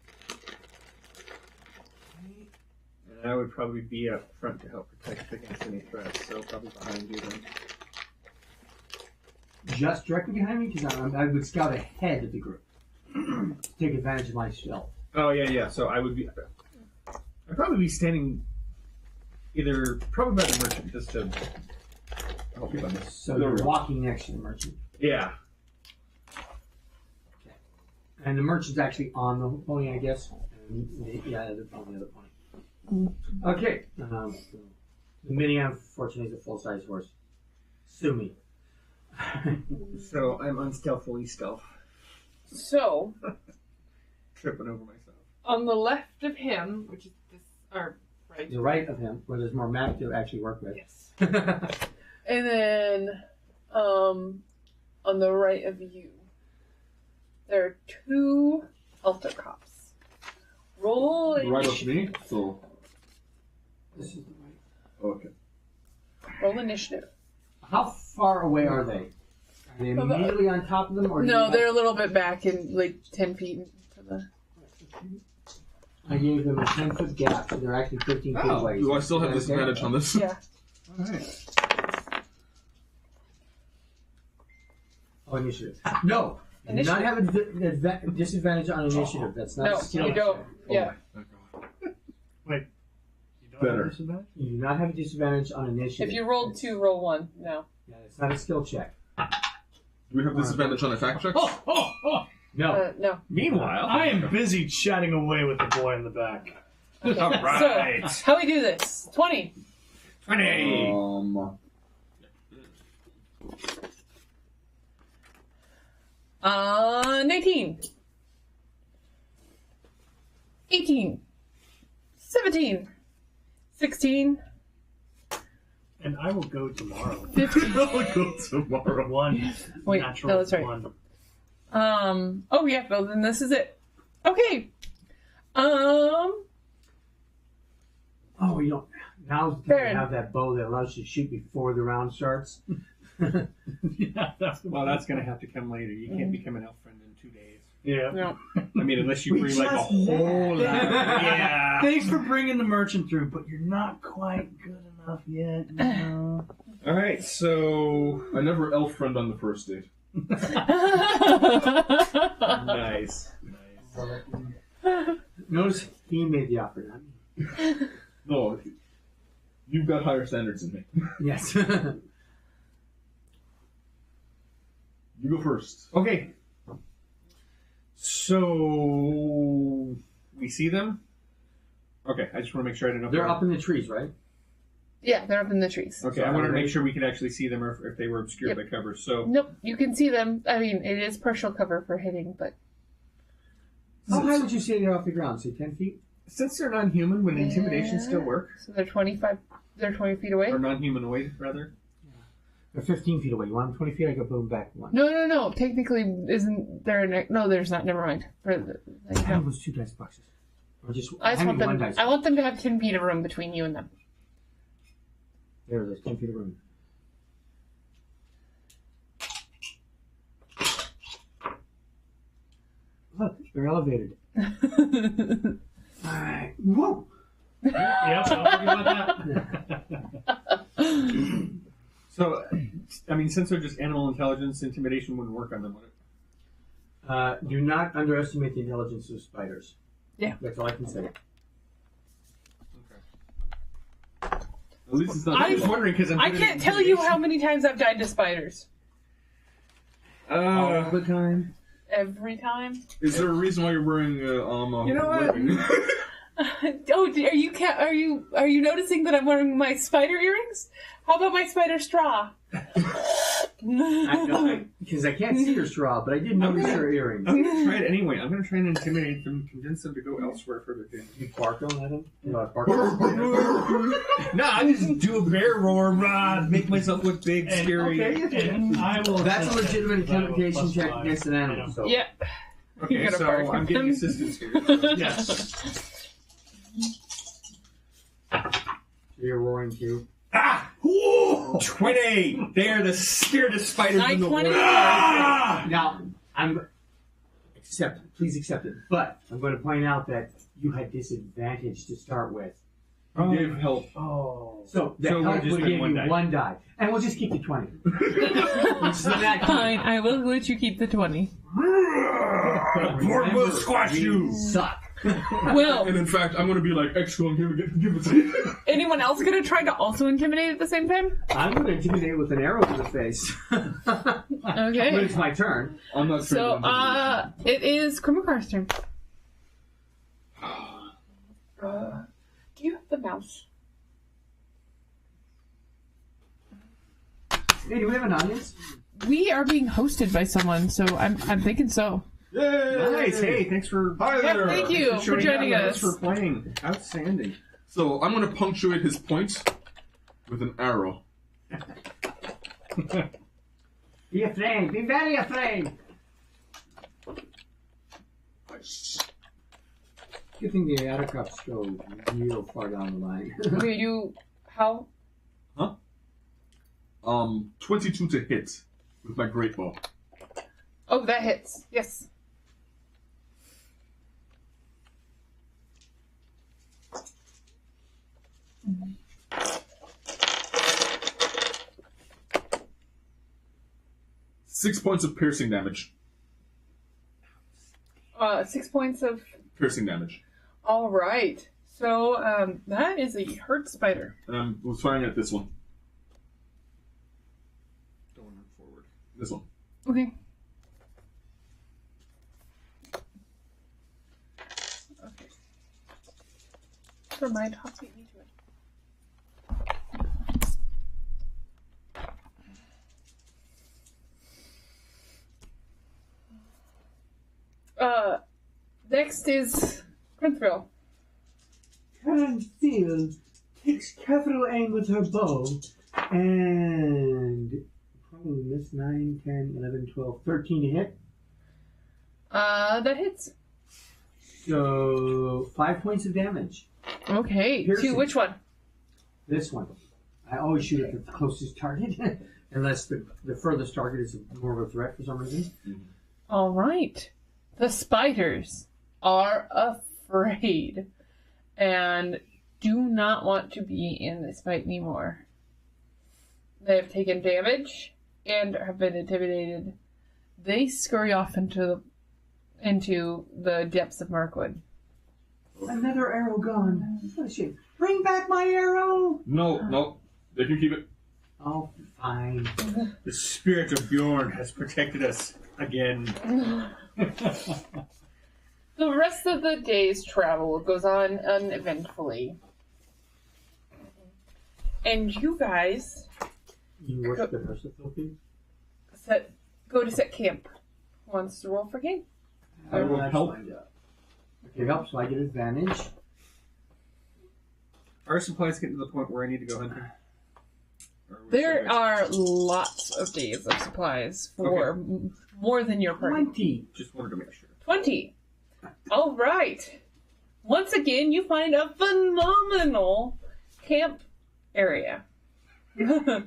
And I would probably be up front to help protect against any threats, so probably behind you then. Just directly behind me, because I would scout ahead of the group. Take advantage of my stealth. Oh, yeah. So I would be. I'd probably be standing probably by the merchant just to help you on this. So you're walking next to the merchant. Yeah. Okay. And the merchant's actually on the pony, I guess. And yeah, they're on the other pony. Okay. The mini, unfortunately, is a full-size horse. Sue me. So I'm unstealthily stealth. So, Tripping over myself. on the left of him, which is this, or right. The right of him, where there's more map to actually work with. Yes. And then, on the right of you, there are 2 altar cops. Roll Right up initiative. me, so This is the right. okay. Roll initiative. How far away are they? Are they immediately on top of them? Or No, they're a little bit back in like 10 feet to the. I gave them a 10-foot gap, so they're actually 15 feet away. Do I still have Is that disadvantage on this? Yeah. Alright. Oh, initiative. No! You do not have a disadvantage on initiative. That's not No, a skill you don't. check. Yeah. Wait. You don't Better. have disadvantage? You do not have a disadvantage on initiative. If you rolled 2, roll 1. No. Yeah, it's not a skill check. Do we have disadvantage on attack checks? Oh! No. No. Meanwhile, I am busy chatting away with the boy in the back. Okay. All right. So, how we do this? 20. 20. 19. 18. 17. 16. And I will go tomorrow. 15. I'll go tomorrow. 1. Wait, Natural no, that's right. 1. Oh yeah, well then this is it. Okay. Oh, you don't. Now's the time Baron. to have that bow that allows you to shoot before the round starts. Yeah, that's the Well, that's going to have to come later. You can't become an elf friend in 2 days. Yeah. No. I mean, unless you bring like a just whole lot. Yeah. Thanks for bringing the merchant through, but you're not quite good enough yet. You know? All right, so I never elf friend on the first date. nice. Notice he made the offer, not me. No, you've got higher standards than me. Yes. You go first. Okay. So we see them. Okay, I just want to make sure I don't know. They're up in the trees, right? Yeah, they're up in the trees. Okay, I wanted to make sure we could actually see them, or if they were obscured by cover. So Nope, you can see them. I mean, it is partial cover for hitting, but How high would you say they're off the ground? Say 10 feet? since they're non-human, would intimidation still work? So they're 25. They're 20 feet away. Or non-humanoid, rather? They're 15 feet away. You want them 20 feet? I could move them back one. No. Technically, isn't there? No, there's not. Never mind. I have those 2 dice boxes. Or just I just hand want me one them. dice. I want them to have 10 feet of room between you and them. There's 10 feet of room. Look, they're elevated. Alright. Whoa! Yep, I'll forget about that. So, I mean, since they're just animal intelligence, intimidation wouldn't work on them, would it? Do not underestimate the intelligence of spiders. Yeah. That's all I can say. At least it's not. I was wondering because I can't tell you how many times I've died to spiders. All the time. Every time. Is there a reason why you're wearing You know what? webbing? Oh, are you noticing that I'm wearing my spider earrings? How about my spider straw? Because I can't see your straw, but I did notice your earrings. I'm going to try it anyway. I'm going to try and intimidate them, convince them to go elsewhere further down. You sparkle at him? You know, No, I just do a bear roar, make myself look big, scary. Okay. And I will. That's a legitimate intimidation +5. check against an animal. So. Yeah. Okay, You're gonna so bark I'm at getting them. assistance here. Yes. You're roaring too. Ah! Ooh, 20! They are the scaredest spiders in the world. 20. Ah! Now, please accept it. But I'm going to point out that you had disadvantage to start with. You gave help. Oh. So the So help we'll just would spend give one you die. 1 die. And we'll just keep the 20. Which is not Fine, I will let you keep the 20. Board will squash you! Suck. Well, And in fact, I'm going to be like, X, go and give it to you. anyone else gonna try to also intimidate at the same time? I'm going to intimidate with an arrow to the face. But Okay. it's my turn. I'm not So, it is Krummakar's turn. Do you have the mouse? Hey, do we have an audience? We are being hosted by someone, so I'm thinking so. Yay! Nice, hey, thanks for Hi there! Thank you for showing joining up. us. Thanks for playing. Outstanding. So, I'm going to punctuate his point with an arrow. Be afraid. Be very afraid. Nice. Good thing the autocops go real far down the line. Okay, how? 22 to hit with my great bow. Oh, that hits. Yes. Six points of piercing damage. 6 points of. Piercing damage. All right. So that is a hurt spider. And I was firing at this one. Don't run forward. This one. Okay. Okay. Never mind. I'll take me to it. Next is Printhville. Karen takes careful aim with her bow and probably miss 9, 10, 11, 12, 13 to hit. That hits. So 5 points of damage. Okay. Piercing. To which one? This one. I always shoot at the closest target, unless the furthest target is more of a threat for some reason. All right. The spiders are afraid and do not want to be in this fight anymore. They have taken damage and have been intimidated. They scurry off into the depths of Mirkwood. Another arrow gone. What a shame. Bring back my arrow! No, they can keep it. Oh, fine. The spirit of Bjorn has protected us again. The rest of the day's travel goes on uneventfully. And you guys You worship the rest of the Philippines? go to set camp. Who wants to roll for game? I will help. Okay, help, so I get advantage. Our supplies getting to the point where I need to go hunting? Or are we There still are lots of days of supplies for more than your party. 20. just wanted to make sure. 20. All right. Once again, you find a phenomenal camp area. It's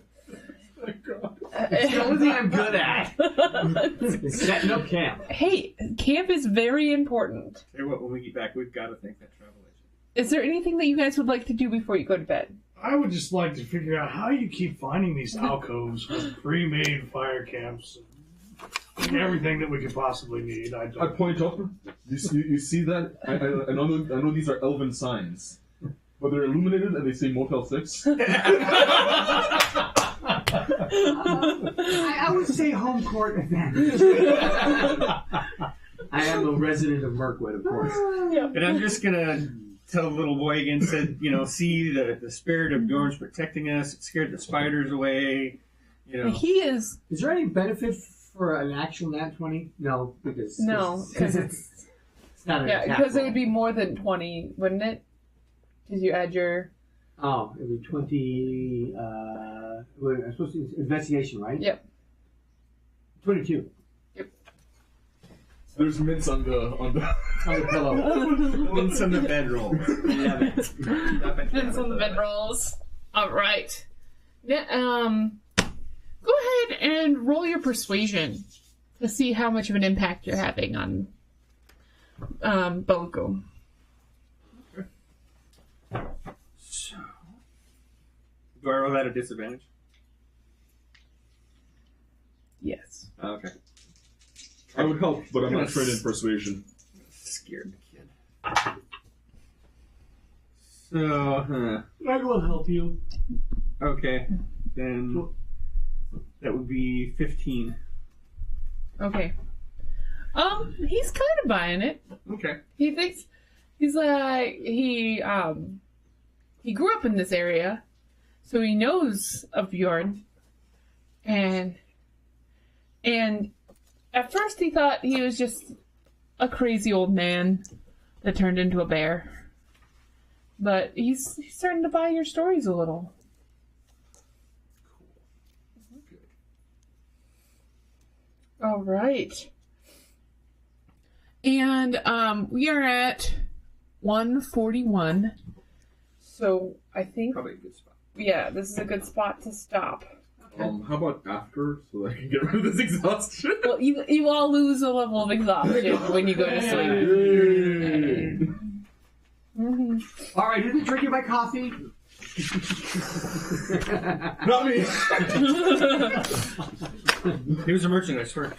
the only thing I'm good at. It's setting up camp. Hey, camp is very important. Tell you what, when we get back, we've got to thank that travel agent. Is there anything that you guys would like to do before you go to bed? I would just like to figure out how you keep finding these alcoves with pre-made fire camps and everything that we could possibly need. I I don't. point up. You see that? I know these are elven signs, but they're illuminated and they say Motel 6. I would say home court advantage. I am a resident of Mirkwood, of course. And I'm just going to tell the little boy again, said, see, the spirit of Bjorn's protecting us. It scared the spiders away. He is. Is there any benefit for an actual nat 20? No, because it's not an Yeah, attack because it roll. would be more than 20, wouldn't it? Because you add your. Oh, it would be 20. I'm supposed to investigation, right? Yep. 22 There's mints on the. on the pillow. Mints on the bedroll. Mints on the bedrolls. All right. Now, go ahead and roll your persuasion to see how much of an impact you're having on Boko. So, do I roll that at disadvantage? Yes. Okay. I would help, but I'm not trained in persuasion. Scared the kid. So, I will help you. okay. Then that would be 15. Okay. He's kind of buying it. Okay. He thinks he's like he grew up in this area, so he knows of Bjorn, and at first he thought he was just a crazy old man that turned into a bear, but he's starting to buy your stories a little. All right. And we are at 141. So I think, Probably a good spot. yeah, this is a good spot to stop. How about after, so that I can get rid of this exhaustion? Well, you all lose a level of exhaustion when you go to sleep. Mm-hmm. All right, who's drinking my coffee? Not me. He was a merchant, I swear.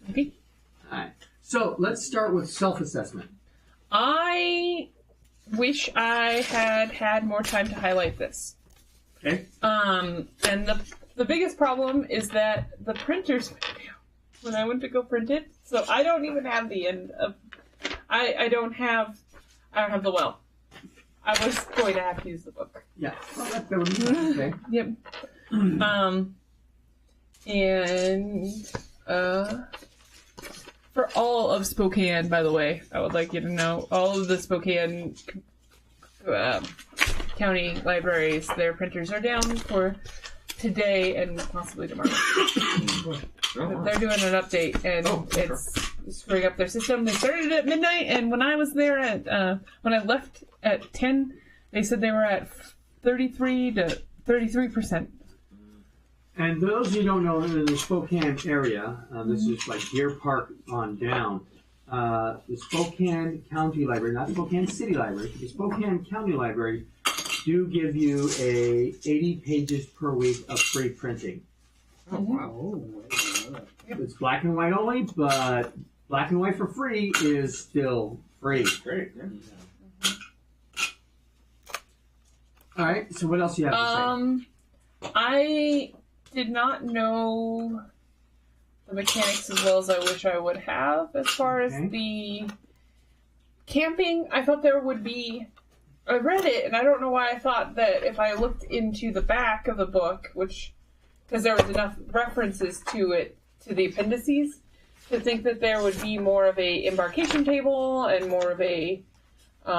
Okay. All right. So let's start with self-assessment. I wish I had more time to highlight this. Okay. And the biggest problem is that the printer's when I went to go print it, so I don't even have the end of. I don't have the well. I was going to have to use the book. Yeah. Well, that would be okay. Yep. And for all of Spokane, by the way, I would like you to know all of the Spokane county libraries, their printers are down for today and possibly tomorrow. They're doing an update, and it's screwing up their system. They started at midnight, and when I was there when I left at 10, they said they were at 33 to 33%. And those of you who don't know, in the Spokane area, this is like Deer Park on down. the Spokane County Library, not Spokane City Library, the Spokane County Library do give you a 80 pages per week of free printing. Oh, wow. It's black and white only, but black and white for free is still free. Great. Yeah. All right. So what else do you have to say? I did not know the mechanics as well as I wish I would have as far as the camping. I thought there would be. I read it, and I don't know why I thought that if I looked into the back of the book, because there was enough references to it, to the appendices, to think that there would be more of a embarkation table and more of a they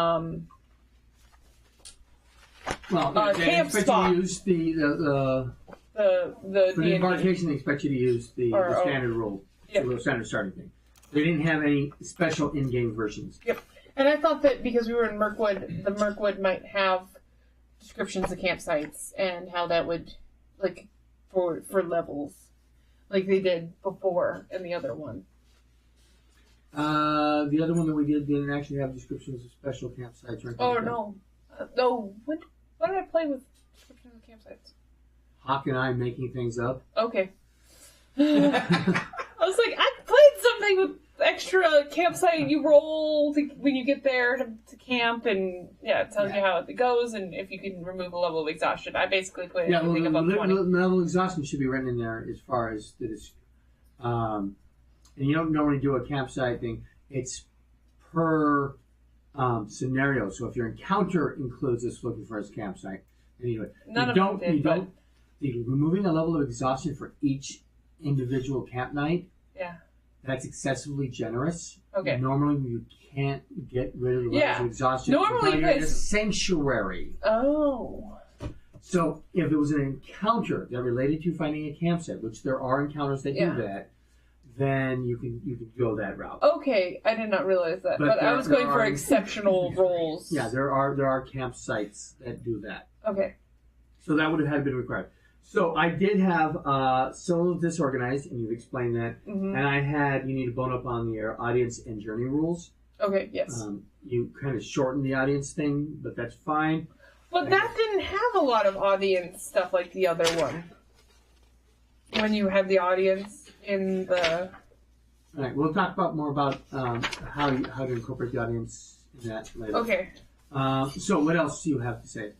camp expect spot. you to use the for the embarkation. They expect you to use the standard rule, the standard starting thing. They didn't have any special in-game versions. Yep. And I thought that because we were in Mirkwood, the Mirkwood might have descriptions of campsites and how that would, like, for levels, like they did before in the other one. The other one that we didn't actually have descriptions of special campsites or anything. Oh, like that. no. No. What did I play with descriptions of campsites? Hawk and I making things up. Okay. I was like, I played something with extra campsite you roll when you get there to camp, and it tells you how it goes and if you can remove a level of exhaustion. I basically put anything above 20. Level of exhaustion should be written in there as far as that is. And you don't normally do a campsite thing. It's per scenario. So if your encounter includes this looking for his campsite, then you do it. None of them did, but removing a level of exhaustion for each individual camp night. Yeah. That's excessively generous. Okay. Normally, you can't get rid of the levels of exhaustion. Normally, you're in a sanctuary. Oh. So, if it was an encounter that related to finding a campsite, which there are encounters that do that, then you can go that route. Okay, I did not realize that, but I was going for exceptional roles. Yeah, there are campsites that do that. Okay. So that would have had been required. So I did have some of disorganized, and you've explained that. Mm-hmm. And I had, you need to bone up on your audience and journey rules. Okay, yes. You kind of shortened the audience thing, but that's fine. But that didn't have a lot of audience stuff like the other one. When you had the audience in the... All right, we'll talk more about how to incorporate the audience in that later. Okay. So what else do you have to say?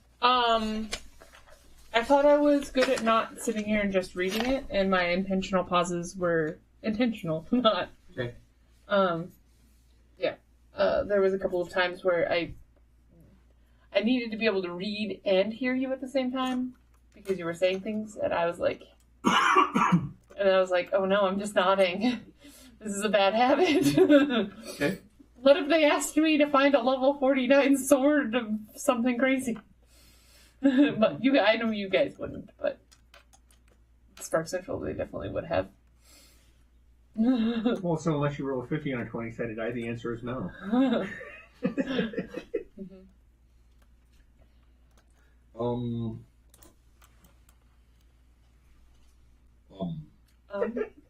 I thought I was good at not sitting here and just reading it, and my intentional pauses were intentional, not. Okay. There was a couple of times where I needed to be able to read and hear you at the same time because you were saying things, and I was like, oh no, I'm just nodding. This is a bad habit. Okay. What if they asked me to find a level 49 sword of something crazy? But I know you guys wouldn't, but Spark Central, they definitely would have. Well, so unless you roll a 50 on a 20-sided die, the answer is no.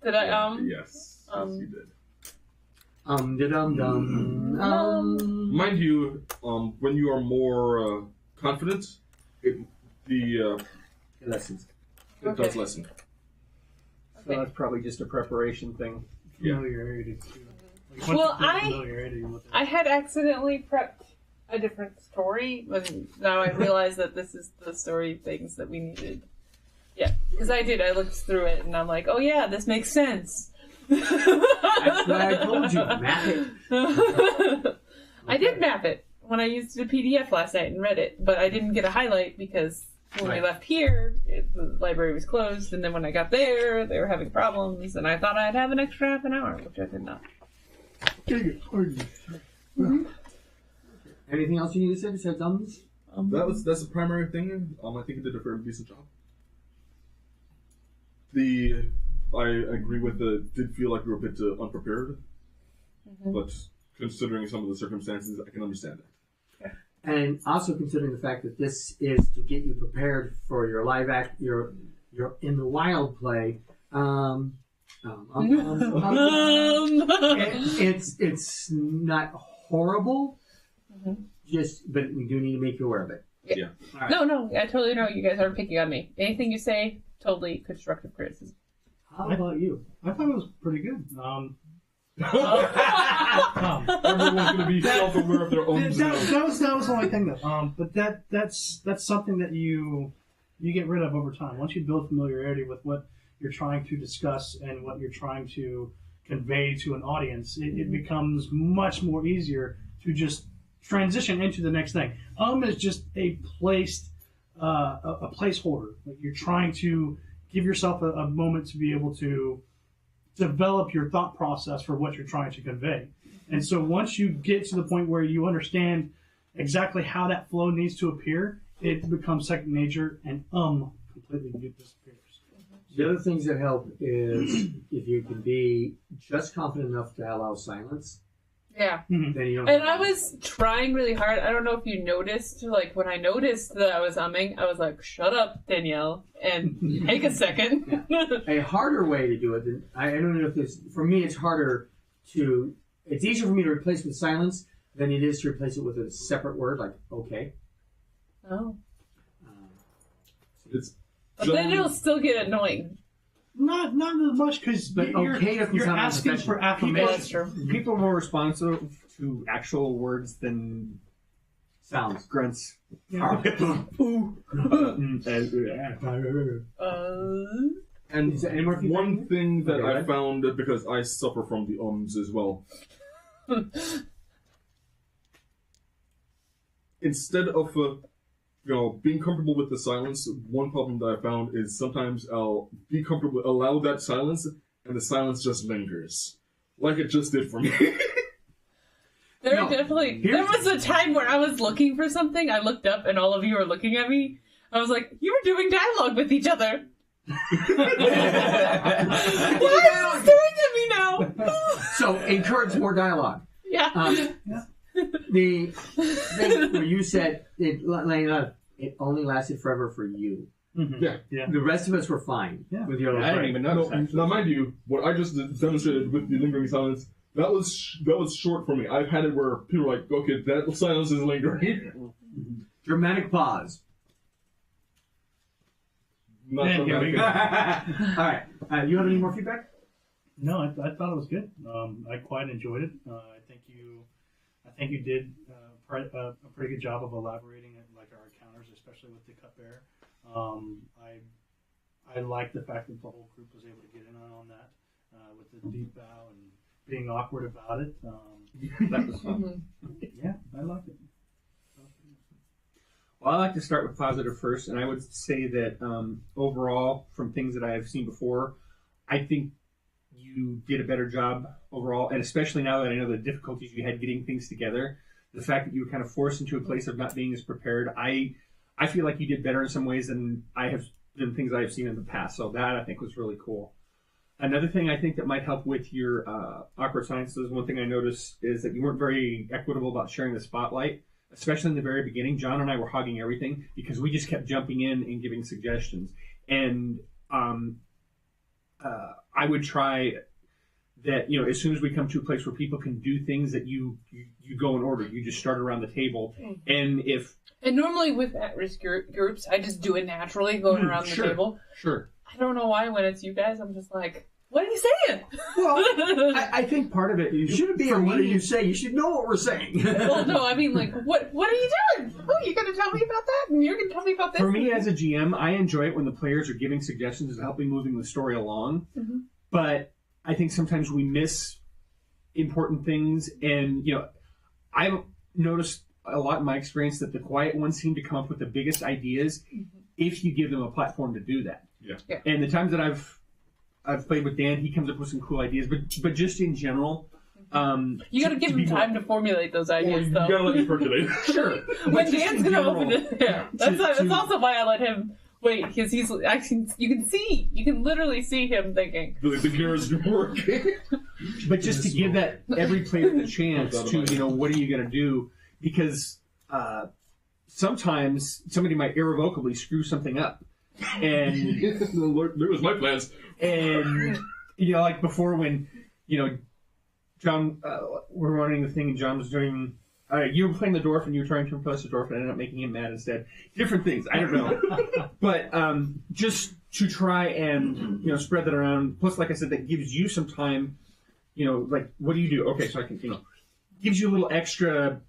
Did I, Yes, you did. Mind Mind you, when you are more confident, it lessons. does lessen. So that's probably just a preparation thing. Yeah. Familiarity too. Like, Well, familiarity with it. I had accidentally prepped a different story, but now I realize that this is the story things that we needed. Yeah, because I did. I looked through it, and I'm like, oh yeah, this makes sense. That's what I told you. Map it. I did map it when I used the PDF last night and read it, but I didn't get a highlight because when we left here, the library was closed, and then when I got there, they were having problems, and I thought I'd have an extra half an hour, which I did not. Anything else you need to say besides thumbs? That's the primary thing. I think it did a very decent job. I agree with did feel like we were a bit unprepared, but considering some of the circumstances, I can understand that. And also considering the fact that this is to get you prepared for your live act, your in the wild play. It's not horrible, but we do need to make you aware of it. Yeah. All right. No, I totally know you guys aren't picking on me. Anything you say, totally constructive criticism. How about you? I thought it was pretty good. Everyone's going to be self-aware of their own. That was the only thing though. But that's something that you get rid of over time. Once you build familiarity with what you're trying to discuss and what you're trying to convey to an audience, it becomes much more easier to just transition into the next thing. Is just a placeholder. Like you're trying to give yourself a moment to be able to develop your thought process for what you're trying to convey. And so once you get to the point where you understand exactly how that flow needs to appear, it becomes second nature and completely disappears. The other things that help is if you can be just confident enough to allow silence. Yeah. Then you don't. And I was trying really hard. I don't know if you noticed, like when I noticed that I was umming, I was like, shut up, Danielle, and take a second. A harder way to do it than I don't know if this for me it's harder to it's easier for me to replace with silence than it is to replace it with a separate word like okay. Oh. It's But then it'll still get annoying. Not as much because you're asking for affirmation. People are more responsive to actual words than sounds. Grunts. And one thing that I found, because I suffer from the ums as well, instead of being comfortable with the silence, one problem that I found is sometimes I'll be comfortable, allow that silence, and the silence just lingers, like it just did for me. There was a time where I was looking for something. I looked up, and all of you were looking at me. I was like, "You were doing dialogue with each other." Why are you staring at me now? So encourage more dialogue. Yeah. The thing where you said it only lasted forever for you. Mm-hmm. Yeah. The rest of us were fine with your I didn't even notice. Now, mind you, what I just demonstrated with the lingering silence, that was short for me. I've had it where people are like, okay, that silence is lingering. Dramatic pause. Not dramatic. All right. You have any more feedback? No, I thought it was good. I quite enjoyed it. I think you did a pretty good job of elaborating it, like our encounters, especially with the cupbearer. I like the fact that the whole group was able to get in on that with the deep bow and being awkward about it. That was fun. Yeah, I liked it. Well, I like to start with positive first, and I would say that overall, from things that I have seen before, I think you did a better job overall, and especially now that I know the difficulties you had getting things together, the fact that you were kind of forced into a place of not being as prepared, I feel like you did better in some ways than things I have seen in the past. So that I think was really cool. Another thing I think that might help with your awkward silences, one thing I noticed is that you weren't very equitable about sharing the spotlight, especially in the very beginning. John and I were hogging everything because we just kept jumping in and giving suggestions. And I would try that, as soon as we come to a place where people can do things that you go in order, you just start around the table. And normally with at-risk groups, I just do it naturally, going around the table. Sure. I don't know why when it's you guys, I'm just like, what are you saying? Well, I think part of it, you shouldn't be what do you say? You should know what we're saying. Well, no, I mean, like, what are you doing? Oh, you're going to tell me about that? And you're going to tell me about this? For me as a GM, I enjoy it when the players are giving suggestions to help me moving the story along. Mm-hmm. But I think sometimes we miss important things. And, I've noticed a lot in my experience that the quiet ones seem to come up with the biggest ideas if you give them a platform to do that. Yeah. And the times that I've played with Dan, he comes up with some cool ideas, but just in general, you got to give him time to formulate those ideas, though. You got to let it percolate. Sure. When Dan's going to open it, that's also why I let him wait, because he's actually you can literally see him thinking. The gears working. But just to give that every player the chance to, what are you going to do? Because sometimes somebody might irrevocably screw something up. And there was my plans. And like before when, John, we're running the thing and John was doing. You were playing the dwarf and you were trying to impress the dwarf and ended up making him mad instead. Different things. I don't know. But just to try and, spread that around. Plus, like I said, that gives you some time, like, what do you do? Okay, so I can, gives you a little extra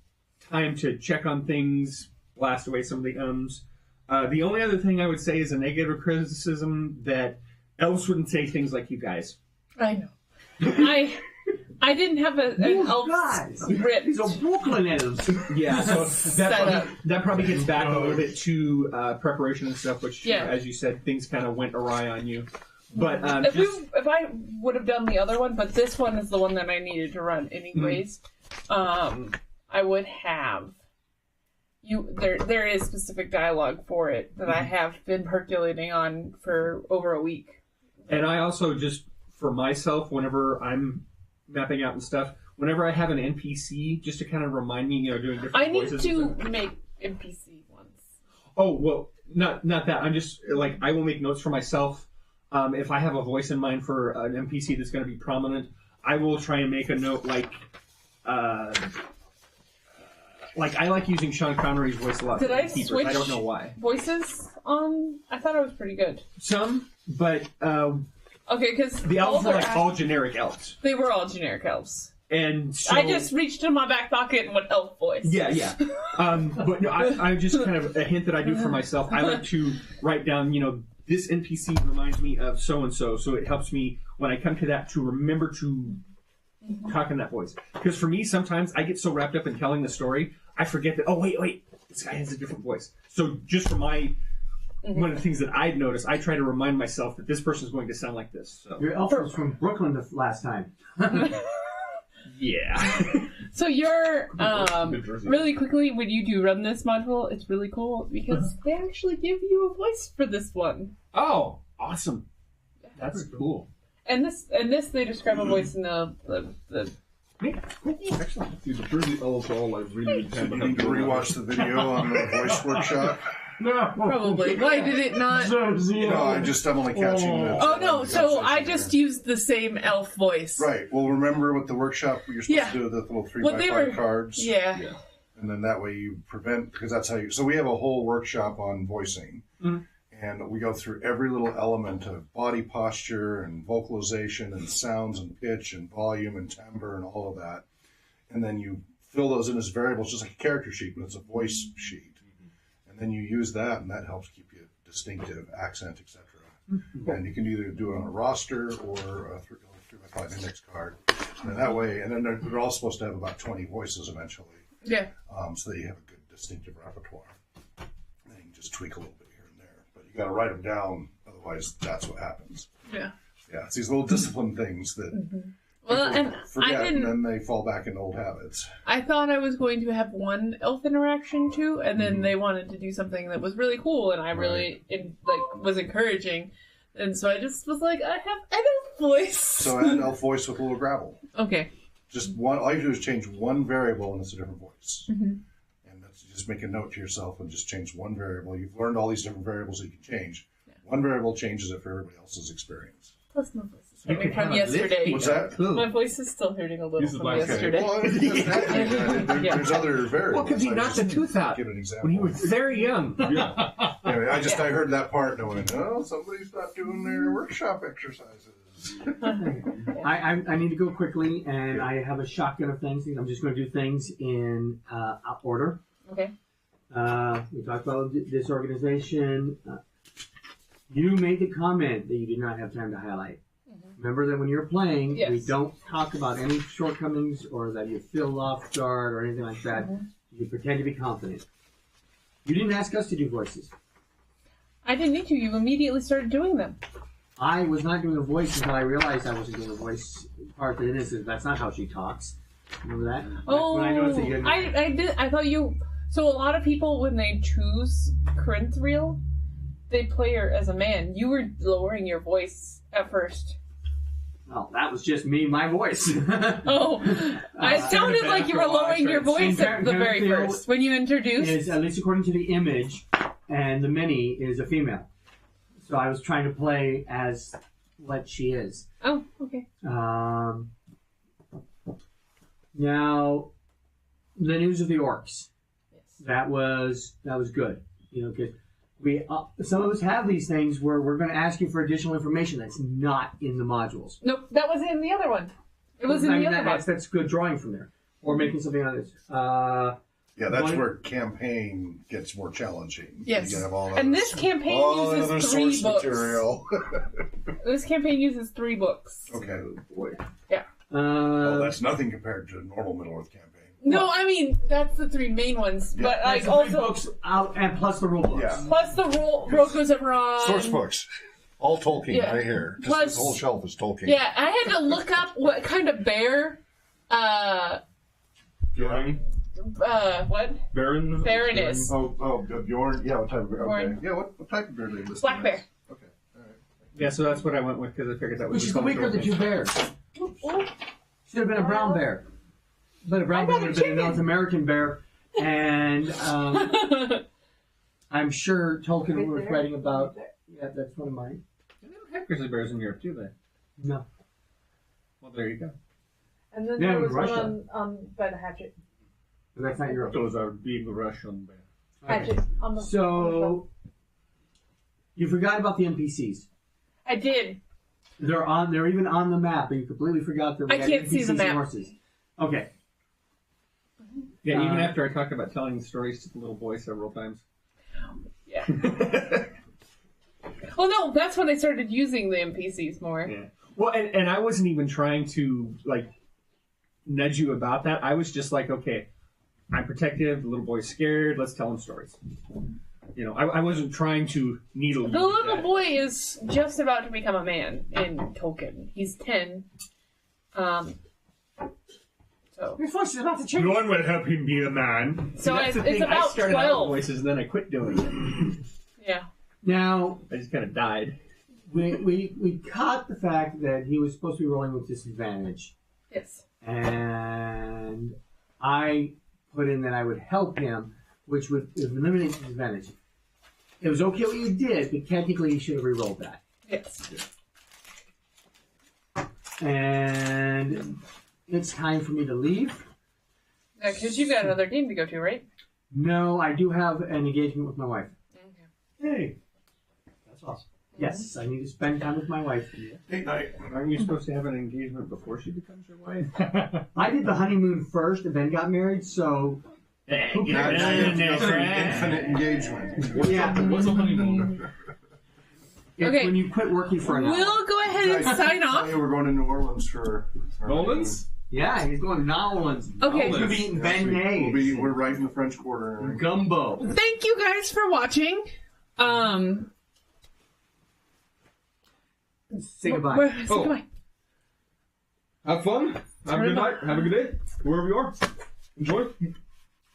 time to check on things, blast away some of the ums. The only other thing I would say is a negative criticism that elves wouldn't say things like you guys. I know. I didn't have an elf script. These are Brooklyn elves. Yeah, so that probably gets back a little bit to preparation and stuff, which, as you said, things kind of went awry on you. But if I would have done the other one, but this one is the one that I needed to run anyways, I would have. There is specific dialogue for it that I have been percolating on for over a week. And I also just, for myself, whenever I'm mapping out and stuff, whenever I have an NPC, just to kind of remind me, doing different voices. I need to make NPC ones. Oh, well, not that. I'm just, like, I will make notes for myself. If I have a voice in mind for an NPC that's going to be prominent, I will try and make a note, like I like using Sean Connery's voice a lot. Did I switch? I don't know why. Voices on? I thought it was pretty good. Some, but okay, because the elves were like all generic elves. They were all generic elves. And so, I just reached in my back pocket and went elf voice. Yeah. But no, I just kind of a hint that I do for myself. I like to write down, this NPC reminds me of so and so it helps me when I come to that to remember to talk in that voice. Because for me, sometimes I get so wrapped up in telling the story, I forget that. Oh wait, this guy has a different voice. So just for one of the things that I'd noticed, I try to remind myself that this person's going to sound like this. So. Your elf was from Brooklyn the last time. Yeah. So you're, really quickly, when you do run this module, it's really cool because they actually give you a voice for this one. Oh, awesome. That's cool. And this they describe a voice in the Excellent. See, the Jersey elves all like really You need to rewatch the video on the voice workshop. No. Probably. Why did it not? No, I'm only catching the... Oh, no, so I just used the same elf voice. Right. Well, remember with the workshop, you're supposed to do the little 3x5 cards. Yeah. And then that way you prevent... Because that's how you... So we have a whole workshop on voicing. And we go through every little element of body posture and vocalization and sounds and pitch and volume and timbre and all of that. And then you fill those in as variables, just like a character sheet, but it's a voice sheet. And then you use that, and that helps keep you distinctive, accent, etc. And you can either do it on a roster or a 3x5 index card. And that way, and then they're all supposed to have about 20 voices eventually. Yeah. So that you have a good distinctive repertoire. And you can just tweak a little bit here and there. But you got to write them down, otherwise that's what happens. Yeah. Yeah, it's these little discipline things that Well, and forget, I didn't. and then they fall back into old habits. I thought I was going to have one elf interaction too, and then they wanted to do something that was really cool, and I really was encouraging, and so I just was like, I have an elf voice. So add elf voice with a little gravel. Okay. Just one. All you do is change one variable, and it's a different voice. And that's just make a note to yourself and just change one variable. You've learned all these different variables that you can change. Yeah. One variable changes it for everybody else's experience. Plus my voice is hurting from yesterday. What's that? My voice is still hurting a little from yesterday. Well, there's other variables. Well, because he knocked the tooth out give an example. when he was very young. Anyway, I heard that part and I went, oh, somebody's not doing their workshop exercises. I need to go quickly, and I have a shotgun of things. I'm just going to do things in order. Okay. We talked about disorganization. You made the comment that you did not have time to highlight. Remember that when you're playing, we don't talk about any shortcomings or that you feel off guard or anything like that. You pretend to be confident. You didn't ask us to do voices. I didn't need to. You immediately started doing them. I was not doing a voice until I realized I wasn't doing a voice part that it is. That's not how she talks. Remember that? Oh, That's when I noticed that you didn't. I did. I thought you. So a lot of people, when they choose Corinthriel, they play her as a man. You were lowering your voice at first. Oh, that was just me, my voice. Oh, it sounded like you were lowering your voice at the very first when you introduced. Is at least according to the image, and the mini is a female. So I was trying to play as what she is. Oh, Now, the news of the orcs. Yes. That was good. Because we some of us have these things where we're going to ask you for additional information that's not in the modules. Nope, that was in the other one. It was in the other one. That's good drawing from there, or making something on this. Yeah, that's where campaign gets more challenging. Yes. You have all And this campaign uses 3 books. Material. This campaign uses 3 books. Okay. Boy. Yeah. That's nothing compared to normal Middle Earth campaign. No, I mean that's the 3 main ones, but like That's the also 3 books out, and plus the rule books. Yeah. plus the Roko's of Ron. Source books. All Tolkien Yeah. right here. Just Plus- this whole shelf is Tolkien. Yeah, I had to look up what kind of bear. Bjorn. What? Baron. Baron is. Bjorn. Yeah, what type of bear? Okay. Bjorn. Yeah, what type of bear do they list? Black bear. Okay. All right. Yeah, so that's what I went with because I figured that was Which is the weaker of the 2 bears. Should have been a brown bear. But a brown bear would have been a North American bear. And I'm sure Tolkien was writing about. Yeah, that's one of mine. They don't have grizzly bears in Europe, do they? No. Well, there you go. And then Yeah, there was Russia. one by the hatchet. But that's not Europe. Those are big Russian bears. Hatchet on the. So, you forgot about the NPCs. I did. They're even on the map, and you completely forgot that we I had can't see NPCs the and map. horses. Okay. Yeah, even after I talked about telling stories to the little boy several times. Yeah. Well, no, that's when I started using the NPCs more. Yeah. Well, and I wasn't even trying to, like, nudge you about that. I was just like, okay, I'm protective, the little boy's scared, let's tell him stories. I wasn't trying to needle you. The with little that. boy is just about to become a man in Tolkien. He's 10. So His voice is about to change. No one will help him be a man. So See, that's it's the thing. about I started out 12. with voices, and then I quit doing it. yeah. Now, I just kind of died. we caught the fact that he was supposed to be rolling with disadvantage. Yes. And I put in that I would help him, which would eliminate the disadvantage. It was okay what you did, but technically you should have re-rolled that. Yes. And it's time for me to leave. Because you've got another game to go to, right? No, I do have an engagement with my wife. Okay. Hey, that's awesome. Yes, I need to spend time with my wife. Date night. Aren't you supposed to have an engagement before she becomes your wife? I did the honeymoon first and then got married, so Now you have to go through infinite engagement. yeah. What's a honeymoon? It's Okay. when you quit working for an hour. We'll go ahead and sign off. We're going to New Orleans for our Nolans? Yeah, he's going to New Orleans. Okay. He's going to be eating honeymoon. beignets. We're right in the French Quarter. Gumbo. Thank you guys for watching. Say goodbye. Say goodbye. Have fun. Have a good night. Have a good day. Wherever you are. Enjoy.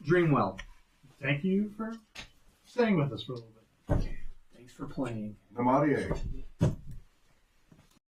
Dream well. Thank you for staying with us for a little bit. Thanks for playing. Namadier.